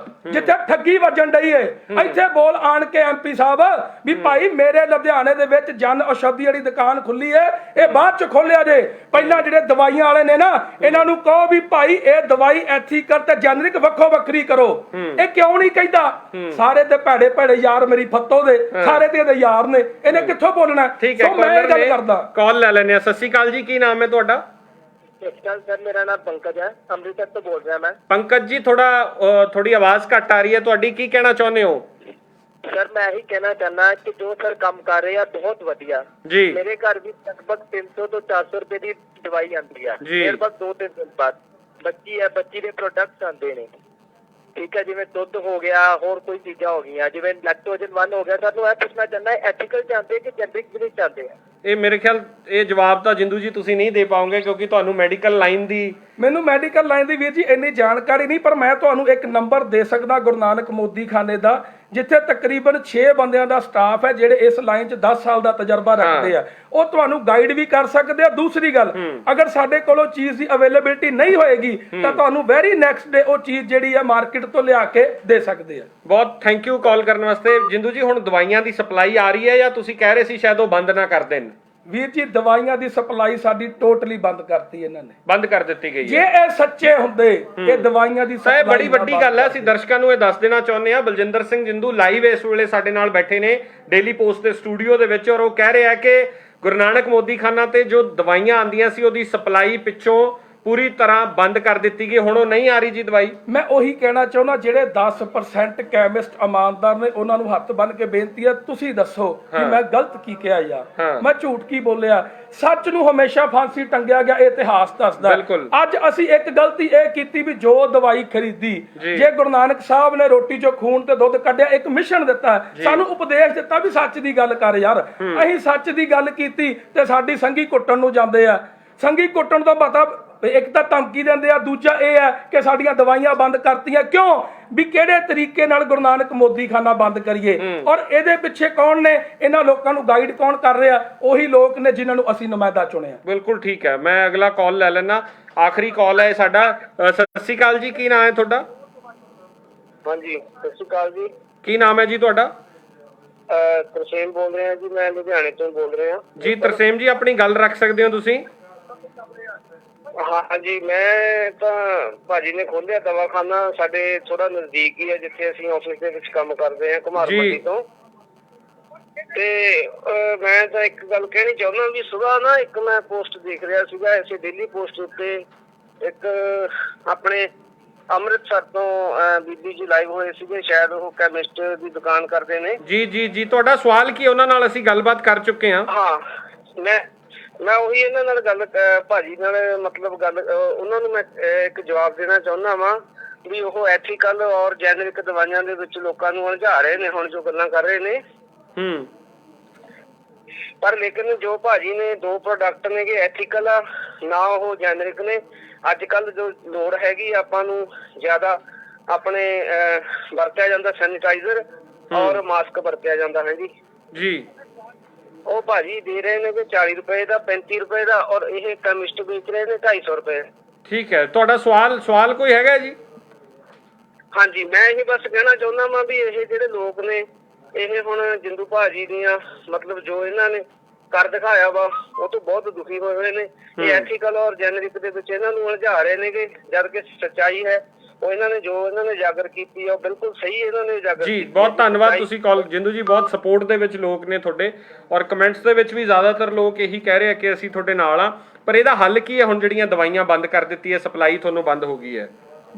ਜਿੱਥੇ ਠੱਗੀ ਵੱਜਣ ਡਈ ਏ, ਇੱਥੇ ਬੋਲ ਆਣ ਕੇ MP ਸਾਹਿਬ ਵੀ ਭਾਈ ਮੇਰੇ ਲੁਧਿਆਣੇ ਦੇ ਵਿੱਚ ਜਨ ਔਸ਼ਧੀ ਵਾਲੀ ਦੁਕਾਨ ਖੁੱਲੀ ਏ, ਇਹ ਬਾਅਦ 'ਚ ਖੋਲਿਆ ਜੇ। ਪਹਿਲਾਂ ਜਿਹੜੇ ਦਵਾਈਆਂ ਵਾਲੇ ਨੇ ਨਾ, ਇਹਨਾਂ ਨੂੰ ਕਹੋ ਵੀ ਭਾਈ ਇਹ ਦਵਾਈ ਐਥੀਕਲ ਤੇ ਜੈਨਰਿਕ ਵੱਖੋ ਵੱਖਰੀ ਕਰੋ। ਇਹ ਕਿਉਂ ਨਹੀਂ ਕਹਿੰਦਾ? ਸਾਰੇ ਤੇ ਭੈੜੇ ਭੈੜੇ ਯਾਰ ਮੇਰੀ ਫੱਤੋ ਦੇ, ਸਾਰੇ ਤੇ ਇਹਦੇ ਯਾਰ ਨੇ, ਇਹਨੇ ਕਿੱਥੋਂ ਬੋਲਣਾ? ਸੋ ਮੈਂ ਇਹ ਗੱਲ ਕਰਦਾ। ਕਾਲ ਲੈ ਲੈਣੇ ਆ। ਸਤਿ ਸ਼੍ਰੀ ਅਕਾਲ ਜੀ, ਕੀ ਨਾਮ ਹੈ ਤੁਹਾਡਾ? ਸਰ ਮੇਰਾ ਨਾਮ ਪੰਕਜ ਹੈ, ਅੰਮ੍ਰਿਤਸਰ ਤੋਂ ਬੋਲ ਰਿਹਾ ਮੈਂ। ਪੰਕਜ ਜੀ, ਥੋੜੀ ਆਵਾਜ਼ ਘੱਟ ਆ ਰਹੀ ਹੈ ਤੁਹਾਡੀ, ਕੀ ਕਹਿਣਾ ਚਾਹੁੰਦੇ ਹੋ? ਸਰ ਮੈਂ ਇਹੀ ਕਹਿਣਾ ਚਾਹੁੰਦਾ ਕਿ ਜੋ ਸਰ ਕੰਮ ਕਰ ਰਹੇ ਆ ਬਹੁਤ ਵਧੀਆ ਜੀ। ਮੇਰੇ ਘਰ ਵੀ ਲਗਭਗ 300 ਤੋਂ 400 ਰੁਪਏ ਦੀ ਦਵਾਈ ਆਉਂਦੀ ਹੈ, ਲਗਭਗ 2-3 ਦਿਨ ਬਾਅਦ। ਬੱਚੀ ਹੈ, ਬੱਚੀ ਦੇ ਪ੍ਰੋਡਕਟਸ ਆਉਂਦੇ ਨੇ, ਠੀਕ ਹੈ, ਜਿਵੇਂ ਦੁੱਧ ਹੋ ਗਿਆ, ਹੋਰ ਕੋਈ ਚੀਜ਼ਾਂ ਹੋ ਗਈਆਂ, ਜਿਵੇਂ ਲੈਕਟੋਜਨ 1 ਹੋ ਗਿਆ। ਸਾਨੂੰ ਇਹ ਪੁੱਛਣਾ ਚਾਹੁੰਦਾ ਐਥੀਕਲ ਚਾਹੁੰਦੇ ਕਿ ਜੈਨਰਿਕ ਵੀ ਚਾਹੁੰਦੇ ਆ? ਇਹ ਮੇਰੇ ਖਿਆਲ ਇਹ ਜਵਾਬ ਤਾਂ ਜਿੰਦੂ ਜੀ ਤੁਸੀਂ ਨਹੀਂ ਦੇ ਪਾਓਗੇ, ਕਿਉਂਕਿ ਤੁਹਾਨੂੰ ਮੈਡੀਕਲ ਲਾਈਨ ਦੀ ਮੈਨੂੰ ਮੈਡੀਕਲ ਲਾਈਨ ਦੀ ਵੀਰ ਜੀ ਇੰਨੀ ਜਾਣਕਾਰੀ ਨਹੀਂ, ਪਰ ਮੈਂ ਤੁਹਾਨੂੰ ਇੱਕ ਨੰਬਰ ਦੇ ਸਕਦਾ ਗੁਰੂ ਨਾਨਕ ਮੋਦੀ ਖਾਨੇ ਦਾ, ਜਿੱਥੇ ਤਕਰੀਬਨ 6 ਬੰਦਿਆਂ ਦਾ ਸਟਾਫ ਹੈ ਜਿਹੜੇ ਇਸ ਲਾਈਨ 'ਚ 10 ਸਾਲ ਦਾ ਤਜਰਬਾ ਰੱਖਦੇ ਆ। ਉਹ ਤੁਹਾਨੂੰ ਗਾਈਡ ਵੀ ਕਰ ਸਕਦੇ ਆ। ਦੂਸਰੀ ਗੱਲ, ਅਗਰ ਸਾਡੇ ਕੋਲ ਉਹ ਚੀਜ਼ ਦੀ ਅਵੇਲੇਬਿਲਿਟੀ ਨਹੀਂ ਹੋਏਗੀ ਤਾਂ ਤੁਹਾਨੂੰ ਵੈਰੀ ਨੈਕਸਟ ਡੇ ਉਹ ਚੀਜ਼ ਜਿਹੜੀ ਹੈ ਮਾਰਕੀਟ ਤੋਂ ਲਿਆ ਕੇ ਦੇ ਸਕਦੇ ਆ। ਬਹੁਤ ਥੈਂਕ ਯੂ ਕਾਲ ਕਰਨ ਵਾਸਤੇ। ਜਿੰਦੂ ਜੀ, ਹੁਣ ਦਵਾਈਆਂ ਦੀ ਸਪਲਾਈ ਆ ਰਹੀ ਹੈ ਜਾਂ ਤੁਸੀਂ ਕਹਿ ਰਹੇ ਸੀ ਸ਼ਾਇਦ ਉਹ ਬੰਦ ਨਾ ਕਰ ਦੇਣ? ਵੀਰ ਜੀ, ਦਵਾਈਆਂ ਦੀ ਸਪਲਾਈ ਸਾਡੀ ਟੋਟਲੀ ਬੰਦ ਕਰਤੀ, ਇਹਨਾਂ ਨੇ ਬੰਦ ਕਰ ਦਿੱਤੀ ਗਈ। ਜੇ ਇਹ ਸੱਚੇ ਹੁੰਦੇ ਇਹ ਦਵਾਈਆਂ ਦੀ ਸਪਲਾਈ ਬੜੀ ਵੱਡੀ ਗੱਲ ਹੈ। ਅਸੀਂ ਦਰਸ਼ਕਾਂ ਨੂੰ ਇਹ ਦੱਸ ਦੇਣਾ ਚਾਹੁੰਦੇ ਹਾਂ, ਬਲਜਿੰਦਰ ਸਿੰਘ ਜਿੰਦੂ ਲਾਈਵ ਇਸ ਵੇਲੇ ਸਾਡੇ ਨਾਲ ਬੈਠੇ ਨੇ ਡੇਲੀ ਪੋਸਟ ਦੇ ਸਟੂਡੀਓ ਦੇ ਵਿੱਚ, ਔਰ ਉਹ ਕਹਿ ਰਿਹਾ ਕਿ ਗੁਰੂ ਨਾਨਕ ਮੋਦੀ ਖਾਨਾ ਤੇ ਜੋ ਦਵਾਈਆਂ ਆਉਂਦੀਆਂ ਸੀ ਉਹਦੀ ਸਪਲਾਈ ਪਿੱਛੋਂ ਪੂਰੀ ਤਰ੍ਹਾਂ ਬੰਦ ਕਰ ਦਿੱਤੀ ਗਈ, ਹੁਣ ਉਹ ਨਹੀਂ ਆ ਰਹੀ ਜੀ ਦਵਾਈ। ਮੈਂ ਉਹੀ ਕਹਿਣਾ ਚਾਹੁੰਦਾ, ਜਿਹੜੇ 10% ਕੈਮਿਸਟ ਇਮਾਨਦਾਰ ਨੇ ਉਹਨਾਂ ਨੂੰ ਹੱਥ ਬੰਨ ਕੇ ਬੇਨਤੀ ਹੈ, ਤੁਸੀਂ ਦੱਸੋ ਕਿ ਮੈਂ ਗਲਤ ਕੀ ਕਿਹਾ ਯਾਰ, ਮੈਂ ਝੂਠ ਕੀ ਬੋਲਿਆ? ਸੱਚ ਨੂੰ ਹਮੇਸ਼ਾ ਫਾਂਸੀ ਟੰਗਿਆ ਗਿਆ, ਇਤਿਹਾਸ ਦੱਸਦਾ। ਅੱਜ ਅਸੀਂ ਇੱਕ ਗਲਤੀ ਇਹ ਕੀਤੀ ਵੀ ਜੋ ਦਵਾਈ ਖਰੀਦੀ, ਜੇ ਗੁਰੂ ਨਾਨਕ ਸਾਹਿਬ ਨੇ ਰੋਟੀ ਚੋਂ ਖੂਨ ਤੇ ਦੁੱਧ ਕੱਢਿਆ, ਇੱਕ ਮਿਸ਼ਨ ਦਿੱਤਾ, ਸਾਨੂੰ ਉਪਦੇਸ਼ ਦਿੱਤਾ ਵੀ ਸੱਚ ਦੀ ਗੱਲ ਕਰ ਯਾਰ। ਅਸੀਂ ਸੱਚ ਦੀ ਗੱਲ ਕੀਤੀ ਤੇ ਸਾਡੀ ਸੰਗੀ ਕੁੱਟਣ ਨੂੰ ਜਾਂਦੇ ਆ। ਸੰਗੀ ਕੁੱਟਣ ਤੋਂ ਪਤਾ ਇੱਕ ਤਾਂ ਧਮਕੀ ਦਿੰਦੇ ਆ, ਦੂਜਾ ਇਹ ਹੈ ਕਿ ਸਾਡੀਆਂ ਦਵਾਈਆਂ ਬੰਦ ਕਰਤੀਆਂ। ਕਿਉਂ? ਵੀ ਕਿਹੜੇ ਤਰੀਕੇ ਨਾਲ ਗੁਰੂ ਨਾਨਕ ਮੋਦੀ ਖਾਨਾ ਬੰਦ ਕਰੀਏ, ਔਰ ਇਹਦੇ ਪਿੱਛੇ ਕੌਣ ਨੇ? ਇਹਨਾਂ ਲੋਕਾਂ ਨੂੰ ਗਾਈਡ ਕੌਣ ਕਰ ਰਿਹਾ? ਉਹੀ ਲੋਕ ਨੇ ਜਿਨ੍ਹਾਂ ਨੂੰ ਅਸੀਂ ਨੁਮਾਇੰਦਾ ਚੁਣਿਆ। ਬਿਲਕੁਲ ਠੀਕ ਹੈ। ਮੈਂ ਅਗਲਾ ਕਾਲ ਲੈ ਲੈਣਾ, ਆਖਰੀ ਕਾਲ ਹੈ ਸਾਡਾ। ਸਤਿ ਸ਼੍ਰੀ ਅਕਾਲ ਜੀ, ਕੀ ਨਾਮ ਹੈ ਤੁਹਾਡਾ? ਹਾਂਜੀ, ਸਤਿ ਸ਼੍ਰੀ ਅਕਾਲ ਜੀ। ਕੀ ਨਾਮ ਹੈ ਜੀ ਤੁਹਾਡਾ? ਤਰਸੇਮ ਬੋਲ ਰਹੇ ਹਾਂ ਜੀ, ਮੈਂ ਲੁਧਿਆਣੇ ਤੋਂ ਬੋਲ ਰਿਹਾ ਜੀ। ਤਰਸੇਮ ਜੀ, ਆਪਣੀ ਗੱਲ ਰੱਖ ਸਕਦੇ ਹੋ ਤੁਸੀਂ? ਹਾਂਜੀ, ਮੈਂ ਤਾਂ ਭਾਜੀ ਨੇ ਖੋਲਿਆ ਦਵਾਖਾਨਾ ਸਾਡੇ ਥੋੜਾ ਨਜ਼ਦੀਕ ਹੀ ਹੈ ਜਿੱਥੇ ਅਸੀਂ ਆਫਿਸ ਦੇ ਵਿੱਚ ਕੰਮ ਕਰਦੇ ਹਾਂ, ਕੁਮਾਰ ਮੰਡੀ ਤੋਂ। ਤੇ ਮੈਂ ਤਾਂ ਇੱਕ ਗੱਲ ਕਹਿਣੀ ਚਾਹੁੰਦਾ ਵੀ ਸੁਬਾਹ ਨਾ ਇੱਕ ਮੈਂ ਪੋਸਟ ਦੇਖ ਰਿਹਾ ਸੀਗਾ ਇਸੇ ਡੇਲੀ ਪੋਸਟ ਉੱਤੇ, ਇੱਕ ਆਪਣੇ ਅੰਮ੍ਰਿਤਸਰ ਤੋਂ ਬੀਬੀ ਜੀ ਲਾਈਵ ਹੋਏ ਸੀਗੇ, ਸ਼ਾਇਦ ਉਹ ਕੈਮਿਸਟ ਦੀ ਦੁਕਾਨ ਕਰਦੇ ਨੇ। ਜੀ ਜੀ ਜੀ, ਤੁਹਾਡਾ ਸਵਾਲ ਕੀ? ਉਹਨਾਂ ਨਾਲ ਅਸੀਂ ਗੱਲਬਾਤ ਕਰ ਚੁੱਕੇ ਹਾਂ। ਹਾਂ, ਮੈਂ ਉਹੀ ਇਹਨਾਂ ਨਾਲ ਗੱਲ ਭਾਜੀ ਨਾਲ ਮਤਲਬ ਗੱਲ ਉਹਨਾਂ ਨੂੰ ਮੈਂ ਇੱਕ ਜਵਾਬ ਦੇਣਾ ਚਾਹੁੰਦਾ ਵਾਂ ਵੀ ਉਹ ਐਥੀਕਲ ਔਰ ਜੈਨਰਿਕ ਦਵਾਈਆਂ ਦੇ ਵਿੱਚ ਲੋਕਾਂ ਨੂੰ ਉਲਝਾ ਰਹੇ ਨੇ ਹੁਣ ਜੋ ਗੱਲਾਂ ਕਰ ਰਹੇ ਨੇ। ਪਰ ਲੇਕਿਨ ਜੋ ਭਾਜੀ ਨੇ 2 ਪ੍ਰੋਡਕਟ ਨੇ ਕਿ ਐਥੀਕਲ ਆ ਨਾ ਉਹ ਜੈਨਰਿਕ ਨੇ। ਅੱਜ ਕੱਲ ਜੋ ਲੋੜ ਹੈਗੀ ਆਪਾਂ ਨੂੰ ਜ਼ਿਆਦਾ ਆਪਣੇ ਵਰਤਿਆ ਜਾਂਦਾ ਸੈਨੀਟਾਈਜ਼ਰ ਔਰ ਮਾਸਕ ਵਰਤਿਆ ਜਾਂਦਾ ਹੈ ਜੀ। ਉਹ ਭਾਜੀ ਦੇ ਰਹੇ ਨੇ 40 ਰੁਪਏ ਦਾ, 35 ਰੁਪਏ ਦਾ, ਔਰ ਇਹ ਕੈਮਿਸਟ ਵੇਚ ਰਹੇ ਨੇ 250 ਰੁਪਏ। ਠੀਕ ਹੈ, ਤੁਹਾਡਾ ਸਵਾਲ ਕੋਈ ਹੈਗਾ ਜੀ? ਹਾਂਜੀ, ਮੈਂ ਇਹ ਬਸ ਕਹਿਣਾ ਚਾਹੁੰਦਾ ਵਾਂ ਵੀ ਇਹ ਜਿਹੜੇ ਲੋਕ ਨੇ ਇਹ ਹੁਣ ਜਿੰਦੂ ਭਾਜੀ ਦੀਆਂ ਮਤਲਬ ਜੋ ਇਹਨਾਂ ਨੇ ਕਰ ਦਿਖਾਇਆ ਵਾ ਉਹ ਤੋਂ ਬਹੁਤ ਦੁਖੀ ਹੋਏ ਨੇ। ਇਹ ਐਥੀਕਲ ਔਰ ਜੈਨਰਿਕ ਦੇ ਵਿੱਚ ਇਹਨਾਂ ਨੂੰ ਉਲਝਾ ਰਹੇ ਨੇ, ਜਦ ਕਿ ਸੱਚਾਈ ਹੈ ਉਹ ਇਹਨਾਂ ਨੇ ਜੋ ਇਹਨਾਂ ਨੇ ਉਜਾਗਰ ਕੀਤੀ ਆ ਉਹ ਬਿਲਕੁਲ ਸਹੀ ਇਹਨਾਂ ਨੇ ਉਜਾਗਰ ਕੀਤੀ। ਜੀ ਬਹੁਤ ਧੰਨਵਾਦ ਤੁਸੀਂ ਕਾਲ ਜਿੰਦੂ ਜੀ, ਬਹੁਤ ਸਪੋਰਟ ਦੇ ਵਿੱਚ ਲੋਕ ਨੇ ਤੁਹਾਡੇ, ਔਰ ਕਮੈਂਟਸ ਦੇ ਵਿੱਚ ਵੀ ਜ਼ਿਆਦਾਤਰ ਲੋਕ ਇਹੀ ਕਹਿ ਰਹੇ ਆ ਕਿ ਅਸੀਂ ਤੁਹਾਡੇ ਨਾਲ ਆ। ਪਰ ਇਹਦਾ ਹੱਲ ਕੀ ਹੈ ਹੁਣ ਜਿਹੜੀਆਂ ਦਵਾਈਆਂ ਬੰਦ ਕਰ ਦਿੱਤੀ ਹੈ, ਸਪਲਾਈ ਤੁਹਾਨੂੰ ਬੰਦ ਹੋ ਗਈ ਹੈ?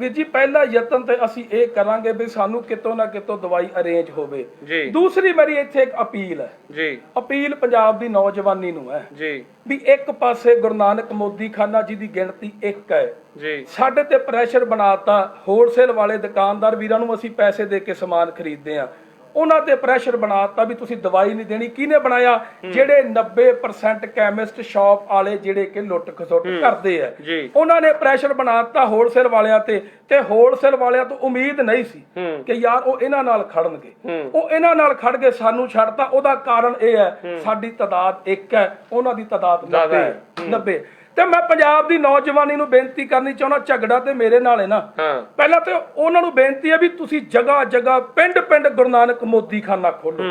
ਵੀਰ ਜੀ ਪਹਿਲਾ ਯਤਨ ਤੇ ਅਸੀਂ ਇਹ ਕਰਾਂਗੇ ਵੀ ਸਾਨੂੰ ਕਿਤੋਂ ਨਾ ਕਿਤੋਂ ਦਵਾਈ ਅਰੇਂਜ ਹੋਵੇ ਜੀ। ਦੂਸਰੀ ਮੇਰੀ ਇੱਥੇ ਇੱਕ ਅਪੀਲ ਹੈ ਜੀ, ਅਪੀਲ ਪੰਜਾਬ ਦੀ ਨੌਜਵਾਨੀ ਨੂੰ ਹੈ ਜੀ, ਵੀ ਇੱਕ ਪਾਸੇ ਗੁਰੂ ਨਾਨਕ ਮੋਦੀਖਾਨਾ ਜਿਹਦੀ ਗਿਣਤੀ 1 ਹੈ ਜੀ, ਸਾਡੇ ਤੇ ਪ੍ਰੈਸ਼ਰ ਬਣਾਤਾ, ਹੋਲਸੇਲ ਵਾਲੇ ਦੁਕਾਨਦਾਰ ਵੀਰਾਂ ਨੂੰ ਅਸੀਂ ਪੈਸੇ ਦੇ ਕੇ ਸਮਾਨ ਖਰੀਦਦੇ ਆ, ਉਹਨਾਂ ਤੇ ਪ੍ਰੈਸ਼ਰ ਬਣਾਤਾ ਵੀ ਤੁਸੀਂ ਦਵਾਈ ਨਹੀਂ ਦੇਣੀ। ਕਿਹਨੇ ਬਣਾਇਆ? ਜਿਹੜੇ 90% ਕੈਮਿਸਟ ਸ਼ਾਪ ਵਾਲੇ ਜਿਹੜੇ ਕਿ ਲੁੱਟ ਖਸੁੱਟ ਕਰਦੇ ਆ, ਉਹਨਾਂ ਨੇ ਪ੍ਰੈਸ਼ਰ ਬਣਾਤਾ ਹੋਲਸੇਲ ਵਾਲਿਆਂ ਤੇ ਹੋਲਸੇਲ ਵਾਲਿਆਂ ਤੋਂ ਉਮੀਦ ਨਹੀਂ ਸੀ ਕਿ ਯਾਰ ਉਹ ਇਹਨਾਂ ਨਾਲ ਖੜਨਗੇ, ਉਹ ਇਹਨਾਂ ਨਾਲ ਖੜ ਕੇ ਸਾਨੂੰ ਛੱਡਤਾ। ਉਹਦਾ ਕਾਰਨ ਇਹ ਹੈ ਸਾਡੀ ਤਾਦਾਦ 1 ਹੈ, ਉਹਨਾਂ ਦੀ ਤਾਦਾਦ 90। ਤੇ ਮੈਂ ਪੰਜਾਬ ਦੀ ਨੌਜਵਾਨੀ ਨੂੰ ਬੇਨਤੀ ਕਰਨੀ ਚਾਹੁੰਦਾ, ਝਗੜਾ ਤੇ ਮੇਰੇ ਨਾਲ ਹੈ ਨਾ, ਪਹਿਲਾਂ ਤੇ ਉਹਨਾਂ ਨੂੰ ਬੇਨਤੀ ਹੈ ਵੀ ਤੁਸੀਂ ਜਗ੍ਹਾ ਜਗ੍ਹਾ ਪਿੰਡ ਗੁਰੂ ਨਾਨਕ ਮੋਦੀਖਾਨਾ ਖੋਲੋ।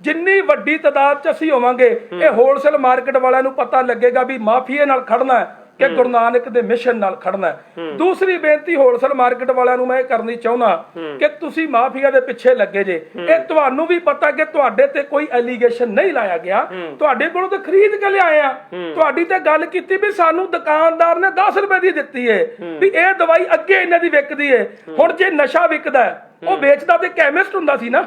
ਜਿੰਨੀ ਵੱਡੀ ਤਾਦਾਦ ਚ ਅਸੀਂ ਹੋਵਾਂਗੇ ਇਹ ਹੋਲਸੇਲ ਮਾਰਕੀਟ ਵਾਲਿਆਂ ਨੂੰ ਪਤਾ ਲੱਗੇਗਾ ਵੀ ਮਾਫੀਏ ਨਾਲ ਖੜਨਾ ਹੈ ਕਿ ਗੁਰੂ ਨਾਨਕ ਦੇ ਮਿਸ਼ਨ ਨਾਲ ਖੜਨਾ ਹੈ। ਦੂਸਰੀ ਬੇਨਤੀ ਹੋਲਸੇਲ ਮਾਰਕੀਟ ਵਾਲਿਆਂ ਨੂੰ ਮੈਂ ਇਹ ਕਰਨੀ ਚਾਹੁੰਦਾ ਕਿ ਤੁਸੀਂ ਮਾਫੀਆ ਦੇ ਪਿੱਛੇ ਲੱਗੇ ਜੇ, ਇਹ ਤੁਹਾਨੂੰ ਵੀ ਪਤਾ ਕਿ ਤੁਹਾਡੇ ਤੇ ਕੋਈ ਐਲੀਗੇਸ਼ਨ ਨਹੀਂ ਲਾਇਆ ਗਿਆ, ਤੁਹਾਡੇ ਕੋਲੋਂ ਤਾਂ ਖਰੀਦ ਕੇ ਲਿਆਏ ਆ। ਤੁਹਾਡੀ ਤੇ ਗੱਲ ਕੀਤੀ ਵੀ ਸਾਨੂੰ ਦੁਕਾਨਦਾਰ ਨੇ 10 ਰੁਪਏ ਦੀ ਦਿੱਤੀ ਹੈ ਵੀ ਇਹ ਦਵਾਈ ਅੱਗੇ ਇਹਨਾਂ ਦੀ ਵਿਕਦੀ ਹੈ। ਹੁਣ ਜੇ ਨਸ਼ਾ ਵਿਕਦਾ ਉਹ ਵੇਚਦਾ ਤੇ ਕੈਮਿਸਟ ਹੁੰਦਾ ਸੀ ਨਾ,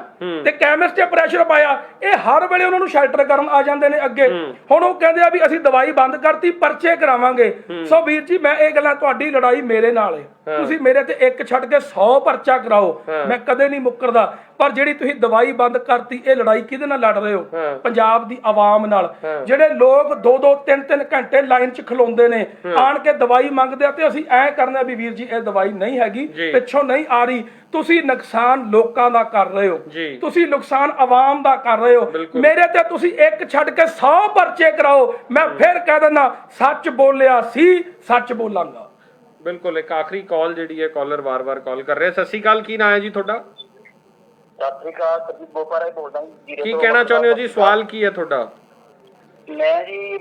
ਤੇ ਕੈਮਿਸਟ ਤੇ ਪ੍ਰੈਸ਼ਰ ਪਾਇਆ, ਇਹ ਹਰ ਵੇਲੇ ਉਹਨਾਂ ਨੂੰ ਸ਼ੈਲਟਰ ਕਰਨ ਆ ਜਾਂਦੇ ਨੇ ਅੱਗੇ। ਹੁਣ ਉਹ ਕਹਿੰਦੇ ਆ ਵੀ ਅਸੀਂ ਦਵਾਈ ਬੰਦ ਕਰਤੀ, ਪਰਚੇ ਕਰਾਵਾਂਗੇ। ਸੋ ਵੀਰ ਜੀ ਮੈਂ ਇਹ ਗੱਲਾਂ, ਤੁਹਾਡੀ ਲੜਾਈ ਮੇਰੇ ਨਾਲ ਹੈ, ਤੁਸੀਂ ਮੇਰੇ ਤੇ ਇੱਕ ਛੱਡ ਕੇ 100 ਪਰਚਾ ਕਰਾਓ, ਮੈਂ ਕਦੇ ਨਹੀਂ ਮੁੱਕਰਦਾ। ਪਰ ਜਿਹੜੀ ਤੁਸੀਂ ਦਵਾਈ ਬੰਦ ਕਰਤੀ, ਇਹ ਲੜਾਈ ਕਿਹਦੇ ਨਾਲ ਲੜ ਰਹੇ ਹੋ? ਪੰਜਾਬ ਦੀ ਆਵਾਮ ਨਾਲ। ਜਿਹੜੇ ਲੋਕ 2-2 3-3 ਘੰਟੇ ਲਾਈਨ 'ਚ ਖਲੋਂਦੇ ਨੇ, ਆਣ ਕੇ ਦਵਾਈ ਮੰਗਦੇ ਆ, ਤੇ ਅਸੀਂ ਐ ਕਰਨਾ ਵੀ ਵੀਰ ਜੀ ਇਹ ਦਵਾਈ ਨਹੀਂ ਹੈਗੀ, ਪਿੱਛੋਂ ਨਹੀਂ ਆ ਰਹੀ। ਤੁਸੀਂ ਨੁਕਸਾਨ ਲੋਕਾਂ ਦਾ ਕਰ ਰਹੇ ਹੋ, ਤੁਸੀਂ ਨੁਕਸਾਨ ਆਵਾਮ ਦਾ ਕਰ ਰਹੇ ਹੋ। ਮੇਰੇ ਤੇ ਤੁਸੀਂ ਇੱਕ ਛੱਡ ਕੇ 100 ਪਰਚੇ ਕਰਾਓ, ਮੈਂ ਫਿਰ ਕਹਿ ਦਿੰਦਾ ਸੱਚ ਬੋਲਿਆ ਸੀ, ਸੱਚ ਬੋਲਾਂਗਾ। ਬਿਲਕੁਲ। ਇੱਕ ਆਖਰੀ ਕਾਲ ਜਿਹੜੀ ਹੈ, ਕਾਲਰ ਵਾਰ-ਵਾਰ ਕਾਲ ਕਰ ਰਿਹਾ। ਸਤਿ ਸ਼੍ਰੀ ਅਕਾਲ, ਕੀ ਨਾਮ ਹੈ ਜੀ ਤੁਹਾਡਾ? ਸਤਿ ਸ਼੍ਰੀ ਅਕਾਲ, ਸਰਜੀਤ ਬੋਪਾਰਾ ਬੋਲਦਾ ਜੀ। ਕੀ ਕਹਿਣਾ ਚਾਹੁੰਦੇ ਹੋ ਜੀ? ਸਵਾਲ ਕੀ ਹੈ ਤੁਹਾਡਾ? ਮੈਂ ਜੀ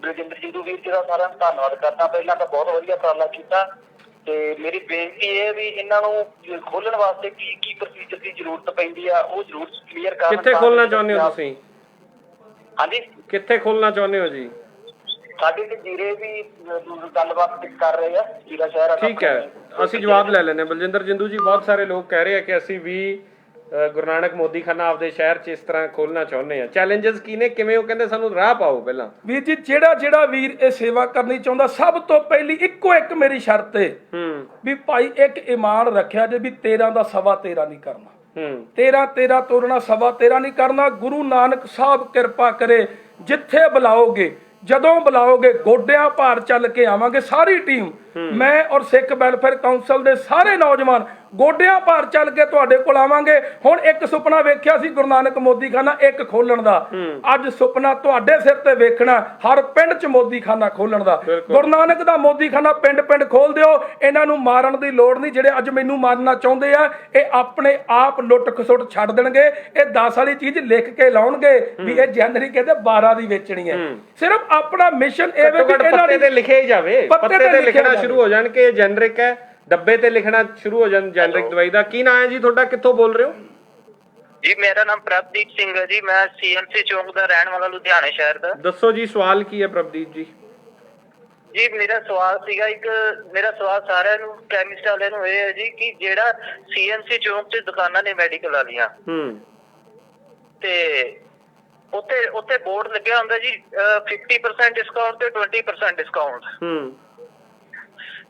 ਬਲਜਿੰਦਰ ਜਿੰਦੂ ਵੀਰ ਜੀ ਦਾ ਸਾਰਿਆਂ ਦਾ ਧੰਨਵਾਦ ਕਰਦਾ। ਪਹਿਲਾਂ ਤਾਂ ਬਹੁਤ ਵਧੀਆ ਉਪਰਾਲਾ ਕੀਤਾ, ਤੇ ਮੇਰੀ ਬੇਨਤੀ ਇਹ ਵੀ ਇਹਨਾਂ ਨੂੰ ਖੋਲਣ ਵਾਸਤੇ ਕੀ ਪ੍ਰੋਸੀਜਰ ਦੀ ਜ਼ਰੂਰਤ ਪੈਂਦੀ ਆ, ਉਹ ਜ਼ਰੂਰ ਕਲੀਅਰ ਕਰਨ। ਕਿੱਥੇ ਖੋਲਣਾ ਚਾਹੁੰਦੇ ਹੋ ਤੁਸੀਂ? ਹਾਂਜੀ, ਕਿੱਥੇ ਖੋਲਣਾ ਚਾਹੁੰਦੇ ਹੋ ਜੀ? ਸਾਡੇ ਤੇ ਜੀਰੇ ਵੀ ਗੱਲਬਾਤ ਕਰ ਰਹੇ ਆ, ਜੀਰਾ ਸ਼ਹਿਰ। ਠੀਕ ਹੈ, ਅਸੀਂ ਜਵਾਬ ਲੈ ਲੈਣੇ। ਬਲਜਿੰਦਰ ਜਿੰਦੂ ਜੀ, ਬਹੁਤ ਸਾਰੇ ਲੋਕ ਕਹਿ ਰਹੇ ਆ ਕਿ ਅਸੀਂ ਵੀ ਗੁਰੂ ਨਾਨਕ ਮੋਦੀਖਾਨਾ ਆਪਦੇ ਸ਼ਹਿਰ 'ਚ ਇਸ ਤਰ੍ਹਾਂ ਖੋਲਣਾ ਚਾਹੁੰਦੇ ਆ। ਚੈਲੰਜਸ ਕੀ ਨੇ, ਕਿਵੇਂ? ਉਹ ਕਹਿੰਦੇ ਸਾਨੂੰ ਰਾਹ ਪਾਓ ਪਹਿਲਾਂ। ਵੀਰ ਜੀ ਜਿਹੜਾ ਵੀਰ ਇਹ ਸੇਵਾ ਕਰਨੀ ਚਾਹੁੰਦਾ, ਸਭ ਤੋਂ ਪਹਿਲੀ ਇੱਕੋ ਇੱਕ ਮੇਰੀ ਸ਼ਰਤ ਹੈ ਵੀ ਭਾਈ ਇੱਕ ਈਮਾਨ ਰੱਖਿਆ ਜੇ ਵੀ 13 ਦਾ 13.25 ਨਹੀਂ ਕਰਨਾ, 13 ਤੋੜਨਾ, 13.25 ਨਹੀਂ ਕਰਨਾ। ਗੁਰੂ ਨਾਨਕ ਸਾਹਿਬ ਕਿਰਪਾ ਕਰੇ, ਜਿੱਥੇ ਬੁਲਾਓਗੇ, ਜਦੋਂ ਬੁਲਾਓਗੇ, ਗੋਡਿਆਂ ਭਾਰ ਚੱਲ ਕੇ ਆਵਾਂਗੇ। ਸਾਰੀ ਟੀਮ, ਮੈਂ ਔਰ ਸਿੱਖ ਵੈਲਫੇਅਰ ਕਾਉਂਸਲ ਦੇ ਸਾਰੇ ਨੌਜਵਾਨ ਗੋਡਿਆਂ ਭਾਰ ਚੱਲ ਕੇ ਤੁਹਾਡੇ ਕੋਲ ਆਵਾਂਗੇ। ਹੁਣ ਇੱਕ ਸੁਪਨਾ ਵੇਖਿਆ ਸੀ ਗੁਰੂ ਨਾਨਕ ਮੋਦੀਖਾਨਾ ਇੱਕ ਖੋਲਣ ਦਾ, ਅੱਜ ਸੁਪਨਾ ਤੁਹਾਡੇ ਸਿਰ ਤੇ ਵੇਖਣਾ ਹਰ ਪਿੰਡ 'ਚ ਮੋਦੀਖਾਨਾ ਖੋਲਣ ਦਾ। ਗੁਰੂ ਨਾਨਕ ਦਾ ਮੋਦੀਖਾਨਾ ਪਿੰਡ ਖੋਲ ਦਿਓ। ਇਹਨਾਂ ਨੂੰ ਮਾਰਨ ਦੀ ਲੋੜ ਨਹੀਂ। ਜਿਹੜੇ ਅੱਜ ਮੈਨੂੰ ਮਾਰਨਾ ਚਾਹੁੰਦੇ ਆ, ਇਹ ਆਪਣੇ ਆਪ ਲੁੱਟ ਖਸੁੱਟ ਛੱਡ ਦੇਣਗੇ। ਇਹ 10 ਵਾਲੀ ਚੀਜ਼ ਲਿਖ ਕੇ ਲਾਉਣਗੇ ਵੀ ਇਹ ਜਨਰਿਕ ਇਹਦੇ 12 ਦੀ ਵੇਚਣੀ ਹੈ। ਸਿਰਫ ਆਪਣਾ ਮਿਸ਼ਨ ਇਹ ਵੇ ਕਿ ਇਹਨਾਂ ਦੇ ਲਿਖਿਆ ਹੀ ਜਾਵੇ, ਪੱਤੇ ਤੇ ਲਿਖਣਾ ਸ਼ੁਰੂ ਹੋ ਜਾਣ ਕਿ ਇਹ ਜਨਰਿਕ ਹੈ, ਡੱਬੇ ਤੇ ਲਿਖਣਾ ਸ਼ੁਰੂ ਹੋ ਜਾਣ ਜਨਰਿਕ ਦਵਾਈ ਦਾ। ਕੀ ਨਾਮ ਹੈ ਜੀ ਤੁਹਾਡਾ? ਕਿੱਥੋਂ ਬੋਲ ਰਹੇ ਹੋ ਜੀ? ਮੇਰਾ ਨਾਮ ਪ੍ਰਭਦੀਪ ਸਿੰਘ ਹੈ ਜੀ, ਮੈਂ CMC ਚੌਂਕ ਦਾ ਰਹਿਣ ਵਾਲਾ, ਲੁਧਿਆਣੇ ਸ਼ਹਿਰ ਦਾ। ਦੱਸੋ ਜੀ, ਸਵਾਲ ਕੀ ਹੈ ਪ੍ਰਭਦੀਪ ਜੀ? ਜੀ ਮੇਰਾ ਸਵਾਲ ਸੀਗਾ, ਮੇਰਾ ਸਵਾਲ ਸਾਰਿਆਂ ਨੂੰ, ਕੈਮਿਸਟ ਵਾਲਿਆਂ ਨੂੰ ਇਹ ਹੈ ਜੀ ਕਿ ਜਿਹੜਾ CMC ਚੌਂਕ 'ਚ ਦੁਕਾਨਾਂ ਨੇ ਮੈਡੀਕਲ ਵਾਲੀਆਂ, ਤੇ ਉੱਥੇ ਬੋਰਡ ਲੱਗਿਆ ਹੁੰਦਾ ਜੀ 50% ਡਿਸਕਾਊਂਟ ਤੇ 20% ਡਿਸਕਾਊਂਟ।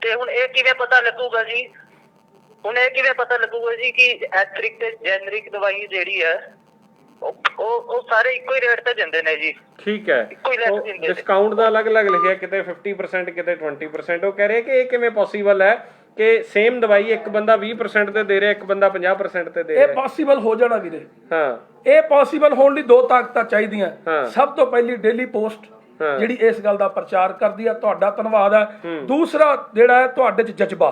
ਤੇ ਹੁਣ ਇਹ ਕਿਵੇਂ ਪਤਾ ਲੱਗੂਗਾ ਜੀ? ਹੁਣ ਇਹ ਕਿਵੇਂ ਪਤਾ ਲੱਗੂਗਾ ਜੀ ਕਿ ਐਥਰਿਕ ਤੇ ਜੈਨਰਿਕ ਦਵਾਈ ਜਿਹੜੀ ਹੈ ਉਹ ਸਾਰੇ ਇੱਕੋ ਹੀ ਰੇਟ ਤੇ ਦਿੰਦੇ ਨੇ ਜੀ? ਠੀਕ ਹੈ, ਡਿਸਕਾਊਂਟ ਦਾ ਅਲੱਗ-ਅਲੱਗ ਲਿਖਿਆ, ਕਿਤੇ 50% ਕਿਤੇ 20%। ਉਹ ਕਹਿ ਰਹੇ ਕਿ ਇਹ ਕਿਵੇਂ ਪੋਸੀਬਲ ਹੈ ਕਿ ਸੇਮ ਦਵਾਈ ਇੱਕ ਬੰਦਾ 20% ਤੇ ਦੇ ਰਿਹਾ, ਇੱਕ ਬੰਦਾ 50% ਤੇ ਦੇ ਰਿਹਾ? ਇਹ ਪੋਸੀਬਲ ਹੋ ਜਾਣਾ ਵੀਰੇ। ਹਾਂ, ਇਹ ਪੋਸੀਬਲ ਹੋਣ ਲਈ 2 ਤਾਕਤਾਂ ਚਾਹੀਦੀਆਂ। ਸਭ ਤੋਂ ਪਹਿਲੀ ਡੇਲੀ ਪੋਸਟ ਜਿਹੜੀ ਇਸ ਗੱਲ ਦਾ ਪ੍ਰਚਾਰ ਕਰਦੀ ਆ, ਤੁਹਾਡਾ ਧੰਨਵਾਦ ਹੈ। ਦੂਸਰਾ ਜਿਹੜਾ ਹੈ ਤੁਹਾਡੇ 'ਚ ਜਜ਼ਬਾ।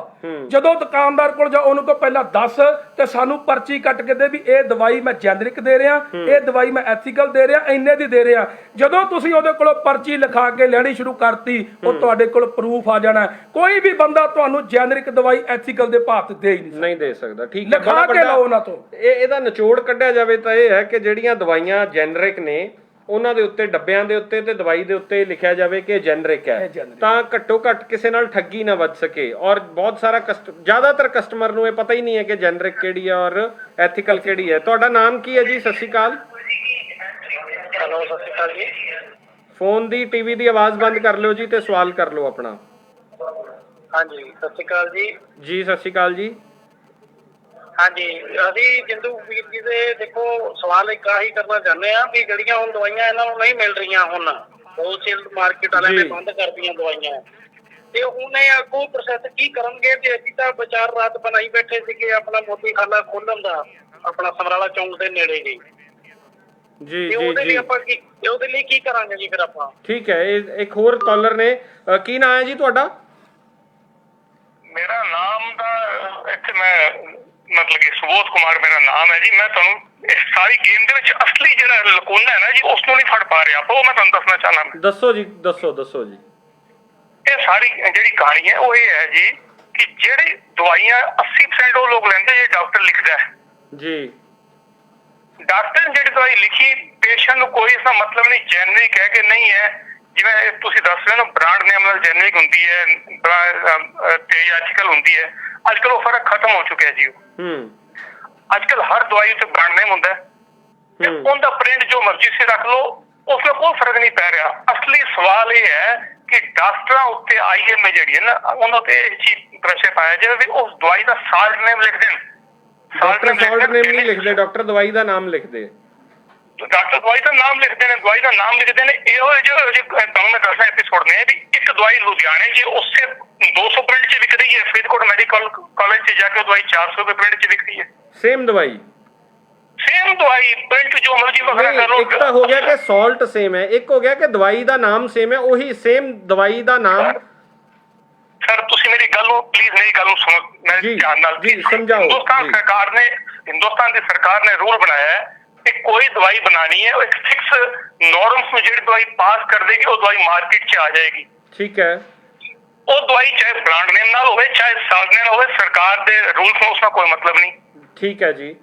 ਜਦੋਂ ਦੁਕਾਨਦਾਰ ਕੋਲ ਜਾ, ਉਹਨੂੰ ਕੋ ਪਹਿਲਾਂ ਦੱਸ ਤੇ ਸਾਨੂੰ ਪਰਚੀ ਕੱਟ ਕੇ ਦੇ ਵੀ ਇਹ ਦਵਾਈ ਮੈਂ ਜੈਨਰਿਕ ਦੇ ਰਿਹਾ, ਇਹ ਦਵਾਈ ਮੈਂ ਐਥੀਕਲ ਦੇ ਰਿਹਾ, ਇੰਨੇ ਦੀ ਦੇ ਰਿਹਾ। ਜਦੋਂ ਤੁਸੀਂ ਉਹਦੇ ਕੋਲੋਂ ਪਰਚੀ ਲਿਖਾ ਕੇ ਲੈਣੀ ਸ਼ੁਰੂ ਕਰਤੀ, ਉਹ ਤੁਹਾਡੇ ਕੋਲ ਪ੍ਰੂਫ ਆ ਜਾਣਾ। ਕੋਈ ਵੀ ਬੰਦਾ ਤੁਹਾਨੂੰ ਜੈਨਰਿਕ ਦਵਾਈ ਐਥੀਕਲ ਦੇ ਭਾਅ ਤੇ ਦੇ ਹੀ ਨਹੀਂ ਦੇ ਸਕਦਾ। ਠੀਕ ਹੈ, ਲਿਖਾ ਕੇ ਲਾਓ ਉਹਨਾਂ ਤੋਂ। ਇਹਦਾ ਨਿਚੋੜ ਕੱਢਿਆ ਜਾਵੇ ਤਾਂ ਇਹ ਹੈ ਕਿ ਜਿਹੜੀਆਂ ਦਵਾਈਆਂ ਜੈਨਰਿਕ ਨੇ ਉਹਨਾਂ ਦੇ ਉੱਤੇ, ਡੱਬਿਆਂ ਦੇ ਉੱਤੇ ਤੇ ਦਵਾਈ ਦੇ ਉੱਤੇ ਲਿਖਿਆ ਜਾਵੇ ਕਿ ਜੈਨਰਿਕ ਹੈ, ਤਾਂ ਘੱਟੋ ਘੱਟ ਕਿਸੇ ਨਾਲ ਠੱਗੀ ਨਾ ਵੱਜ ਸਕੇ। ਔਰ ਬਹੁਤ ਸਾਰਾ ਜ਼ਿਆਦਾਤਰ ਕਸਟਮਰ ਨੂੰ ਇਹ ਪਤਾ ਹੀ ਨਹੀਂ ਹੈ ਕਿ ਜੈਨਰਿਕ ਕਿਹੜੀ ਹੈ ਔਰ ਐਥੀਕਲ ਕਿਹੜੀ ਹੈ। ਤੁਹਾਡਾ ਨਾਮ ਕੀ ਹੈ ਜੀ? ਸਤਿ ਸ਼੍ਰੀ ਅਕਾਲ। ਹੈਲੋ, ਸਤਿ ਸ਼੍ਰੀ ਅਕਾਲ ਜੀ। ਫੋਨ ਦੀ, ਟੀਵੀ ਦੀ ਆਵਾਜ਼ ਬੰਦ ਕਰ ਲਿਓ ਜੀ ਤੇ ਸਵਾਲ ਕਰ ਲਓ ਆਪਣਾ। ਹਾਂਜੀ, ਸਤਿ ਸ਼੍ਰੀ ਅਕਾਲ ਜੀ। ਜੀ ਸਤਿ ਸ਼੍ਰੀ ਅਕਾਲ ਜੀ। ਹਾਂਜੀ, ਅਸੀਂ ਜਿੰਦੂ ਵੀਰ ਜੀ ਦੇ ਦੇਖੋ ਸਵਾਲ ਇੱਕ ਆਹੀ ਕਰਨਾ ਚਾਹੁੰਦੇ ਆ ਵੀ ਜਿਹੜੀਆਂ ਹੁਣ ਦਵਾਈਆਂ ਇਹਨਾਂ ਨੂੰ ਨਹੀਂ ਮਿਲ ਰਹੀਆਂ, ਹੁਣ ਹੋਲਸੇਲ ਮਾਰਕੀਟ ਵਾਲਿਆਂ ਨੇ ਬੰਦ ਕਰਤੀਆਂ ਦਵਾਈਆਂ, ਤੇ ਹੁਣ ਇਹ ਅੱਗੋਂ ਪ੍ਰੋਸੈਸ ਕੀ ਕਰਨਗੇ? ਤੇ ਅਸੀਂ ਤਾਂ ਵਿਚਾਰ ਰਾਤ ਬਣਾਈ ਬੈਠੇ ਸੀਗੇ ਆਪਣਾ ਮੋਦੀ ਖਾਨਾ ਖੋਲਣ ਦਾ, ਆਪਣਾ ਸਮਰਾਲਾ ਚੌਂਕ ਦੇ ਨੇੜੇ ਜੀ। ਜੀ ਉਹਦੇ ਲਈ ਜੀ ਆਪਾਂ ਉਹਦੇ ਲਈ ਕੀ ਕਰਾਂਗੇ ਜੀ ਫਿਰ ਆਪਾਂ? ਠੀਕ ਹੈ। ਇੱਕ ਹੋਰ ਕਾਲਰ ਨੇ, ਕੀ ਨਾਮ ਹੈ ਜੀ ਤੁਹਾਡਾ? ਮੇਰਾ ਨਾਮ ਦਾ ਇੱਥੇ ਮੈਂ ਮਤਲਬ ਕਿ ਸੁਬੋਧ ਕੁਮਾਰ ਮੇਰਾ ਨਾਮ ਹੈ ਜੀ। ਮੈਂ ਤੁਹਾਨੂੰ ਇਸ ਸਾਰੀ ਗੇਮ ਦੇ ਵਿੱਚ ਅਸਲੀ ਜਿਹੜਾ ਲਕੋਨਾ ਹੈ ਨਾ ਜੀ, ਉਸ ਨੂੰ ਨਹੀਂ ਫੜ ਪਾ ਰਿਹਾ, ਉਹ ਮੈਂ ਤੁਹਾਨੂੰ ਦੱਸਣਾ ਚਾਹਨਾ। ਦੱਸੋ ਜੀ, ਦੱਸੋ ਜੀ। ਇਹ ਸਾਰੀ ਜਿਹੜੀ ਕਹਾਣੀ ਹੈ ਉਹ ਇਹ ਹੈ ਜੀ ਕਿ ਜਿਹੜੀ ਦਵਾਈਆਂ 80% ਉਹ ਲੋਕ ਲੈਂਦੇ ਜੇ ਡਾਕਟਰ ਲਿਖਦਾ ਹੈ ਜੀ। ਡਾਕਟਰ ਨੇ ਜਿਹੜੀ ਦਵਾਈ ਲਿਖੀ, ਪੇਸ਼ੈਂਟ ਨੂੰ ਕੋਈ ਇਸਦਾ ਮਤਲਬ ਨਹੀਂ ਜੈਨਰਿਕ ਹੈ ਕਿ ਨਹੀਂ ਹੈ। ਜਿਵੇਂ ਤੁਸੀਂ ਦੱਸ ਰਹੇ ਹੋ ਨਾ, ਬ੍ਰਾਂਡ ਨੇਮ ਨਾਲ ਜੈਨਰਿਕ ਹੁੰਦੀ ਹੈ ਤੇ ਐਥੀਕਲ ਹੁੰਦੀ ਹੈ। ਅੱਜ ਕੱਲ ਉਹ ਫਰਕ ਖਤਮ ਹੋ ਚੁੱਕਿਆ ਜੀ। ਅੱਜ ਕੱਲ ਹਰ ਦਵਾਈ ਉੱਤੇ ਬ੍ਰਾਂਡ ਨੇਮ ਹੁੰਦਾ ਹੈ, ਉਹਦਾ ਪ੍ਰਿੰਟ ਜੋ ਮਰਜ਼ੀ ਸੇ ਰੱਖ ਲਓ, ਉਸ ਨਾਲ ਕੋਈ ਫਰਕ ਨਹੀਂ ਪੈ ਰਿਹਾ। ਅਸਲੀ ਸਵਾਲ ਇਹ ਹੈ ਕਿ ਡਾਕਟਰਾਂ ਉੱਤੇ IMA ਜਿਹੜੀ ਹੈ ਨਾ, ਉਹਨਾਂ ਤੇ ਇਹ ਚੀਜ਼ ਪ੍ਰੈਸ਼ਰ ਪਾਇਆ ਜਾਵੇ ਵੀ ਉਸ ਦਵਾਈ ਦਾ ਸਾਲਟ ਨੇਮ ਲਿਖ ਦੇਣ। ਡਾਕਟਰ ਸਾਲਟ ਨੇਮ ਨਹੀਂ ਲਿਖਦੇ, ਡਾਕਟਰ ਦਵਾਈ ਦਾ ਨਾਮ ਲਿਖਦੇ। ਡਾਕਟਰ ਦਵਾਈ ਦਾ ਨਾਮ ਲਿਖਦੇ ਨੇ, ਦਵਾਈ ਦਾ ਨਾਮ ਲਿਖਦੇ ਨੇ। ਇਹੋ ਜਿਹੇ ਤੁਹਾਨੂੰ ਮੈਂ ਦੱਸਣਾ ਐਪੀਸੋਡ ਨੇ ਵੀ ਇੱਕ ਦਵਾਈ ਲੁਧਿਆਣੇ ਜੀ ਉਸੇ 200 ਪ੍ਰਿੰਟ 'ਚ ਵਿਕ ਰਹੀ ਹੈ, ਫਰੀਦਕੋਟ ਮੈਡੀਕਲ ਕਾਲਜ 'ਚ ਜਾ ਕੇ ਦਵਾਈ 400 ਰੁਪਏ ਪ੍ਰਿੰਟ 'ਚ ਵਿਕ ਰਹੀ ਹੈ। ਸੇਮ ਦਵਾਈ ਪ੍ਰਿੰਟ ਜੋ ਮਰਜ਼ੀ ਵਗੈਰਾ ਕਰ ਲਓ। ਇੱਕ ਤਾਂ ਹੋ ਗਿਆ ਕਿ ਸਾਲਟ ਸੇਮ ਹੈ, ਇੱਕ ਹੋ ਗਿਆ ਕਿ ਦਵਾਈ ਦਾ ਨਾਮ ਸੇਮ ਹੈ, ਉਹੀ ਸੇਮ ਦਵਾਈ ਦਾ ਨਾਮ। ਸਰ ਤੁਸੀਂ ਮੇਰੀ ਗੱਲ ਨੂੰ ਪਲੀਜ਼ ਮੇਰੀ ਗੱਲ ਨੂੰ ਸੁਣੋ, ਮੈਂ ਧਿਆਨ ਨਾਲ ਜੀ ਸਮਝਾਓ। ਹਿੰਦੁਸਤਾਨ ਦੀ ਸਰਕਾਰ ਨੇ ਰੂਲ ਬਣਾਇਆ ਹੈ ਕਿ ਕੋਈ ਦਵਾਈ ਬਣਾਣੀ ਹੈ, ਉਹ ਇੱਕ ਫਿਕਸ ਨੋਰਮਸ ਨੂੰ ਜਿਹੜੀ ਦਵਾਈ ਪਾਸ ਕਰ ਦੇਗੀ ਉਹ ਦਵਾਈ ਮਾਰਕੀਟ 'ਚ ਆ ਜਾਏਗੀ। ਠੀਕ ਹੈ। ਉਹ ਦਵਾਈ ਚਾਹੇ ਬ੍ਰਾਂਡ ਨੇਮ ਨਾਲ ਹੋਵੇ ਚਾਹੇ ਸਾਲਟ ਨੇਮ ਹੋਵੇ, ਸਰਕਾਰ ਦੇ ਰੂਲਸ ਨੂੰ ਉਸਦਾ ਕੋਈ ਮਤਲਬ ਨਹੀਂ। ਠੀਕ ਹੈ ਜੀ।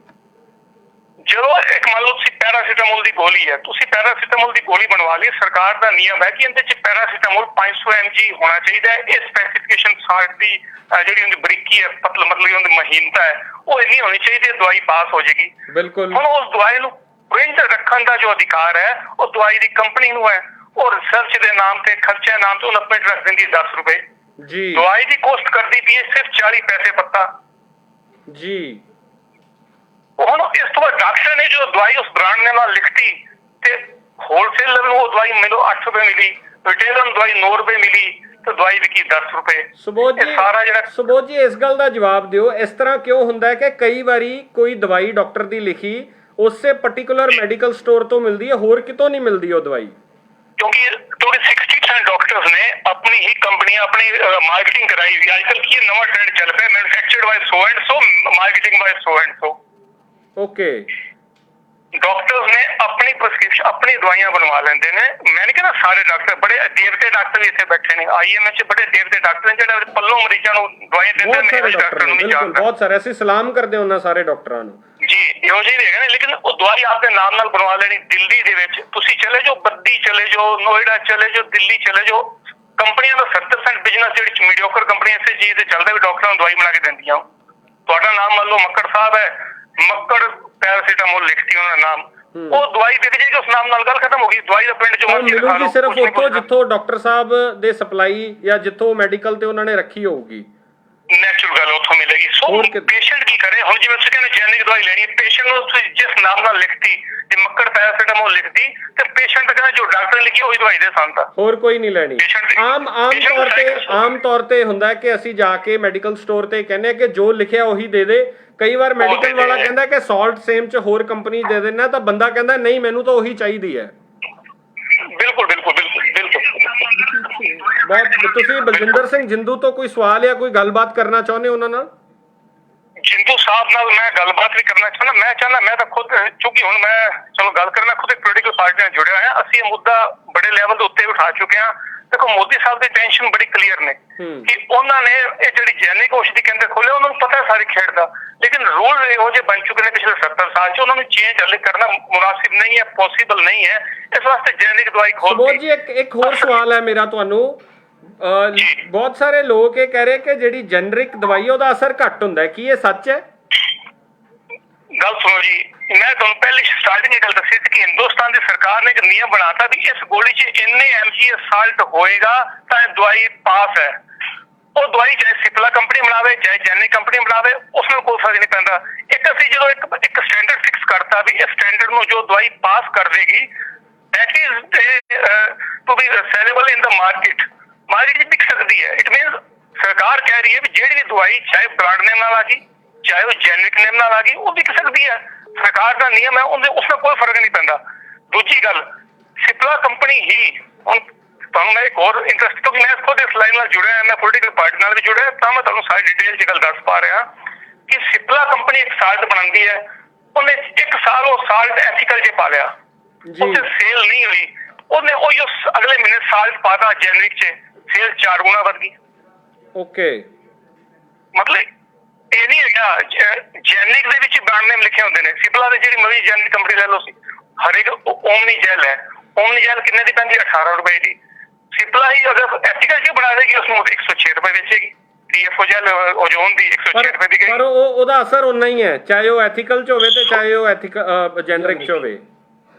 ਜਦੋਂ ਇੱਕ ਮੰਨ ਲਓ ਤੁਸੀਂ ਪੈਰਾਸੀਟਾਮੋਲ ਦੀ ਗੋਲੀ ਹੈ, ਤੁਸੀਂ ਪੈਰਾਸੀਟਾਮੋਲ ਦੀ ਗੋਲੀ ਬਣਵਾ ਲਈ, ਸਰਕਾਰ ਦਾ ਨਿਯਮ ਹੈ ਕਿ ਇਹਦੇ 'ਚ ਪੈਰਾਸੀਟਾਮੋਲ 500 mg ਹੋਣਾ ਚਾਹੀਦਾ ਹੈ। ਇਹ ਸਪੈਸੀਫਿਕੇਸ਼ਨ ਸਾਲਟ ਦੀ ਜਿਹੜੀ ਉਹਦੀ ਬਰੀਕੀ ਹੈ, ਮਤਲਬ ਉਹਦੀ ਮਹੀਨਤਾ ਹੈ, ਉਹ ਇੰਨੀ ਹੋਣੀ ਚਾਹੀਦੀ ਹੈ, ਦਵਾਈ ਪਾਸ ਹੋ ਜਾਏਗੀ। ਬਿਲਕੁਲ। ਹੁਣ ਉਸ ਦਵਾਈ ਨੂੰ ਪ੍ਰਿੰਟ ਰੱਖਣ ਦਾ ਜੋ ਅਧਿਕਾਰ ਹੈ ਉਹ ਦਵਾਈ ਦੀ ਕੰਪਨੀ ਨੂੰ ਹੈ। ਉਹ ਰਿਸਰਚ ਦੇ ਨਾਮ ਤੇ, ਖਰਚੇ ਦੇ ਨਾਮ ਤੇ ਉਹਨਾਂ ਪ੍ਰਿੰਟ ਰੱਖ ਦਿੰਦੀ 10 ਰੁਪਏ ਜੀ। ਦਵਾਈ ਦੀ ਕੋਸਟ ਕਰਦੀ ਪਈ ਹੈ ਸਿਰਫ 40 ਪੈਸੇ ਪੱਤਾ ਜੀ। ਹੁਣ ਇਸ ਤੋਂ ਬਾਅਦ ਡਾਕਟਰ ਨੇ ਜੋ ਦਵਾਈ ਉਸ ਬ੍ਰਾਂਡ ਨੇ ਨਾਲ ਲਿਖਤੀ ਤੇ ਹੋਲਸੇਲਰ ਨੂੰ ਉਹ ਦਵਾਈ ਮੈਨੂੰ 8 ਰੁਪਏ ਮਿਲੀ, ਰਿਟੇਲਰ ਨੂੰ ਦਵਾਈ 9 ਰੁਪਏ ਮਿਲੀ ਤੇ ਦਵਾਈ ਵਿਕੀ 10 ਰੁਪਏ। ਸੁਬੋਧ ਜੀ ਇਸ ਗੱਲ ਦਾ ਜਵਾਬ ਦਿਓ, ਇਸ ਤਰ੍ਹਾਂ ਕਿਉਂ ਹੁੰਦਾ ਹੈ ਕਿ ਕਈ ਵਾਰੀ ਕੋਈ ਦਵਾਈ ਡਾਕਟਰ ਦੀ ਲਿਖੀ ਉਸੇ ਪਾਰਟਿਕੂਲਰ ਮੈਡੀਕਲ ਸਟੋਰ ਤੋਂ ਮਿਲਦੀ ਹੈ, ਹੋਰ ਕਿਤੋਂ ਨਹੀਂ ਮਿਲਦੀ ਉਹ ਦਵਾਈ? ਕਿਉਂਕਿ 60% ਡਾਕਟਰਸ ਨੇ ਆਪਣੀ ਹੀ ਕੰਪਨੀ ਆਪਣੀ ਮਾਰਕੀਟਿੰਗ ਕਰਾਈ ਵੀ। ਅੱਜਕੱਲ ਕੀ ਨਵਾਂ ਟ੍ਰੈਂਡ ਚੱਲ ਪਿਆ, manufactured by so and so, marketing by so and so. Okay. Doctors ਨੇ ਆਪਣੀ ਪ੍ਰਸਕ੍ਰਿਪਸ਼ਨ ਆਪਣੀ ਦਵਾਈਆਂ ਬਣਵਾ ਲੈਂਦੇ ਨੇ। ਮੈਂ ਨਹੀਂ ਕਹਿੰਦਾ ਸਾਰੇ ਡਾਕਟਰ, ਬੜੇ ਦੇਵਤੇ ਡਾਕਟਰ ਵੀ ਇੱਥੇ ਬੈਠੇ ਨੇ, IMA 'ਚ ਬੜੇ ਦੇਵਤੇ ਡਾਕਟਰ ਨੇ ਜਿਹੜੇ ਪੱਲੋਂ ਮਰੀਜ਼ਾਂ ਨੂੰ ਦਵਾਈਆਂ ਦਿੰਦੇ ਨੇ। ਡਾਕਟਰ ਨੂੰ ਨਹੀਂ ਜਾਣਦਾ, ਬਹੁਤ ਸਾਰੇ ਅਸੀਂ ਸਲਾਮ ਕਰਦੇ ਉਹਨਾਂ ਸਾਰੇ ਡਾਕਟਰਾਂ ਨੂੰ ਜੀ। ਇਹੋ ਜਿਹੇ ਵੀ ਹੈਗੇ ਨੇ, ਲੇਕਿਨ ਉਹ ਦਵਾਈ ਆਪਦੇ ਨਾਮ ਨਾਲ ਬਣਵਾ ਲੈਣੀ। ਦਿੱਲੀ ਦੇ ਵਿੱਚ ਤੁਸੀਂ ਚਲੇ ਜਾਓ, ਬੱਦੀ ਚਲੇ ਜਾਓ, ਨੋਇਡਾ ਚਲੇ ਜਾਓ, ਦਿੱਲੀ ਚਲੇ ਜਾਓ, ਕੰਪਨੀਆਂ ਦਾ 70% ਬਿਜ਼ਨਸ ਜਿਹੜੀ ਮੀਡੀਓਕਰ ਕੰਪਨੀਆਂ ਇਸੇ ਚੀਜ਼ ਤੇ ਚੱਲਦਾ ਵੀ ਡਾਕਟਰਾਂ ਨੂੰ ਦਵਾਈ ਬਣਾ ਕੇ ਦਿੰਦੀਆਂ। ਤੁਹਾਡਾ ਨਾਮ ਮੰਨ ਲਓ ਮੱਕੜ ਸਾਹਿਬ ਹੈ, ਮੱਕੜ ਪੈਰਾਸੀਟਾਮੋਲ ਲਿਖਤੀ ਉਹਨਾਂ ਦਾ ਨਾਮ, ਉਹ ਦਵਾਈ ਵਿਕ ਜਾਏਗੀ, ਉਸ ਨਾਮ ਨਾਲ ਗੱਲ ਖਤਮ ਹੋ ਗਈ। ਦਵਾਈ ਦਾ ਪਿੰਡ ਜੋ ਮਰਜ਼ੀ ਲਿਖਾ ਲਓ, ਸਿਰਫ ਉੱਥੋਂ ਜਿੱਥੋਂ ਡਾਕਟਰ ਸਾਹਿਬ ਦੇ ਸਪਲਾਈ ਜਾਂ ਜਿੱਥੋਂ ਮੈਡੀਕਲ ਤੇ ਉਹਨਾਂ ਨੇ ਰੱਖੀ ਹੋਊਗੀ, ਨੈਚੁਰਲ ਗੱਲ ਉੱਥੋਂ ਮਿਲੇਗੀ। ਸੋ ਪੇਸ਼ੈਂਟ ਕੀ ਕਰੇ ਹੁਣ? ਜਿਵੇਂ ਤੁਸੀਂ ਕਹਿੰਦੇ ਜੈਨਰਿਕ ਦਵਾਈ ਲੈਣੀ, ਪੇਸ਼ੈਂਟ ਨੂੰ ਤੁਸੀਂ ਜਿਸ ਨਾਮ ਨਾਲ ਲਿਖਤੀ, ਜੇ ਮੱਕੜ ਪੈਰਾਸੀਟਾਮੋਲ ਲਿਖਤੀ ਤੇ ਪੇਸ਼ੈਂਟ ਕਹਿੰਦਾ ਜੋ ਡਾਕਟਰ ਨੇ ਲਿਖੀ ਉਹੀ ਦਵਾਈ ਦੇ ਸਾਨੂੰ, ਹੋਰ ਕੋਈ ਨਹੀਂ ਲੈਣੀ। ਆਮ ਤੌਰ ਤੇ ਹੁੰਦਾ ਹੈ ਕਿ ਅਸੀਂ ਜਾ ਕੇ ਮੈਡੀਕਲ ਸਟੋਰ ਤੇ ਕਹਿੰਦੇ ਕਿ ਜੋ ਲਿਖਿਆ ਉਹੀ ਦੇ ਦੇ। ਕਈ ਵਾਰ ਮੈਡੀਕਲ ਵਾਲਾ ਕਹਿੰਦਾ ਕਿ ਸਾਲਟ ਸੇਮ 'ਚ ਹੋਰ ਕੰਪਨੀ ਦੇ ਦੇਣਾ, ਤਾਂ ਬੰਦਾ ਕਹਿੰਦਾ ਨਹੀਂ ਮੈਨੂੰ ਤਾਂ ਉਹੀ ਚਾਹੀਦੀ ਹੈ। ਬਿਲਕੁਲ ਬਿਲਕੁਲ ਬਿਲਕੁਲ ਬਿਲਕੁਲ। ਤੁਸੀਂ ਬਲਜਿੰਦਰ ਸਿੰਘ ਜਿੰਦੂ ਤੋਂ ਕੋਈ ਸਵਾਲ ਜਾਂ ਕੋਈ ਗੱਲਬਾਤ ਕਰਨਾ ਚਾਹੁੰਦੇ ਹੋ ਉਹਨਾਂ ਨਾਲ? ਜਿੰਦੂ ਸਾਹਿਬ ਨਾਲ ਮੈਂ ਗੱਲਬਾਤ ਵੀ ਕਰਨਾ ਚਾਹੁੰਦਾ। ਮੈਂ ਤਾਂ ਖੁਦ, ਕਿਉਂਕਿ ਹੁਣ ਮੈਂ ਚਲੋ ਗੱਲ ਕਰਨਾ, ਖੁਦ ਇੱਕ ਪੋਲੀਟੀਕਲ ਪਾਰਟੀ ਨਾਲ ਜੁੜਿਆ ਹੋਇਆ। ਅਸੀਂ ਇਹ ਮੁੱਦਾ ਬੜੇ ਲੈਵਲ ਦੇ ਉੱਤੇ ਉਠਾ ਚੁੱਕੇ ਹਾਂ ਦੇਖੋ ਮੋਦੀ ਸਾਹਿਬ ਦੀ ਟੈਨਸ਼ਨ ਬੜੀ ਕਲੀਅਰ ਨੇ ਕਿ ਉਹਨਾਂ ਨੇ ਇਹ ਜਿਹੜੀ ਜੈਨਰਿਕ ਔਸ਼ਧੀ ਕੇਂਦਰ ਖੋਲੇ, ਉਹਨਾਂ ਨੂੰ ਪਤਾ ਸਾਰੀ ਖੇਡ ਦਾ, ਲੇਕਿਨ ਰੂਲ ਇਹੋ ਜਿਹੇ ਬਣ ਚੁੱਕੇ ਨੇ ਪਿਛਲੇ 70 ਸਾਲ 'ਚ, ਉਹਨਾਂ ਨੂੰ ਚੇਂਜ ਹਲੇ ਕਰਨਾ ਮੁਨਾਸਿਬ ਨਹੀਂ ਹੈ, ਪੋਸੀਬਲ ਨਹੀਂ ਹੈ। ਇਸ ਵਾਸਤੇ ਜੈਨਰਿਕ ਦਵਾਈ ਖੋਲ ਜੀ ਇੱਕ ਹੋਰ ਸਵਾਲ ਹੈ ਮੇਰਾ ਤੁਹਾਨੂੰ, ਬਹੁਤ ਸਾਰੇ ਲੋਕ ਇਹ ਕਹਿ ਰਹੇ ਕਿ ਜਿਹੜੀ ਜੈਨਰਿਕ ਦਵਾਈ ਉਹਦਾ ਅਸਰ ਘੱਟ ਹੁੰਦਾ ਹੈ, ਕੀ ਇਹ ਸੱਚ ਹੈ? ਗੱਲ ਸੁਣੋ ਜੀ, ਮੈਂ ਤੁਹਾਨੂੰ ਪਹਿਲੇ ਸਟਾਰਟਿੰਗ ਇਹ ਗੱਲ ਦੱਸੀ ਸੀ ਕਿ ਹਿੰਦੁਸਤਾਨ ਦੀ ਸਰਕਾਰ ਨੇ ਇੱਕ ਨਿਯਮ ਬਣਾਤਾ ਵੀ ਇਸ ਗੋਲੀ 'ਚ ਇੰਨੇ mg ਸਾਲਟ ਹੋਏਗਾ ਤਾਂ ਇਹ ਦਵਾਈ ਪਾਸ ਹੈ। ਉਹ ਦਵਾਈ ਚਾਹੇ ਸਿਪਲਾ ਕੰਪਨੀ ਬਣਾਵੇ ਚਾਹੇ ਜੈਨਰਿਕ ਕੰਪਨੀ ਬਣਾਵੇ, ਉਸ ਨਾਲ ਕੋਈ ਫਰਕ ਨਹੀਂ ਪੈਂਦਾ। ਇੱਕ ਅਸੀਂ ਜਦੋਂ ਇੱਕ ਸਟੈਂਡਰਡ ਫਿਕਸ ਕਰਤਾ ਵੀ ਇਸ ਸਟੈਂਡਰਡ ਨੂੰ ਜੋ ਦਵਾਈ ਪਾਸ ਕਰ ਦੇਗੀ that is to be sellable in the market 'ਚ ਵਿਕ ਸਕਦੀ ਹੈ। ਇਟ ਮੀਨਸ ਸਰਕਾਰ ਕਹਿ ਰਹੀ ਹੈ ਵੀ ਜਿਹੜੀ ਵੀ ਦਵਾਈ ਚਾਹੇ ਬ੍ਰਾਂਡ ਨੇਮ ਨਾਲ ਆ ਗਈ ਚਾਹੇ ਉਹ ਜੈਨਰਿਕ ਨੇਮ ਨਾਲ ਆ ਗਈ ਉਹ ਵਿਕ ਸਕਦੀ ਹੈ। ਸਰਕਾਰ ਦਾ ਨਿਯਮ ਹੈ, ਉਸ ਨਾਲ ਕੋਈ ਫਰਕ ਨਹੀਂ ਪੈਂਦਾ। ਦੂਜੀ ਗੱਲ, ਸਿਪਲਾ ਕੰਪਨੀ ਹੀ ਹੁਣ ਤੁਹਾਨੂੰ ਮੈਂ ਇੱਕ ਹੋਰ ਇੰਟਰਸਟ, ਕਿਉਂਕਿ ਮੈਂ ਖੁਦ ਇਸ ਲਾਈਨ ਨਾਲ ਜੁੜਿਆ, ਮੈਂ ਪੋਲੀਟੀਕਲ ਪਾਰਟੀ ਨਾਲ ਵੀ ਜੁੜਿਆ, ਤਾਂ ਮੈਂ ਤੁਹਾਨੂੰ ਸਾਰੀ ਡਿਟੇਲ 'ਚ ਗੱਲ ਦੱਸ ਪਾ ਰਿਹਾ ਕਿ ਸਿਪਲਾ ਕੰਪਨੀ ਇੱਕ ਸਾਲਟ ਬਣਾਉਂਦੀ ਹੈ, ਉਹਨੇ 1 ਸਾਲ ਉਹ ਸਾਲਟ ਐਥੀਕਲ 'ਚ ਪਾ ਲਿਆ, ਉੱਥੇ ਸੇਲ ਨਹੀਂ ਹੋਈ, ਉਹਨੇ ਉਹ ਅਗਲੇ ਮਹੀਨੇ ਸਾਲਟ ਪਾਤਾ ਜੈਨਰਿਕ 'ਚ, ਸੇਲ 4 ਗੁਣਾ ਵੱਧ ਗਈ। ਓਕੇ, ਮਤਲਬ ਇਹ ਨਹੀਂ ਹੈਗਾ ਜੈਨਰਿਕ ਦੇ ਵਿੱਚ ਬ੍ਰਾਂਡ ਨੇਮ ਲਿਖੇ ਹੁੰਦੇ ਨੇ। ਸਿਪਲਾ ਦੇ ਜਿਹੜੀ ਮਰਜ਼ੀ ਜੈਨਰਿਕ ਕੰਪਨੀ ਲੈ ਲਓ, ਹਰੇਕ ਓਮਨੀ ਜੈਲ ਹੈ, ਓਮਨੀ ਜੈਲ ਕਿੰਨੇ ਦੀ ਪੈਂਦੀ? 18 ਰੁਪਏ ਦੀ। ਸਿਪਲਾ ਹੀ ਅਗਰ ਐਥੀਕਲ ਚ ਬਣਾ ਦੇਗੀ ਉਸਨੂੰ 106 ਰੁਪਏ ਵੇਚੇਗੀ। ਡੀਐਫਓ ਜੈਲ ਓਜ਼ੋਨ ਦੀ 106 ਰੁਪਏ ਦੀ ਗਈ। ਪਰ ਉਹਦਾ ਅਸਰ ਉਨਾ ਹੀ ਹੈ, ਚਾਹੇ ਉਹ ਐਥੀਕਲ ਚ ਹੋਵੇ ਤੇ ਚਾਹੇ ਉਹ ਐਥੀਕਲ ਜੈਨਰਿਕ ਚ ਹੋਵੇ।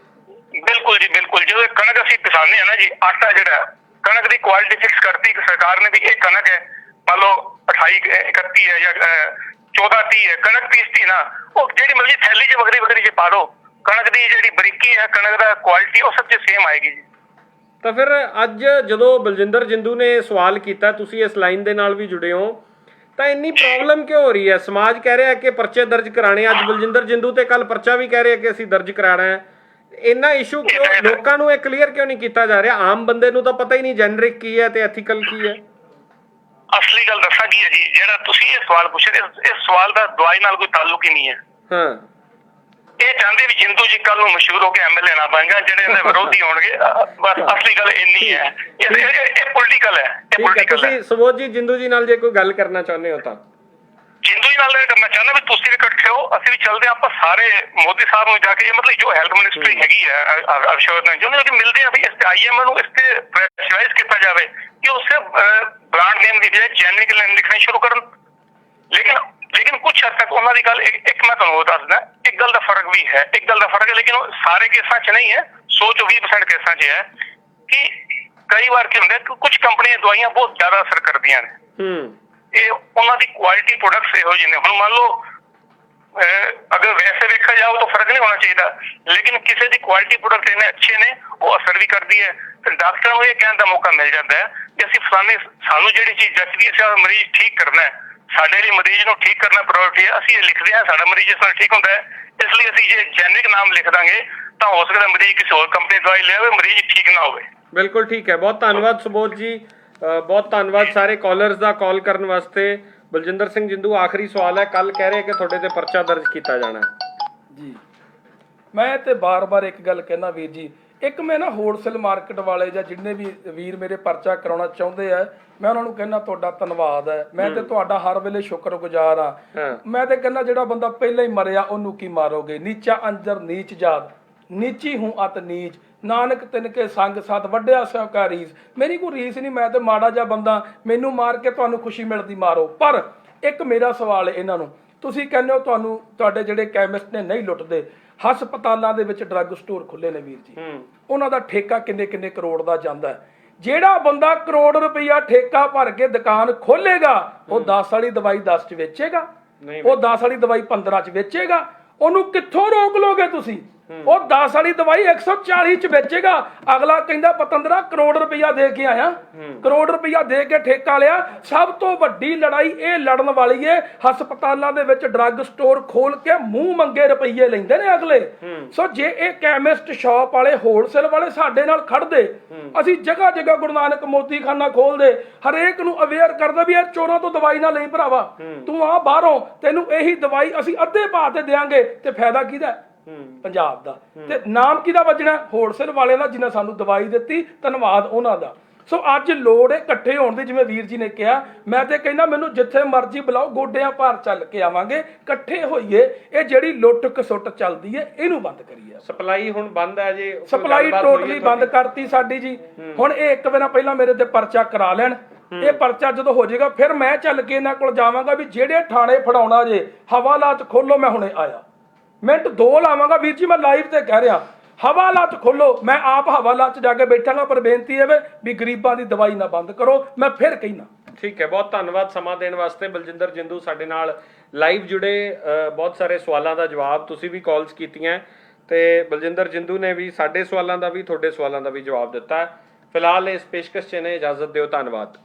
ਬਿਲਕੁਲ ਜੀ ਬਿਲਕੁਲ। ਜਦੋਂ ਕਣਕ ਅਸੀਂ ਪਿਸਾਉਂਦੇ ਹਾਂ ਨਾ ਜੀ, ਆਟਾ ਜਿਹੜਾ ਕਣਕ ਦੀ ਕੁਆਲਿਟੀ ਫਿਕਸ ਕਰਤੀ ਸਰਕਾਰ ਨੇ ਵੀ ਇਹ ਕਣਕ ਹੈ, ਮੰਨ ਲਓ 28 31 ਹੈ ਜਾਂ 14 30 ਹੈ, ਕਣਕ ਪੀਸਤੀ ਨਾ, ਉਹ ਜਿਹੜੀ ਮਰਜ਼ੀ ਥੈਲੀ 'ਚ ਵੱਖਰੀ ਵੱਖਰੀ 'ਚ ਪਾ ਦੋ, ਕਣਕ ਦੀ ਜਿਹੜੀ ਬਰੀਕੀ ਹੈ, ਕਣਕ ਦਾ ਕੁਆਲਿਟੀ ਉਹ ਸਭ 'ਚ ਸੇਮ ਆਏਗੀ ਜੀ। ਤਾਂ ਫਿਰ ਅੱਜ ਜਦੋਂ ਬਲਜਿੰਦਰ ਜਿੰਦੂ ਨੇ ਸਵਾਲ ਕੀਤਾ, ਤੁਸੀਂ ਇਸ ਲਾਈਨ ਦੇ ਨਾਲ ਵੀ ਜੁੜੇ ਹੋ, ਤਾਂ ਇੰਨੀ ਪ੍ਰੋਬਲਮ ਕਿਉਂ ਹੋ ਰਹੀ ਹੈ? ਸਮਾਜ ਕਹਿ ਰਿਹਾ ਕਿ ਪਰਚੇ ਦਰਜ ਕਰਾਣੇ, ਅੱਜ ਬਲਜਿੰਦਰ ਜਿੰਦੂ ਤੇ ਕੱਲ ਪਰਚਾ ਵੀ ਕਹਿ ਰਿਹਾ ਕਿ ਅਸੀਂ ਦਰਜ ਕਰਾਣਾ ਹੈ। ਇੰਨਾ ਇਸ਼ੂ ਕਿਉਂ? ਲੋਕਾਂ ਨੂੰ ਇਹ ਕਲੀਅਰ ਕਿਉਂ ਨਹੀਂ ਕੀਤਾ ਜਾ ਰਿਹਾ? ਆਮ ਬੰਦੇ ਨੂੰ ਤਾਂ ਪਤਾ ਹੀ ਨਹੀਂ ਜੈਨਰਿਕ ਕੀ ਹੈ ਤੇ ਐਥੀਕਲ ਕੀ ਹੈ। ਅਸਲੀ ਗੱਲ ਦੱਸਾਂ ਕੀ ਹੈ ਜੀ, ਜਿਹੜਾ ਤੁਸੀਂ ਇਹ ਸਵਾਲ ਪੁੱਛ ਰਹੇ, ਇਸ ਸਵਾਲ ਦਾ ਦਵਾਈ ਨਾਲ ਕੋਈ ਤਾਲੁਕ ਹੀ ਨਹੀਂ ਹੈ। ਹਾਂ, ਇਹ ਚਾਹੁੰਦੇ ਵੀ ਜਿੰਦੂ ਜੀ ਕੱਲ ਨੂੰ ਮਸ਼ਹੂਰ ਹੋ ਕੇ ਐਮਐਲਏ ਨਾ ਬਣ ਜਾਣ, ਜਿਹੜੇ ਇਹਦੇ ਵਿਰੋਧੀ ਹੋਣਗੇ। ਬਸ ਅਸਲੀ ਗੱਲ ਇੰਨੀ ਹੈ, ਇਹ ਪੋਲੀਟੀਕਲ ਹੈ, ਇਹ ਪੋਲੀਟੀਕਲ ਹੈ। ਤੁਸੀਂ ਸੁਬੋਧ ਜੀ ਜਿੰਦੂ ਜੀ ਨਾਲ ਜੇ ਕੋਈ ਗੱਲ ਕਰਨਾ ਚਾਹੁੰਦੇ ਹੋ ਤਾਂ ਜਿੰਦੂ ਜੀ ਨਾਲ ਕਰਨਾ ਚਾਹੁੰਦਾ ਵੀ ਤੁਸੀਂ ਵੀ ਇਕੱਠੇ ਹੋ, ਅਸੀਂ ਵੀ ਚੱਲਦੇ ਹਾਂ, ਆਪਾਂ ਸਾਰੇ ਮੋਦੀ ਸਾਹਿਬ ਨੂੰ ਜਾ ਕੇ, ਮਤਲਬ ਜੋ ਹੈਲਥ ਮਿਨਿਸਟਰੀ ਹੈਗੀ ਹੈ ਅਸ਼ੋਕ ਨੇ ਚਾਹੁੰਦੇ ਕਿ ਮਿਲਦੇ ਆ ਵੀ ਇਸ ਆਈਐਮ ਨੂੰ ਇਸ ਤੇ ਪ੍ਰੈਸ਼ਰਾਈਜ਼ ਕੀਤਾ ਜਾਵੇ ਕਿ ਉਸੇ ਬ੍ਰਾਂਡ ਨੇਮ ਦੀ ਬਜਾਏ ਜੈਨਰਿਕ ਨੇਮ ਲਿਖਣੇ ਸ਼ੁਰੂ ਕਰਨ। ਲੇਕਿਨ ਕੁਝ ਹੱਦ ਤੱਕ ਉਹਨਾਂ ਦੀ ਗੱਲ ਇੱਕ ਮੈਂ ਤੁਹਾਨੂੰ ਦੱਸਦਾ, ਇੱਕ ਗੱਲ ਦਾ ਫਰਕ ਵੀ ਹੈ, ਇੱਕ ਗੱਲ ਦਾ ਫਰਕ ਹੈ, ਲੇਕਿਨ ਉਹ ਸਾਰੇ ਕੇਸਾਂ 'ਚ ਨਹੀਂ ਹੈ, 100 ਚੋਂ 20% ਕੇਸਾਂ 'ਚ ਹੈ ਕਿ ਕਈ ਵਾਰ ਕੀ ਹੁੰਦਾ ਕਿ ਕੁਝ ਕੰਪਨੀਆਂ ਦਵਾਈਆਂ ਬਹੁਤ ਜ਼ਿਆਦਾ ਅਸਰ ਕਰਦੀਆਂ ਨੇ। ਇਹ ਉਹਨਾਂ ਦੀ ਕੁਆਲਿਟੀ ਪ੍ਰੋਡਕਟਸ ਇਹੋ ਜਿਹੇ ਨੇ। ਹੁਣ ਮੰਨ ਲਓ ਅਗਰ ਵੈਸੇ ਵੇਖਿਆ ਜਾਓ ਤਾਂ ਫਰਕ ਨਹੀਂ ਹੋਣਾ ਚਾਹੀਦਾ, ਲੇਕਿਨ ਕਿਸੇ ਦੀ ਕੁਆਲਿਟੀ ਪ੍ਰੋਡਕਟ ਇੰਨੇ ਅੱਛੇ ਨੇ ਉਹ ਅਸਰ ਵੀ ਕਰਦੀ ਹੈ। ਫਿਰ ਡਾਕਟਰਾਂ ਨੂੰ ਇਹ ਕਹਿਣ ਦਾ ਮੌਕਾ ਮਿਲ ਜਾਂਦਾ ਹੈ ਕਿ ਅਸੀਂ ਫਲਾਣੇ, ਸਾਨੂੰ ਜਿਹੜੀ ਚੀਜ਼ ਜੱਚਦੀ ਹੈ, ਅਸੀਂ ਮਰੀਜ਼ ਠੀਕ ਕਰਨਾ ਹੈ, ਸਾਡੇ ਲਈ ਮਰੀਜ਼ ਨੂੰ ਠੀਕ ਕਰਨਾ ਪ੍ਰਾਇੋਰਟੀ ਹੈ, ਅਸੀਂ ਇਹ ਲਿਖਦੇ ਹਾਂ, ਸਾਡਾ ਮਰੀਜ਼ ਇਸ ਨਾਲ ਠੀਕ ਹੁੰਦਾ ਹੈ। ਇਸ ਲਈ ਅਸੀਂ ਜੇ ਜੈਨਰਿਕ ਨਾਮ ਲਿਖ ਦਾਂਗੇ ਤਾਂ ਹੋ ਸਕਦਾ ਮਰੀਜ਼ ਕਿਸੇ ਹੋਰ ਕੰਪਨੀ ਦਵਾਈ ਲੈ ਆਵੇ, ਮਰੀਜ਼ ਠੀਕ ਨਾ ਹੋਵੇ। ਬਿਲਕੁਲ ਠੀਕ ਹੈ, ਬਹੁਤ ਧੰਨਵਾਦ ਸੁਬੋਧ ਜੀ, ਬਹੁਤ ਧੰਨਵਾਦ ਸਾਰੇ ਕਾਲਰਸ ਦਾ ਕਾਲ ਕਰਨ ਵਾਸਤੇ। ਬਲਜਿੰਦਰ ਸਿੰਘ ਜਿੰਦੂ, ਆਖਰੀ ਸਵਾਲ ਹੈ, ਕੱਲ ਕਹਿ ਰਹੇ ਕਿ ਤੁਹਾਡੇ ਤੇ ਪਰਚਾ ਦਰਜ ਕੀਤਾ ਜਾਣਾ ਜੀ। ਮੈਂ ਤੇ ਬਾਰ-ਬਾਰ ਇੱਕ ਗੱਲ ਕਹਿਣਾ ਵੀਰ ਜੀ, ਇੱਕ ਮੈਂ ਨਾ ਹੋਲਸੇਲ ਮਾਰਕੀਟ ਵਾਲੇ ਜਾਂ ਜਿੰਨੇ ਵੀ ਵੀਰ ਮੇਰੇ ਪਰਚਾ ਕਰਾਉਣਾ ਚਾਹੁੰਦੇ ਆ, ਮੈਂ ਉਹਨਾਂ ਨੂੰ ਕਹਿੰਦਾ ਤੁਹਾਡਾ ਧੰਨਵਾਦ ਹੈ, ਮੈਂ ਤੇ ਤੁਹਾਡਾ ਹਰ ਵੇਲੇ ਸ਼ੁਕਰਗੁਜ਼ਾਰ ਆ। ਮੈਂ ਤੇ ਕਹਿੰਦਾ ਜਿਹੜਾ ਬੰਦਾ ਪਹਿਲਾਂ ਹੀ ਮਰਿਆ ਉਹਨੂੰ ਕੀ ਮਾਰੋਗੇ? ਨੀਚਾ ਅੰਜਰ ਨੀਚ ਜਾਤ, ਨੀਚੀ ਹੂੰ ਅਤ ਨੀਚ, ਨਾਨਕ ਤਿਨਕੇ ਸੰਗ ਸਤ ਵੱਡਿਆ ਸੋ ਕਾ ਰੀਸ। ਮੇਰੀ ਕੋਈ ਰੀਸ ਨਹੀਂ, ਮੈਂ ਤੇ ਮਾੜਾ ਜਿਹਾ ਬੰਦਾ, ਮੈਨੂੰ ਮਾਰ ਕੇ ਤੁਹਾਨੂੰ ਖੁਸ਼ੀ ਮਿਲਦੀ ਮਾਰੋ। ਪਰ ਇੱਕ ਮੇਰਾ ਸਵਾਲ ਹੈ ਇਹਨਾਂ ਨੂੰ, ਤੁਸੀਂ ਕਹਿੰਦੇ ਹੋ ਤੁਹਾਨੂੰ ਤੁਹਾਡੇ ਜਿਹੜੇ ਕੈਮਿਸਟ ਨੇ ਨਹੀਂ ਲੁੱਟਦੇ, ਹਸਪਤਾਲਾਂ ਦੇ ਵਿੱਚ ਡਰੱਗ ਸਟੋਰ ਖੁੱਲੇ ਨੇ ਵੀਰ ਜੀ, ਉਹਨਾਂ ਦਾ ਠੇਕਾ ਕਿੰਨੇ ਕਰੋੜ ਦਾ ਜਾਂਦਾ ਹੈ। ਜਿਹੜਾ ਬੰਦਾ ਕਰੋੜ ਰੁਪਈਆ ਠੇਕਾ ਭਰ ਕੇ ਦੁਕਾਨ ਖੋਲੇਗਾ ਉਹ 10 ਵਾਲੀ ਦਵਾਈ 10 ਚ ਵੇਚੇਗਾ, ਉਹ 10 ਵਾਲੀ ਦਵਾਈ 15 ਚ ਵੇਚੇਗਾ। ਉਹਨੂੰ ਕਿੱਥੋਂ ਰੋਕ ਲੋਗੇ ਤੁਸੀਂ? ਉਹ 10 ਵਾਲੀ ਦਵਾਈ 140 ਚ ਵੇਚੇਗਾ। ਅਗਲਾ ਕਹਿੰਦਾ ਪਤੰਦਰਾ ਕਰੋੜ ਰੁਪਈਆ ਦੇ ਕੇ ਆਇਆ, ਕਰੋੜ ਰੁਪਈਆ ਦੇ ਕੇ ਠੇਕਾ ਲਿਆ। ਸਭ ਤੋਂ ਵੱਡੀ ਲੜਾਈ ਇਹ ਲੜਨ ਵਾਲੀ ਏ, ਹਸਪਤਾਲਾਂ ਦੇ ਵਿੱਚ ਡਰੱਗ ਸਟੋਰ ਖੋਲ ਕੇ ਮੂੰਹ ਮੰਗੇ ਰੁਪਈਏ ਲੈਂਦੇ ਨੇ ਅਗਲੇ। ਸੋ ਜੇ ਇਹ ਕੈਮਿਸਟ ਸ਼ਾਪ ਵਾਲੇ, ਹੋਲਸੇਲ ਵਾਲੇ ਸਾਡੇ ਨਾਲ ਖੜਦੇ, ਅਸੀਂ ਜਗ੍ਹਾ ਜਗ੍ਹਾ ਗੁਰੂ ਨਾਨਕ ਮੋਤੀ ਖਾਨਾ ਖੋਲਦੇ, ਹਰੇਕ ਨੂੰ ਅਵੇਅਰ ਕਰਦਾ ਵੀ ਇਹ ਚੋਰਾਂ ਤੋਂ ਦਵਾਈ ਨਾ ਲਈ ਭਰਾਵਾ, ਤੂੰ ਆ ਬਾਹਰੋਂ, ਤੈਨੂੰ ਇਹੀ ਦਵਾਈ ਅਸੀਂ ਅੱਧੇ ਭਾਅ ਤੇ ਦੇਾਂਗੇ, ਤੇ ਫਾਇਦਾ ਕਿਹਦਾ? ਪੰਜਾਬ ਦਾ। ਤੇ ਨਾਮ ਕਿਹਦਾ ਵੱਜਣਾ? ਹੋਲਸੇਲ ਵਾਲਿਆਂ ਦਾ, ਜਿਨ੍ਹਾਂ ਸਾਨੂੰ ਦਵਾਈ ਦਿੱਤੀ, ਧੰਨਵਾਦ ਉਹਨਾਂ ਦਾ। ਸੋ ਅੱਜ ਲੋੜ ਹੈ ਇਕੱਠੇ ਹੋਣ ਦੀ, ਜਿਵੇਂ ਵੀਰ ਜੀ ਨੇ ਕਿਹਾ। ਮੈਂ ਤੇ ਕਹਿੰਦਾ ਮੈਨੂੰ ਜਿੱਥੇ ਮਰਜ਼ੀ ਬੁਲਾਓ, ਗੋਡਿਆਂ ਭਾਰ ਚੱਲ ਕੇ ਆਵਾਂਗੇ, ਇਕੱਠੇ ਹੋਈਏ। ਇਹ ਜਿਹੜੀ ਲੁੱਟ ਖਸੁੱਟ ਚੱਲਦੀ ਹੈ ਇਹਨੂੰ ਬੰਦ ਕਰੀਏ। ਸਪਲਾਈ ਹੁਣ ਬੰਦ ਹੈ ਜੀ, ਸਪਲਾਈ ਟੋਟਲੀ ਬੰਦ ਕਰਤੀ ਸਾਡੀ ਜੀ। ਹੁਣ ਇਹ ਇੱਕ ਵਾਰ ਪਹਿਲਾਂ ਮੇਰੇ ਤੇ ਪਰਚਾ ਕਰਾ ਲੈਣ, ਇਹ ਪਰਚਾ ਜਦੋਂ ਹੋ ਜਾਏਗਾ ਫਿਰ ਮੈਂ ਚੱਲ ਕੇ ਇਹਨਾਂ ਕੋਲ ਜਾਵਾਂਗਾ ਵੀ ਜਿਹੜੇ ਥਾਣੇ ਫੜਾਉਣਾ ਜੇ ਹਵਾਲਾਤ ਖੋਲੋ। ਮੈਂ ਹੁਣੇ ਆਇਆ, ਮਿੰਟ 2 ਲਾਵਾਂਗਾ ਵੀਰ ਜੀ, ਮੈਂ ਲਾਈਵ ਤੇ ਕਹਿ ਰਿਹਾ, ਹਵਾਲਾਤ ਖੋਲੋ। ਮੈਂ ਆਪ ਹਵਾਲਾਤ 'ਚ ਜਾ ਕੇ ਬੈਠਾਂਗਾ, ਪਰ ਬੇਨਤੀ ਹੈ ਵੀ ਗਰੀਬਾਂ ਦੀ ਦਵਾਈ ਨਾ ਬੰਦ ਕਰੋ। ਮੈਂ ਫਿਰ ਕਹਿਣਾ। ਠੀਕ ਹੈ, ਬਹੁਤ ਧੰਨਵਾਦ ਸਮਾਂ ਦੇਣ ਵਾਸਤੇ। ਬਲਜਿੰਦਰ ਜਿੰਦੂ ਸਾਡੇ ਨਾਲ ਲਾਈਵ ਜੁੜੇ, ਬਹੁਤ ਸਾਰੇ ਸਵਾਲਾਂ ਦਾ ਜਵਾਬ, ਤੁਸੀਂ ਵੀ ਕਾਲਸ ਕੀਤੀਆਂ ਤੇ ਬਲਜਿੰਦਰ ਜਿੰਦੂ ਨੇ ਵੀ ਸਾਡੇ ਸਵਾਲਾਂ ਦਾ ਵੀ, ਤੁਹਾਡੇ ਸਵਾਲਾਂ ਦਾ ਵੀ ਜਵਾਬ ਦਿੱਤਾ। ਫਿਲਹਾਲ ਇਸ ਪੇਸ਼ਕਸ਼ 'ਚ ਨੇ ਇਜਾਜ਼ਤ ਦਿਓ, ਧੰਨਵਾਦ।